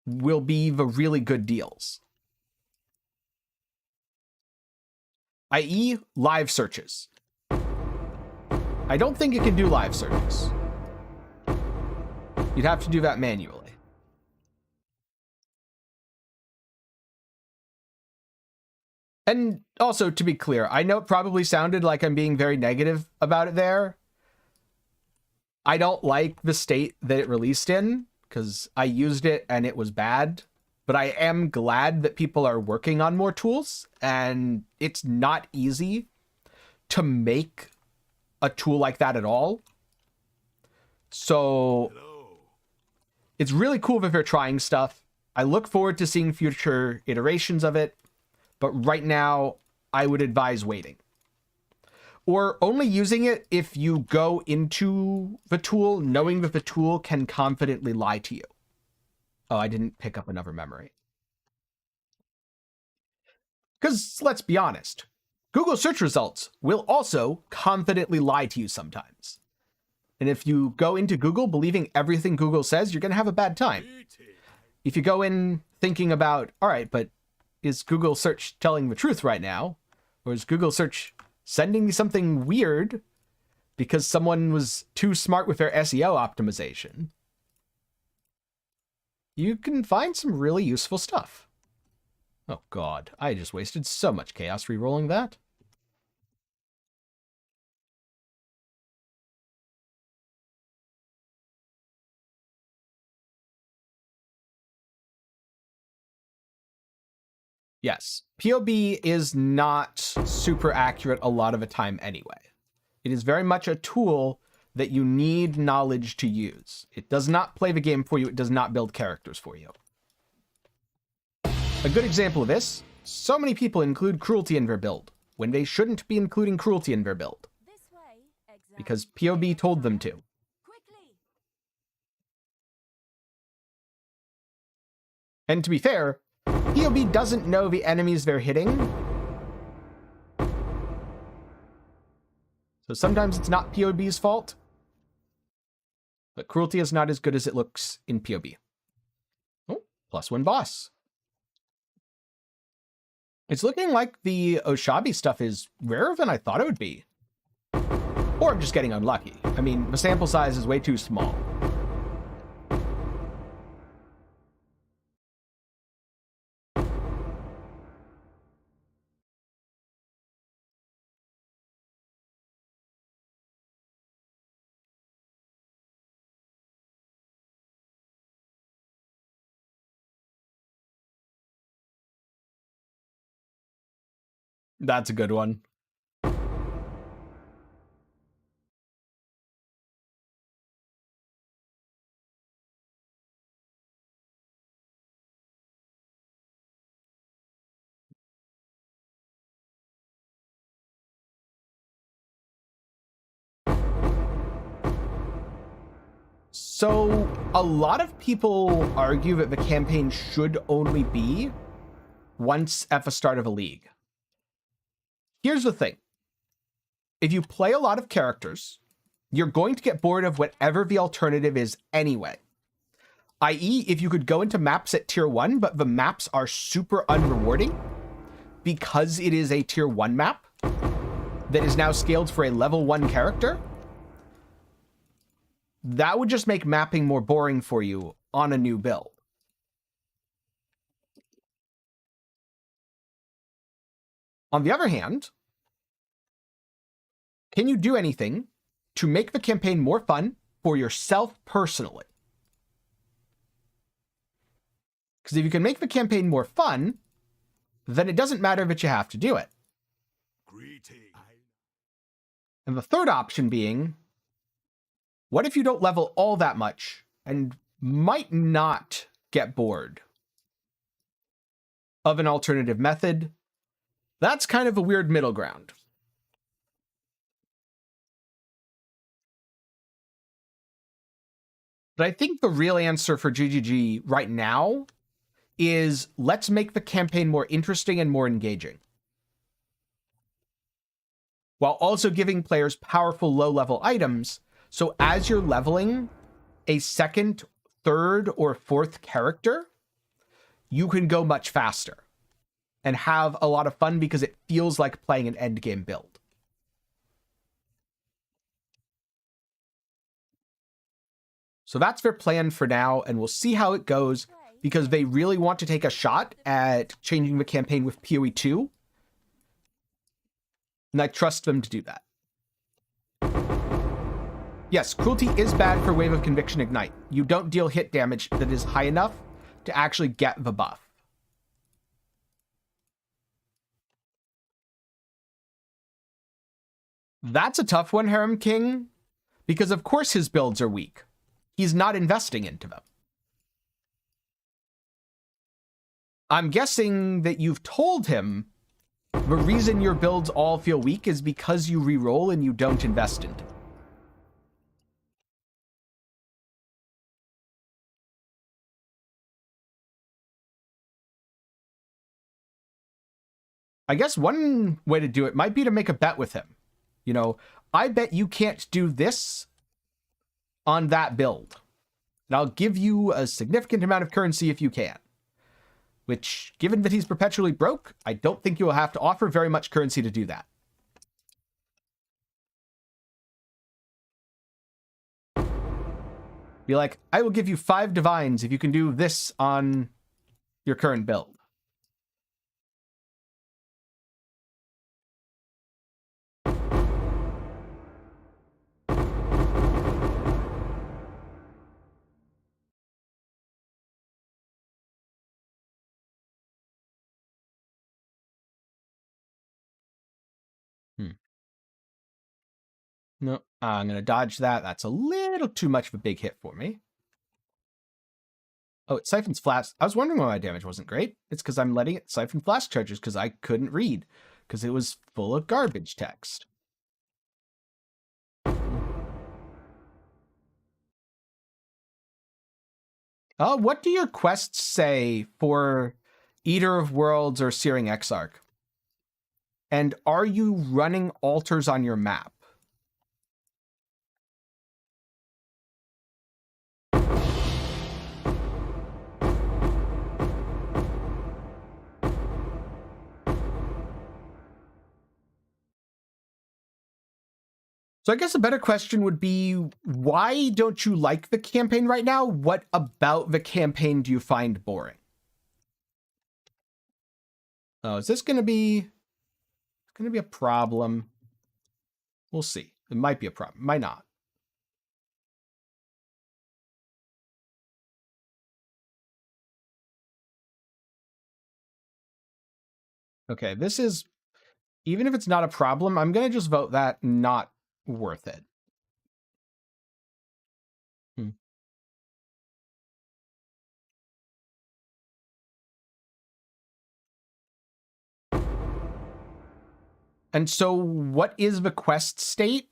will be the really good deals. i.e. live searches. I don't think it can do live searches. You'd have to do that manually. And also, to be clear, I know it probably sounded like I'm being very negative about it there. I don't like the state that it released in, because I used it and it was bad. But I am glad that people are working on more tools, and it's not easy to make a tool like that at all. So it's really cool that they're trying stuff. I look forward to seeing future iterations of it. But right now, I would advise waiting. Or only using it if you go into the tool knowing that the tool can confidently lie to you. Oh, I didn't pick up another memory. Because let's be honest, Google search results will also confidently lie to you sometimes. And if you go into Google believing everything Google says, you're going to have a bad time. If you go in thinking about, all right, but is Google search telling the truth right now? Or is Google search sending me something weird because someone was too smart with their SEO optimization? You can find some really useful stuff. Oh god, I just wasted so much chaos re-rolling that. Yes, PoB is not super accurate a lot of the time anyway. It is very much a tool that you need knowledge to use. It does not play the game for you. It does not build characters for you. A good example of this, so many people include cruelty in their build when they shouldn't be including cruelty in their build. This way, exile. Because PoB told them to. Quickly. And to be fair, PoB doesn't know the enemies they're hitting. So sometimes it's not PoB's fault. But cruelty is not as good as it looks in PoB. Oh, +1 boss. It's looking like the Oshabi stuff is rarer than I thought it would be. Or I'm just getting unlucky. I mean, the sample size is way too small. That's a good one. So a lot of people argue that the campaign should only be once at the start of a league. Here's the thing. If you play a lot of characters, you're going to get bored of whatever the alternative is anyway. I.e., if you could go into maps at tier 1, but the maps are super unrewarding because it is a tier 1 map that is now scaled for a level 1 character, that would just make mapping more boring for you on a new build. On the other hand, can you do anything to make the campaign more fun for yourself personally? Because if you can make the campaign more fun, then it doesn't matter that you have to do it. Greeting. And the third option being, what if you don't level all that much and might not get bored of an alternative method? That's kind of a weird middle ground. But I think the real answer for GGG right now is let's make the campaign more interesting and more engaging, while also giving players powerful low-level items, so as you're leveling a second, third, or fourth character, you can go much faster and have a lot of fun because it feels like playing an endgame build. So that's their plan for now, and we'll see how it goes, because they really want to take a shot at changing the campaign with PoE 2. And I trust them to do that. Yes, Cruelty is bad for Wave of Conviction Ignite. You don't deal hit damage that is high enough to actually get the buff. That's a tough one, Harem King, because of course his builds are weak. He's not investing into them. I'm guessing that you've told him the reason your builds all feel weak is because you reroll and you don't invest into them. I guess one way to do it might be to make a bet with him. You know, I bet you can't do this on that build, and I'll give you a significant amount of currency if you can. Which, given that he's perpetually broke, I don't think you will have to offer very much currency to do that. Be like, I will give you 5 divines if you can do this on your current build. No, I'm going to dodge that. That's a little too much of a big hit for me. Oh, it siphons flask. I was wondering why my damage wasn't great. It's because I'm letting it siphon flask charges because I couldn't read, because it was full of garbage text. What do your quests say for Eater of Worlds or Searing Exarch? And are you running altars on your map? So I guess a better question would be, why don't you like the campaign right now? What about the campaign do you find boring? Oh, is this going to be a problem? We'll see. It might be a problem. Might not. Okay, this is Even if it's not a problem, I'm going to just vote that not worth it. And so what is the quest state?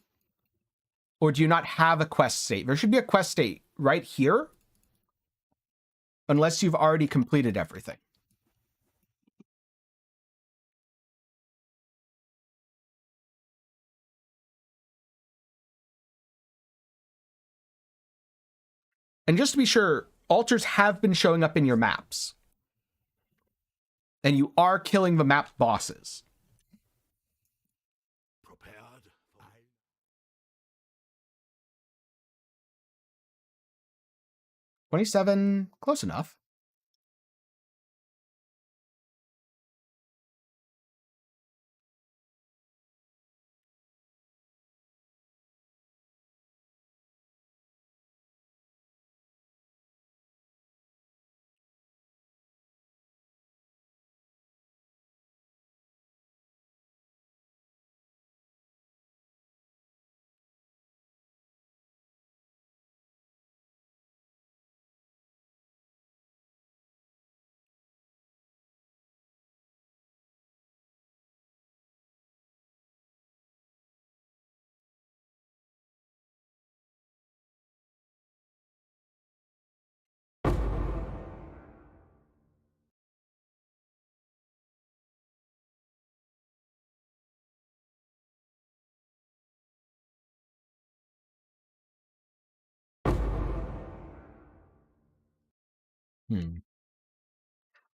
Or do you not have a quest state? There should be a quest state right here. Unless you've already completed everything. And just to be sure, altars have been showing up in your maps. And you are killing the map bosses. Prepared. 27, close enough.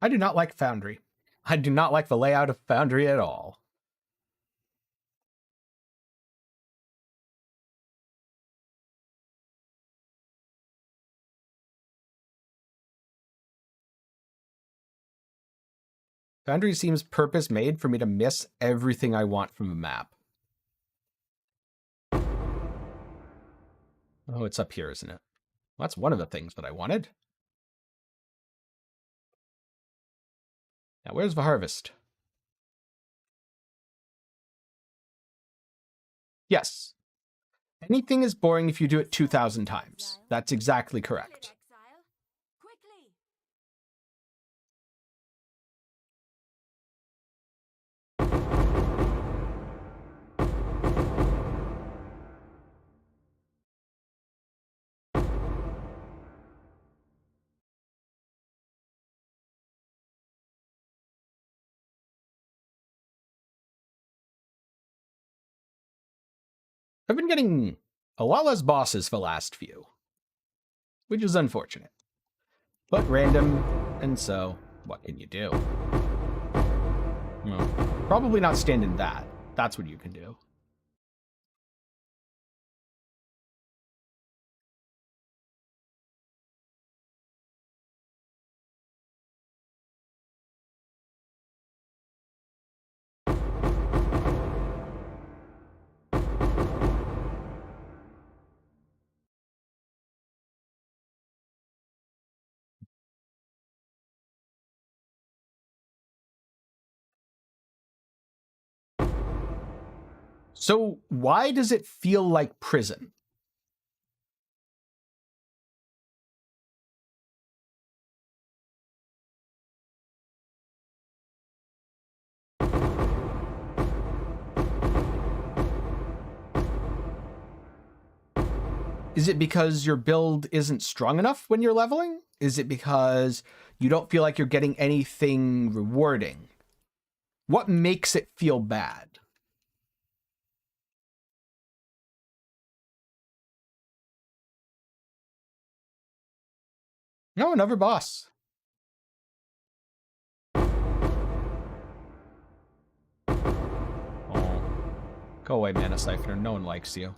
I do not like Foundry. I do not like the layout of Foundry at all. Foundry seems purpose-made for me to miss everything I want from a map. Oh, it's up here, isn't it? Well, that's one of the things that I wanted. Now, where's the harvest? Yes. Anything is boring if you do it 2,000 times. That's exactly correct. Exile. Quickly. I've been getting a lot less bosses the last few, which is unfortunate. But random, and so, what can you do? Well, probably not stand in that. That's what you can do. So why does it feel like prison? Is it because your build isn't strong enough when you're leveling? Is it because you don't feel like you're getting anything rewarding? What makes it feel bad? No, another boss. Oh. Go away, Mana Siphoner. No one likes you.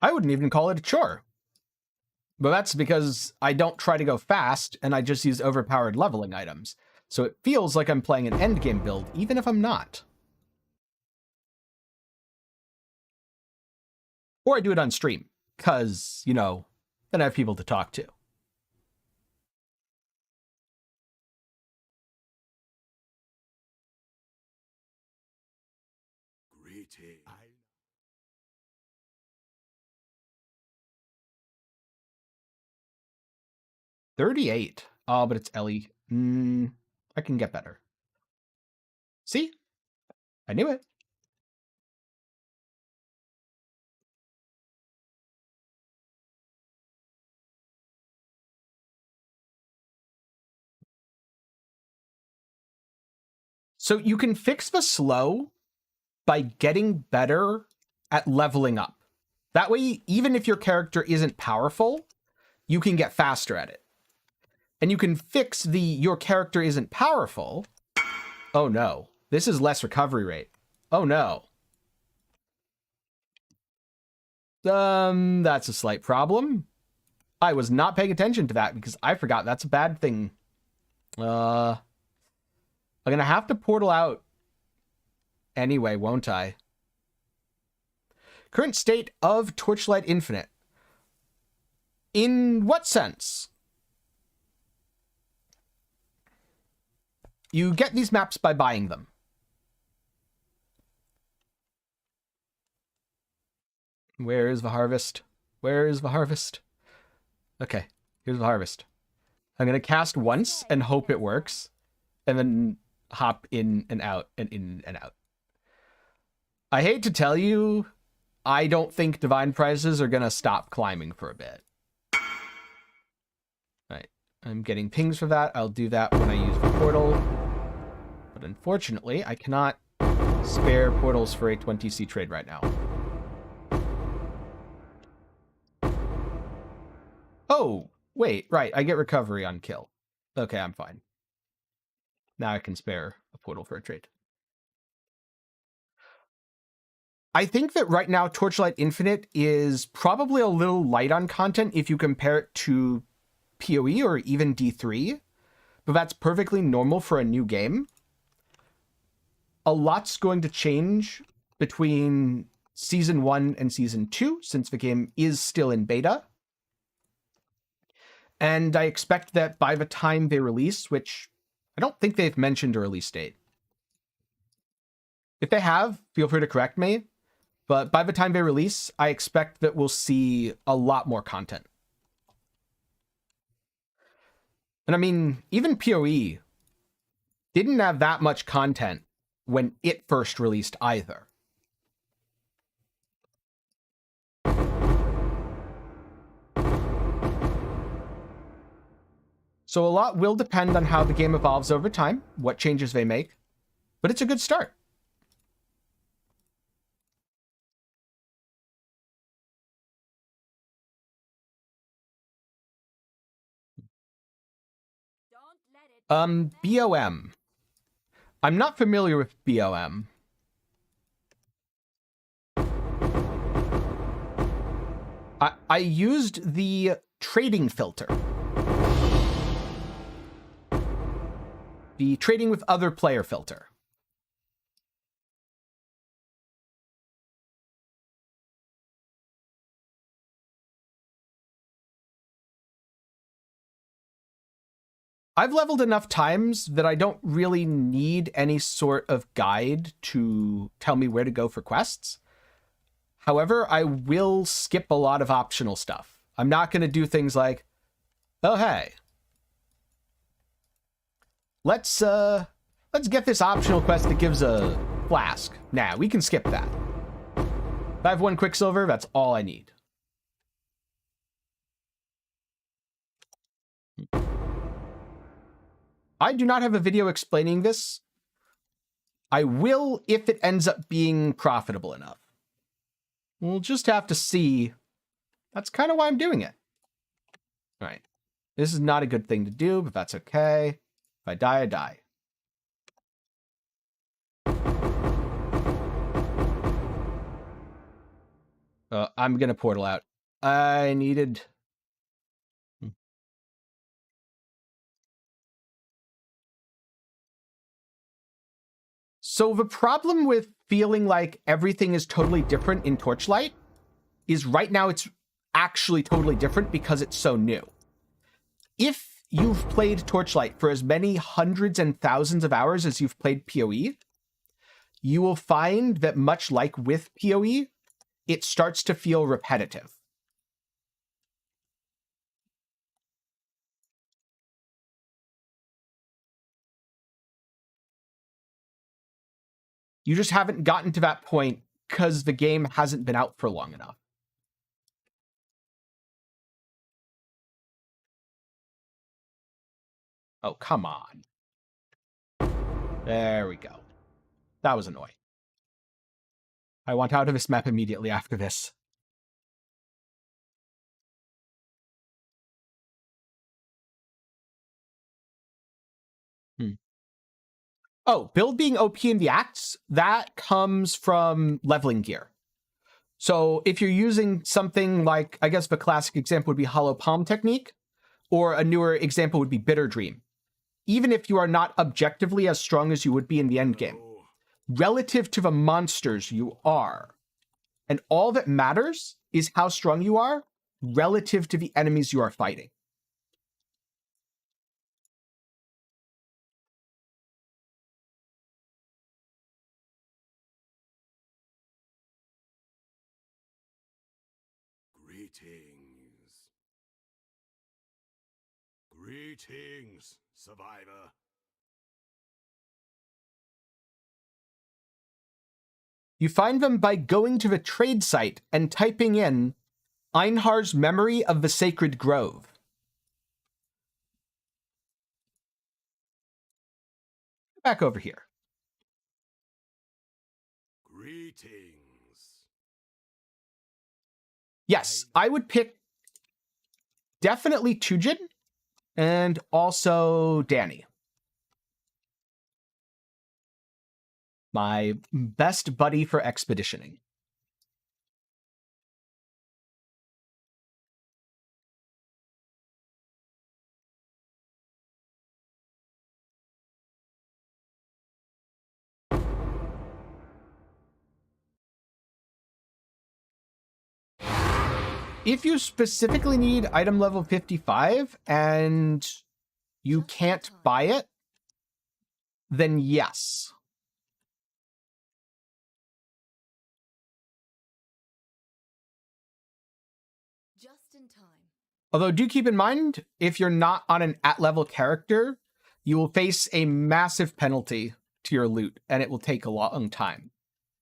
I wouldn't even call it a chore. But that's because I don't try to go fast, and I just use overpowered leveling items. So it feels like I'm playing an endgame build, even if I'm not. Or I do it on stream. because, you know, then I have people to talk to. Greeting. 38. Oh, but it's Ellie. I can get better. See? I knew it. So you can fix the slow by getting better at leveling up. That way, even if your character isn't powerful, you can get faster at it. And you can fix the your character isn't powerful. Oh no, this is less recovery rate. Oh no. That's a slight problem. I was not paying attention to that because I forgot that's a bad thing. I'm gonna have to portal out anyway, won't I? Current state of Torchlight Infinite. In what sense? You get these maps by buying them. Where is the harvest? Where is the harvest? Okay, here's the harvest. I'm going to cast once and hope it works, and then hop in and out and in and out. I hate to tell you, I don't think divine prices are going to stop climbing for a bit. Right, I'm getting pings for that. I'll do that when I use the portal. But unfortunately, I cannot spare portals for a 20C trade right now. Oh, wait, right. I get recovery on kill. Okay, I'm fine. Now I can spare a portal for a trade. I think that right now Torchlight Infinite is probably a little light on content if you compare it to PoE or even D3, but that's perfectly normal for a new game. A lot's going to change between Season 1 and Season 2, since the game is still in beta. And I expect that by the time they release, which I don't think they've mentioned a release date. If they have, feel free to correct me. But by the time they release, I expect that we'll see a lot more content. And I mean, even PoE didn't have that much content when it first released either. So a lot will depend on how the game evolves over time, what changes they make, but it's a good start. Don't let it BOM. I'm not familiar with BOM. I used the trading filter. The trading with other player filter. I've leveled enough times that I don't really need any sort of guide to tell me where to go for quests. However, I will skip a lot of optional stuff. I'm not going to do things like, oh, hey, let's get this optional quest that gives a flask. Nah, we can skip that. If I have one Quicksilver, that's all I need. I do not have a video explaining this. I will if it ends up being profitable enough. We'll just have to see. That's kind of why I'm doing it. All right. This is not a good thing to do, but that's okay. If I die, I die. I'm going to portal out. I needed... So the problem with feeling like everything is totally different in Torchlight is right now it's actually totally different because it's so new. If you've played Torchlight for as many hundreds and thousands of hours as you've played PoE, you will find that much like with PoE, it starts to feel repetitive. You just haven't gotten to that point because the game hasn't been out for long enough. Oh, come on. There we go. That was annoying. I want out of this map immediately after this. Oh, build being OP in the acts, that comes from leveling gear. So if you're using something like, I guess the classic example would be Hollow Palm Technique, or a newer example would be Bitter Dream. Even if you are not objectively as strong as you would be in the end game, relative to the monsters you are, and all that matters is how strong you are relative to the enemies you are fighting. Greetings. Greetings, survivor. You find them by going to the trade site and typing in Einhar's Memory of the Sacred Grove. Back over here. Greetings. Yes, I would pick definitely Tujin and also Danny. My best buddy for expeditioning. If you specifically need item level 55 and you can't buy it, then yes. Just in time. Although do keep in mind, if you're not on an at-level character, you will face a massive penalty to your loot, and it will take a long time.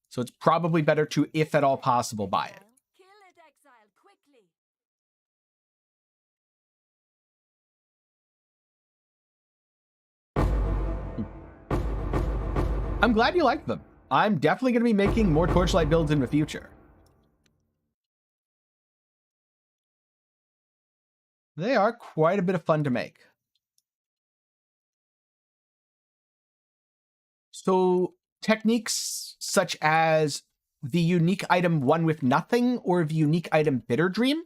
So it's probably better to, if at all possible, buy it. Kill it, exile, quickly. I'm glad you like them. I'm definitely going to be making more Torchlight builds in the future. They are quite a bit of fun to make. So techniques such as the unique item One with Nothing, or the unique item Bitter Dream,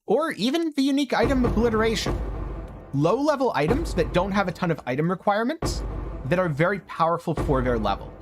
or even the unique item Obliteration. Low-level items that don't have a ton of item requirements that are very powerful for their level.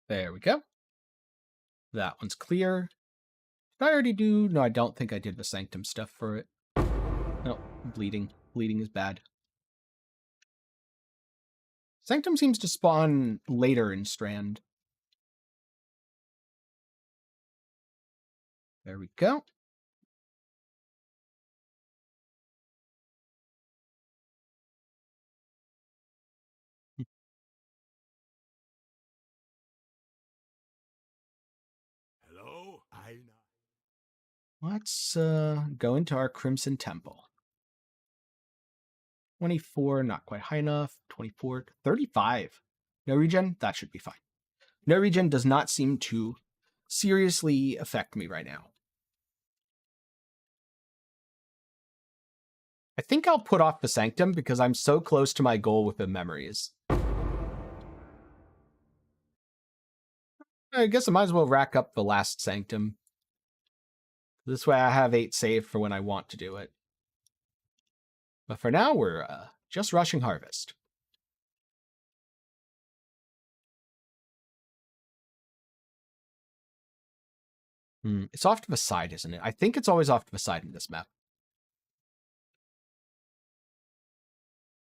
There we go. That one's clear. Did I already do? No, I don't think I did the Sanctum stuff for it. No, bleeding. Bleeding is bad. Sanctum seems to spawn later in Strand. There we go. Hello, I Let's go into our Crimson Temple. 24, not quite high enough. 24, 35. No regen? That should be fine. No regen does not seem to seriously affect me right now. I think I'll put off the Sanctum because I'm so close to my goal with the memories. I guess I might as well rack up the last Sanctum. This way I have 8 saved for when I want to do it. But for now, we're just rushing Harvest. It's off to the side, isn't it? I think it's always off to the side in this map.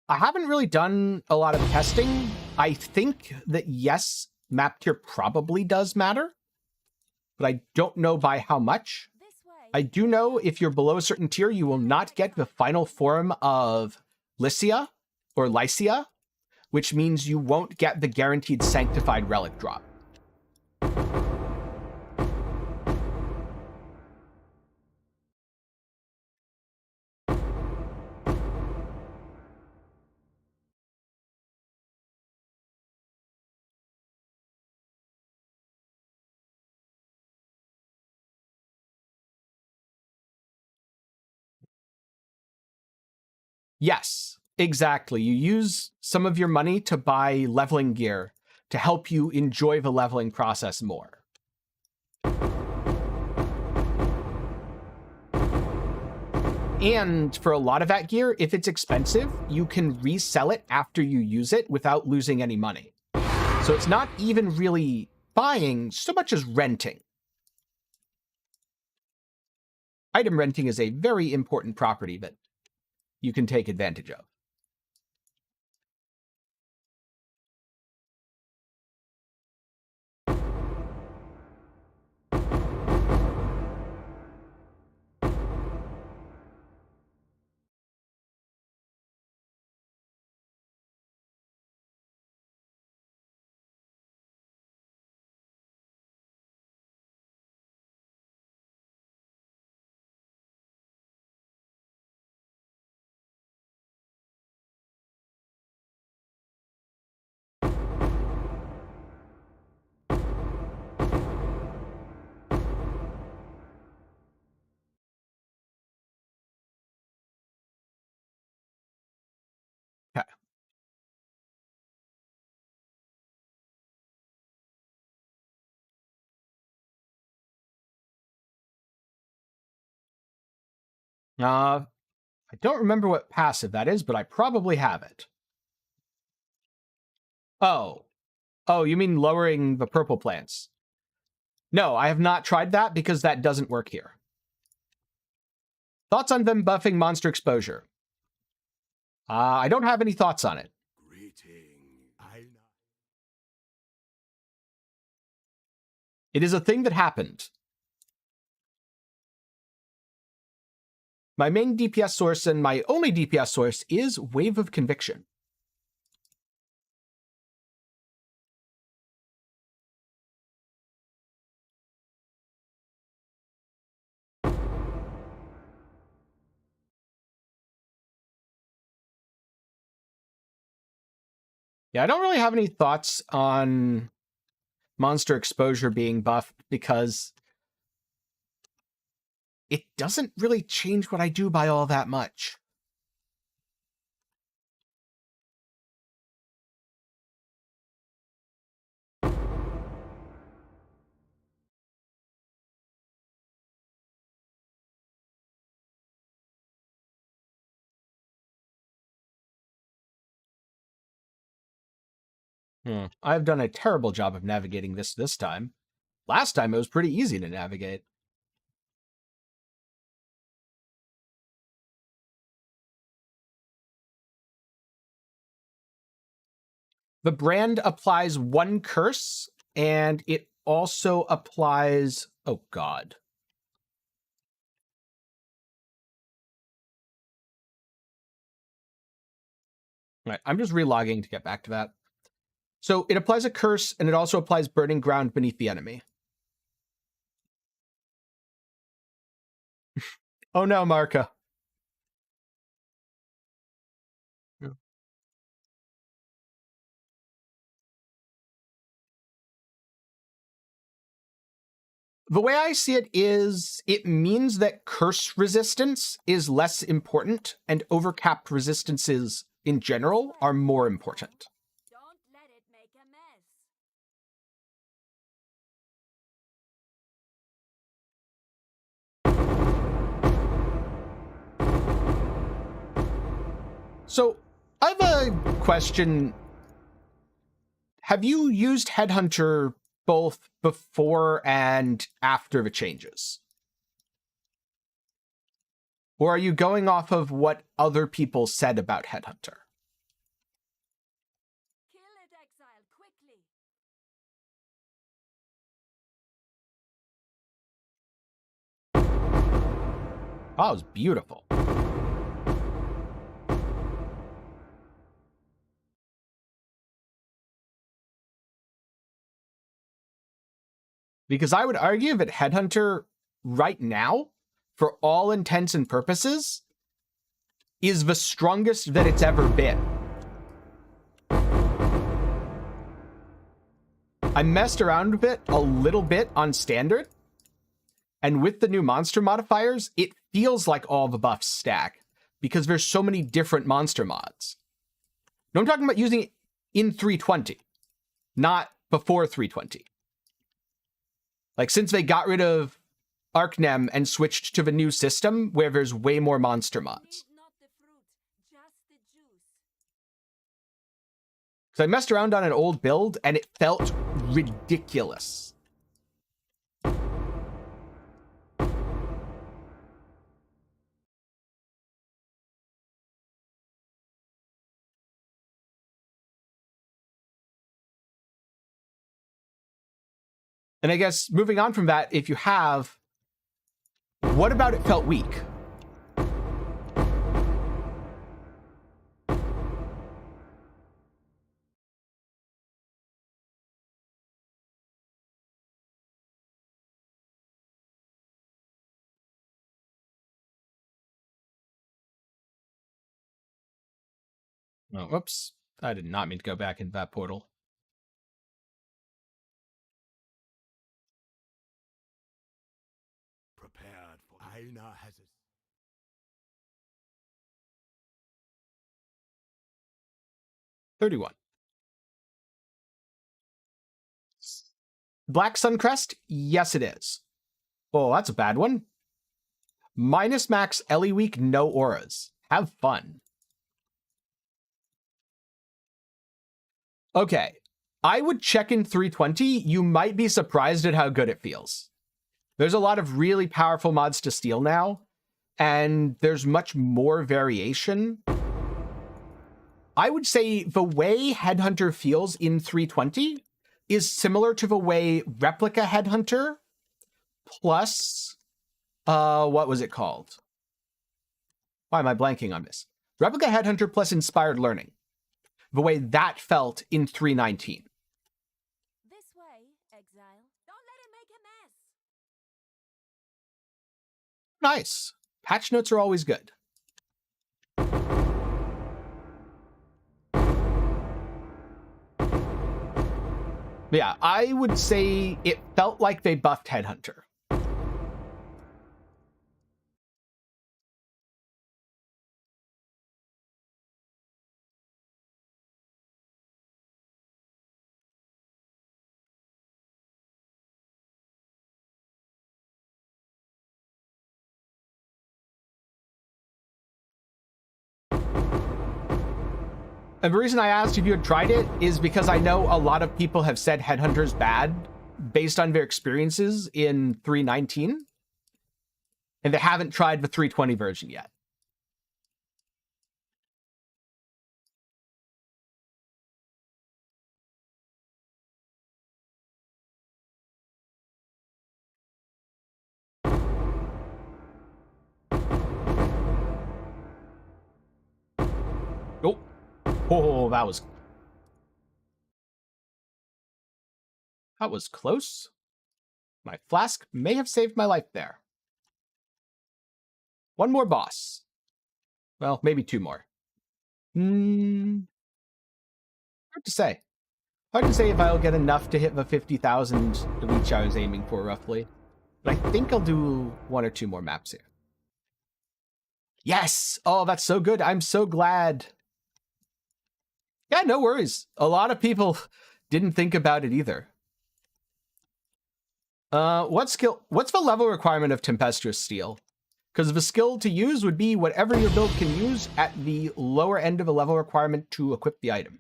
I haven't really done a lot of testing. I think that yes, map tier probably does matter, but I don't know by how much. I do know if you're below a certain tier, you will not get the final form of Lycia or Lycia, which means you won't get the guaranteed Sanctified Relic drop. Yes, exactly. You use some of your money to buy leveling gear to help you enjoy the leveling process more. And for a lot of that gear, if it's expensive, you can resell it after you use it without losing any money. So it's not even really buying so much as renting. Item renting is a very important property that you can take advantage of. Okay. I don't remember what passive that is, but I probably have it. Oh. Oh, you mean lowering the purple plants? No, I have not tried that because that doesn't work here. Thoughts on them buffing monster exposure? I don't have any thoughts on it. It is a thing that happened. My main DPS source and my only DPS source is Wave of Conviction. Yeah, I don't really have any thoughts on monster exposure being buffed because it doesn't really change what I do by all that much. I've done a terrible job of navigating this time. Last time it was pretty easy to navigate. The brand applies one curse, and it also applies... Oh, God. All right, I'm just relogging to get back to that. So it applies a curse, and it also applies burning ground beneath the enemy. Oh no, Marka. The way I see it is, it means that curse resistance is less important and overcapped resistances in general are more important. Don't let it make a mess. So, I have a question. Have you used Headhunter both before and after the changes? Or are you going off of what other people said about Headhunter? Kill it, exile, quickly. Oh, that was beautiful. Because I would argue that Headhunter right now, for all intents and purposes, is the strongest that it's ever been. I messed around with it a little bit on standard, and with the new monster modifiers, it feels like all the buffs stack because there's so many different monster mods. No, I'm talking about using it in 320, not before 320. Like, since they got rid of Arknem and switched to the new system where there's way more monster mods. Need not the fruit, just the juice. Because I messed around on an old build and it felt ridiculous. And I guess moving on from that, if you have, what about it felt weak? Oh, whoops. I did not mean to go back into that portal. Prepared for Aina has it. $31. Black Suncrest? Yes, it is. Oh, that's a bad one. Minus max Ellie week, no auras. Have fun. Okay. I would check in 320. You might be surprised at how good it feels. There's a lot of really powerful mods to steal now, and there's much more variation. I would say the way Headhunter feels in 320 is similar to the way Replica Headhunter plus, what was it called? Why am I blanking on this? Replica Headhunter plus Inspired Learning. The way that felt in 319. This way, exile. Don't let it make a mess. Nice. Patch notes are always good. Yeah, I would say it felt like they buffed Headhunter. And the reason I asked if you had tried it is because I know a lot of people have said Headhunter's bad based on their experiences in 319, and they haven't tried the 320 version yet. Oh, that was close. My flask may have saved my life there. One more boss. Well, maybe two more. Hard to say. Hard to say if I'll get enough to hit the 50,000 reach I was aiming for, roughly. But I think I'll do one or two more maps here. Yes! Oh, that's so good. I'm so glad. Yeah, no worries. A lot of people didn't think about it either. What's the level requirement of Tempestuous Steel? Because the skill to use would be whatever your build can use at the lower end of the level requirement to equip the item.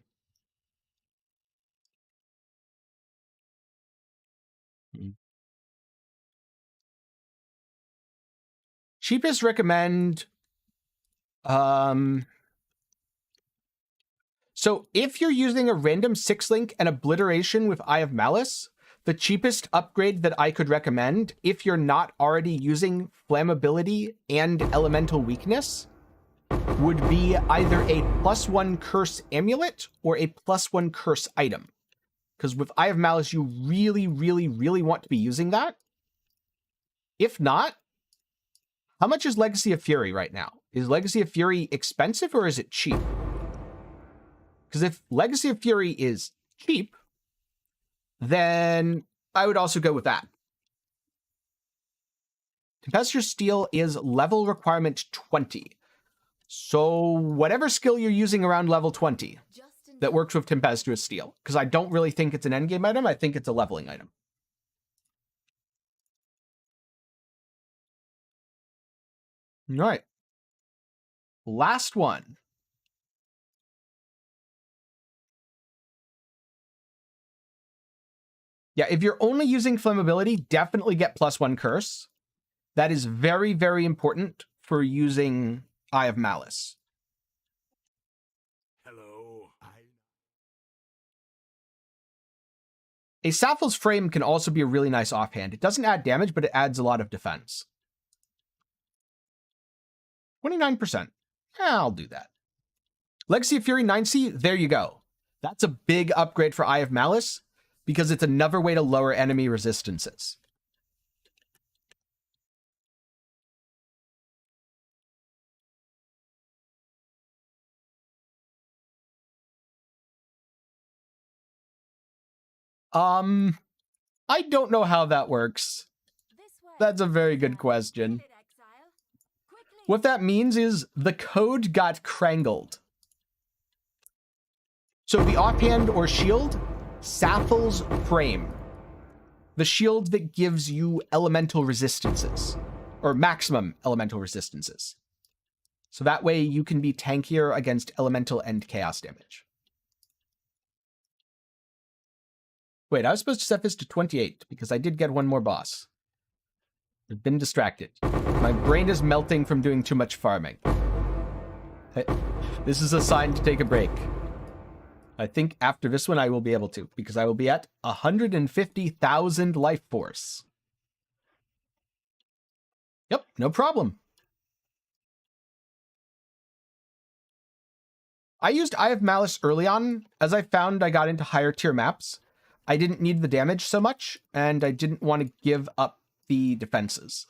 Cheapest recommend... So if you're using a random 6-link and obliteration with Eye of Malice, the cheapest upgrade that I could recommend, if you're not already using flammability and elemental weakness, would be either a +1 curse amulet or a +1 curse item. Because with Eye of Malice, you really, really, really want to be using that. If not, how much is Legacy of Fury right now? Is Legacy of Fury expensive or is it cheap? Because if Legacy of Fury is cheap, then I would also go with that. Tempestuous Steel is level requirement 20. So whatever skill you're using around level 20 that works with Tempestuous Steel, because I don't really think it's an endgame item, I think it's a leveling item. All right. Last one. Yeah, if you're only using flammability, definitely get +1 curse. That is very, very important for using Eye of Malice. Hello. A Sappho's Frame can also be a really nice offhand. It doesn't add damage, but it adds a lot of defense. 29%. Yeah, I'll do that. Legacy of Fury 9C, there you go. That's a big upgrade for Eye of Malice, because it's another way to lower enemy resistances. I don't know how that works. That's a very good question. What that means is the code got crangled. So the offhand or shield, Sappho's Frame. The shield that gives you elemental resistances, or maximum elemental resistances. So that way you can be tankier against elemental and chaos damage. Wait, I was supposed to set this to 28 because I did get one more boss. I've been distracted. My brain is melting from doing too much farming. This is a sign to take a break. I think after this one I will be able to, because I will be at 150,000 life force. Yep, no problem. I used Eye of Malice early on, as I found I got into higher tier maps. I didn't need the damage so much, and I didn't want to give up the defenses.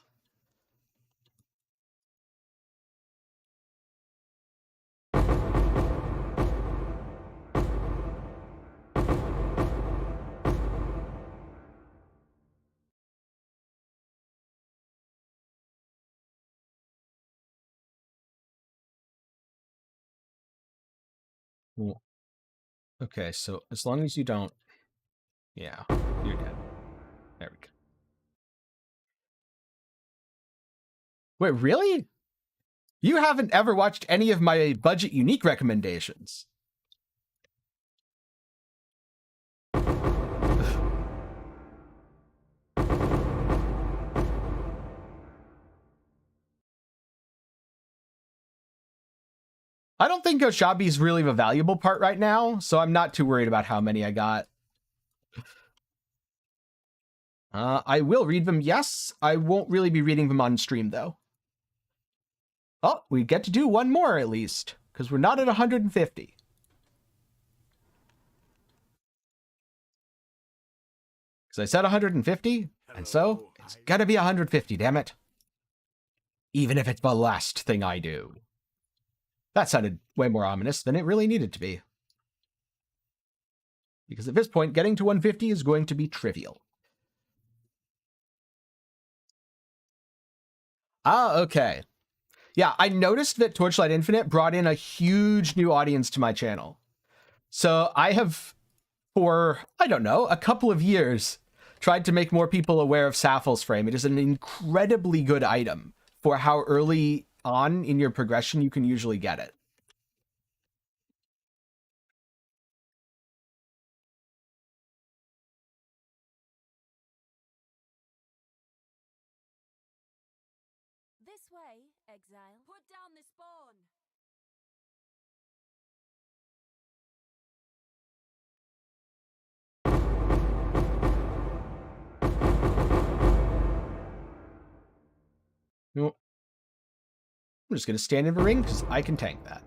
Cool. Okay, so as long as you don't... Yeah, you're dead. There we go. Wait, really? You haven't ever watched any of my budget unique recommendations. I don't think Oshabi is really the valuable part right now, so I'm not too worried about how many I got. I will read them, yes. I won't really be reading them on stream, though. Oh, we get to do one more, at least, because we're not at 150. Because I said 150, and so it's gotta be 150, damn it. Even if it's the last thing I do. That sounded way more ominous than it really needed to be. Because at this point, getting to 150 is going to be trivial. Ah, okay. Yeah, I noticed that Torchlight Infinite brought in a huge new audience to my channel. So I have, for, I don't know, a couple of years, tried to make more people aware of Sappho's Frame. It is an incredibly good item for how early on in your progression you can usually get it. This way, exile. Put down the spawn. Nope. I'm just going to stand in the ring because I can tank that.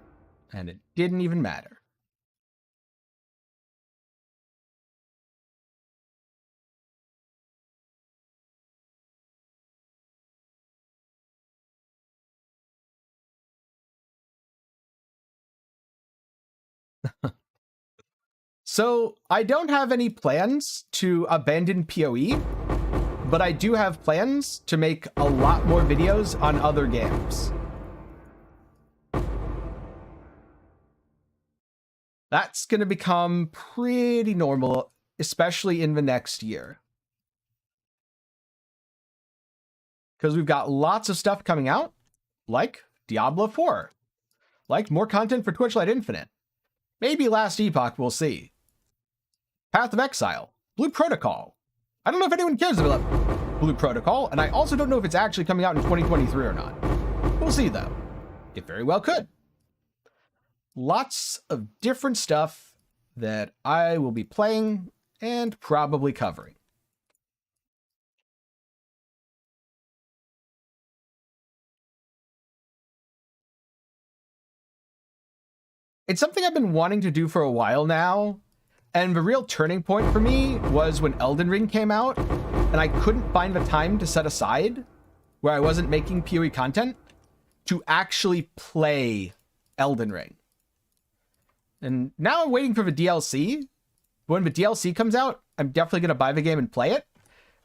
And it didn't even matter. So I don't have any plans to abandon PoE, but I do have plans to make a lot more videos on other games. That's going to become pretty normal, especially in the next year. Because we've got lots of stuff coming out, like Diablo 4, like more content for Torchlight Infinite. Maybe Last Epoch, we'll see. Path of Exile, Blue Protocol. I don't know if anyone cares about Blue Protocol, and I also don't know if it's actually coming out in 2023 or not. We'll see, though. It very well could. Lots of different stuff that I will be playing and probably covering. It's something I've been wanting to do for a while now, and the real turning point for me was when Elden Ring came out, and I couldn't find the time to set aside, where I wasn't making PoE content, to actually play Elden Ring. And now I'm waiting for the DLC. When the DLC comes out, I'm definitely going to buy the game and play it.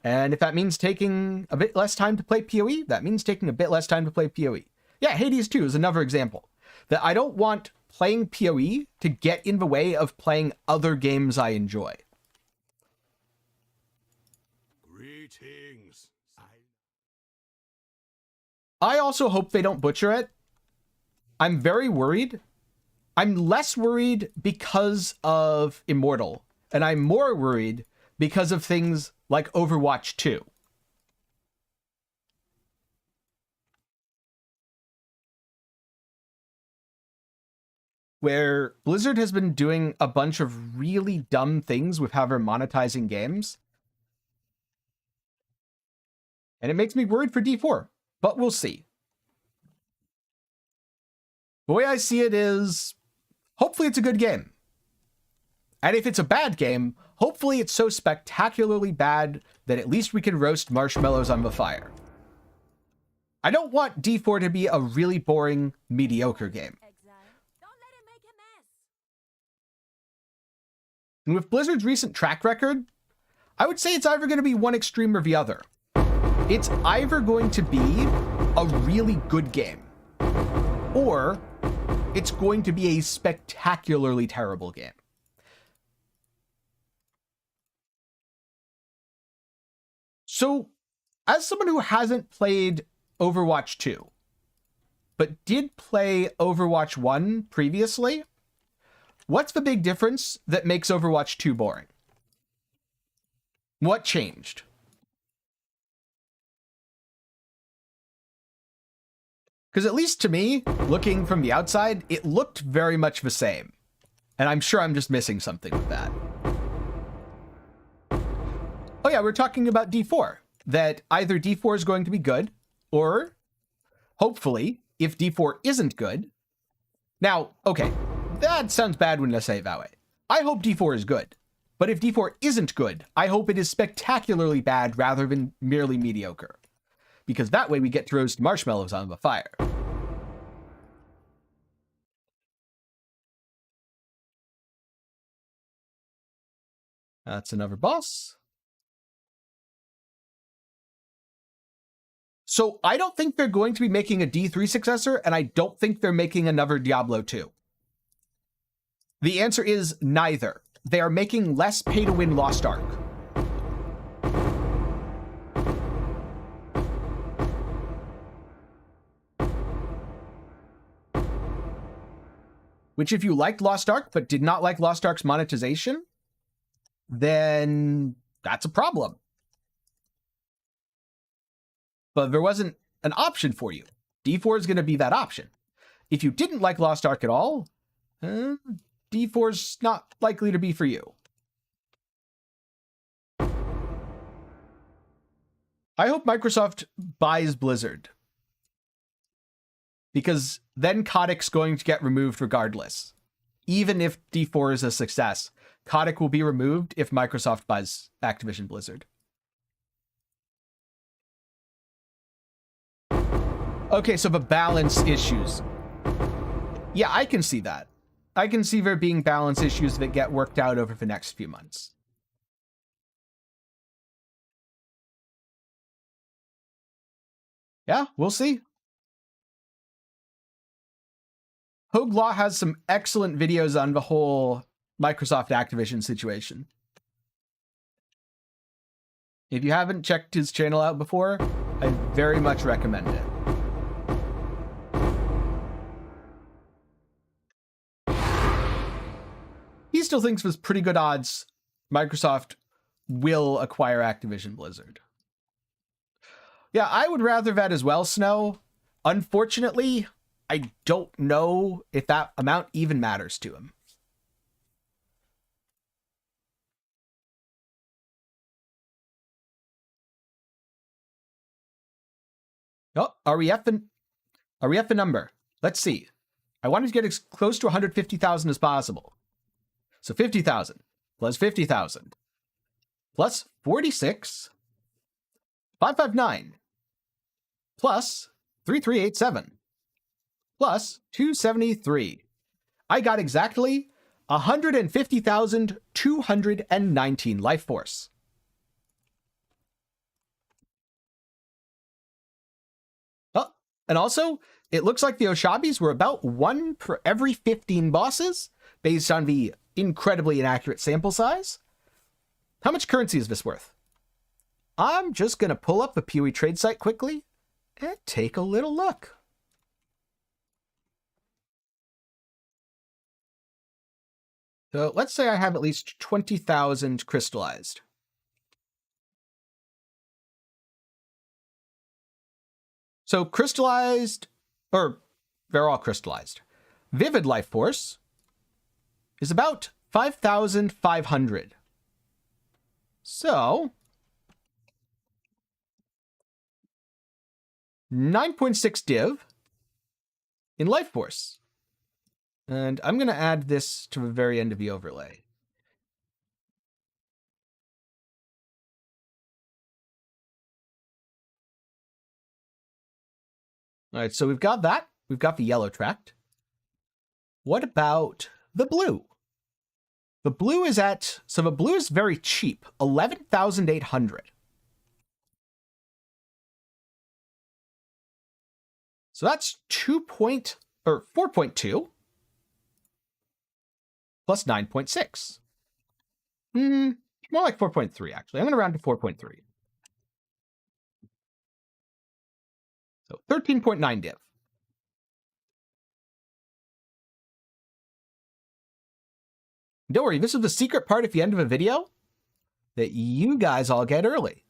And if that means taking a bit less time to play PoE, that means taking a bit less time to play PoE. Yeah, Hades 2 is another example. That I don't want playing PoE to get in the way of playing other games I enjoy. Greetings. I also hope they don't butcher it. I'm very worried. I'm less worried because of Immortal, and I'm more worried because of things like Overwatch 2. Where Blizzard has been doing a bunch of really dumb things with how they're monetizing games. And it makes me worried for D4, but we'll see. The way I see it is, hopefully it's a good game. And if it's a bad game, hopefully it's so spectacularly bad that at least we can roast marshmallows on the fire. I don't want D4 to be a really boring, mediocre game. And with Blizzard's recent track record, I would say it's either going to be one extreme or the other. It's either going to be a really good game, or it's going to be a spectacularly terrible game. So, as someone who hasn't played Overwatch 2, but did play Overwatch 1 previously, what's the big difference that makes Overwatch 2 boring? What changed? Because at least to me, looking from the outside, it looked very much the same. And I'm sure I'm just missing something with that. Oh yeah, we're talking about D4. That either D4 is going to be good, or hopefully, if D4 isn't good... Now, okay, that sounds bad when I say it that way. I hope D4 is good. But if D4 isn't good, I hope it is spectacularly bad rather than merely mediocre. because that way we get to roast marshmallows on the fire. That's another boss. So I don't think they're going to be making a D3 successor, and I don't think they're making another Diablo 2. The answer is neither. They are making less pay-to-win Lost Ark. Which, if you liked Lost Ark but did not like Lost Ark's monetization, then that's a problem. But there wasn't an option for you. D4 is going to be that option. If you didn't like Lost Ark at all, D4's not likely to be for you. I hope Microsoft buys Blizzard, because then Kotick's going to get removed regardless. Even if D4 is a success, Kotick will be removed if Microsoft buys Activision Blizzard. Okay, so the balance issues. Yeah, I can see that. I can see there being balance issues that get worked out over the next few months. Yeah, we'll see. Hogue Law has some excellent videos on the whole Microsoft Activision situation. If you haven't checked his channel out before, I very much recommend it. He still thinks with pretty good odds Microsoft will acquire Activision Blizzard. Yeah, I would rather that as well, Snow. Unfortunately, I don't know if that amount even matters to him. Oh, are we at the number? Let's see. I wanted to get as close to 150,000 as possible. So 50,000 plus 50,000 plus 46, 559 plus 3387 plus 273. I got exactly 150,219 life force. Oh, and also, it looks like the Oshabis were about 1 per every 15 bosses, based on the incredibly inaccurate sample size. How much currency is this worth? I'm just going to pull up the PoE trade site quickly and take a little look. So let's say I have at least 20,000 crystallized. So crystallized, or they're all crystallized. Vivid life force is about 5,500. So 9.6 div in life force. And I'm going to add this to the very end of the overlay. All right, so we've got that. We've got the yellow tract. What about the blue? The blue is so the blue is very cheap, 11,800. So that's 4.2 plus 9.6. More like 4.3, actually. I'm going to round to 4.3. So 13.9 div. Don't worry, this is the secret part at the end of a video that you guys all get early,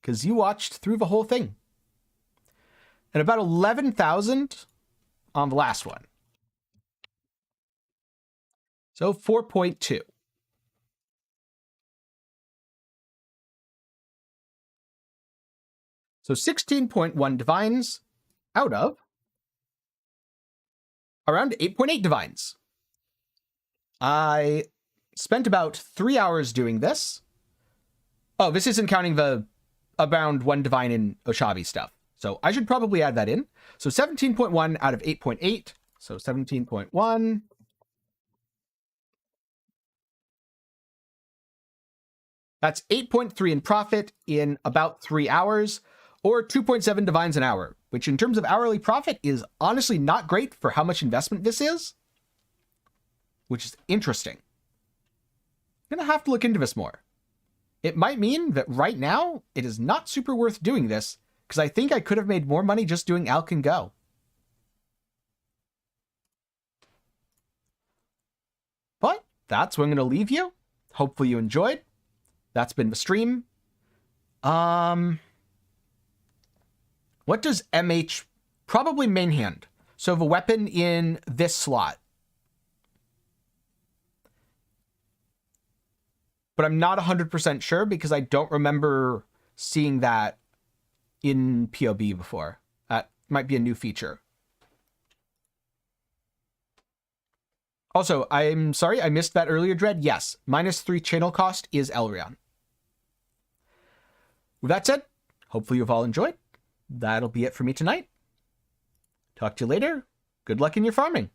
because you watched through the whole thing. And about 11,000 on the last one. So 4.2. So 16.1 divines out of around 8.8 divines. I spent about 3 hours doing this. Oh, this isn't counting the around 1 divine in Oshabi stuff. So I should probably add that in. So 17.1 out of 8.8. So 17.1. That's 8.3 in profit in about 3 hours, or 2.7 divines an hour, which in terms of hourly profit is honestly not great for how much investment this is, which is interesting. I'm going to have to look into this more. It might mean that right now it is not super worth doing this, because I think I could have made more money just doing Alk and Go. But that's where I'm going to leave you. Hopefully you enjoyed. That's been the stream. What does MH... Probably main hand. So I have a weapon in this slot. But I'm not 100% sure because I don't remember seeing that in PoB before. That might be a new feature. Also, I'm sorry, I missed that earlier, Dread. Yes, -3 channel cost is Elrion. With that said, hopefully you've all enjoyed. That'll be it for me tonight. Talk to you later. Good luck in your farming.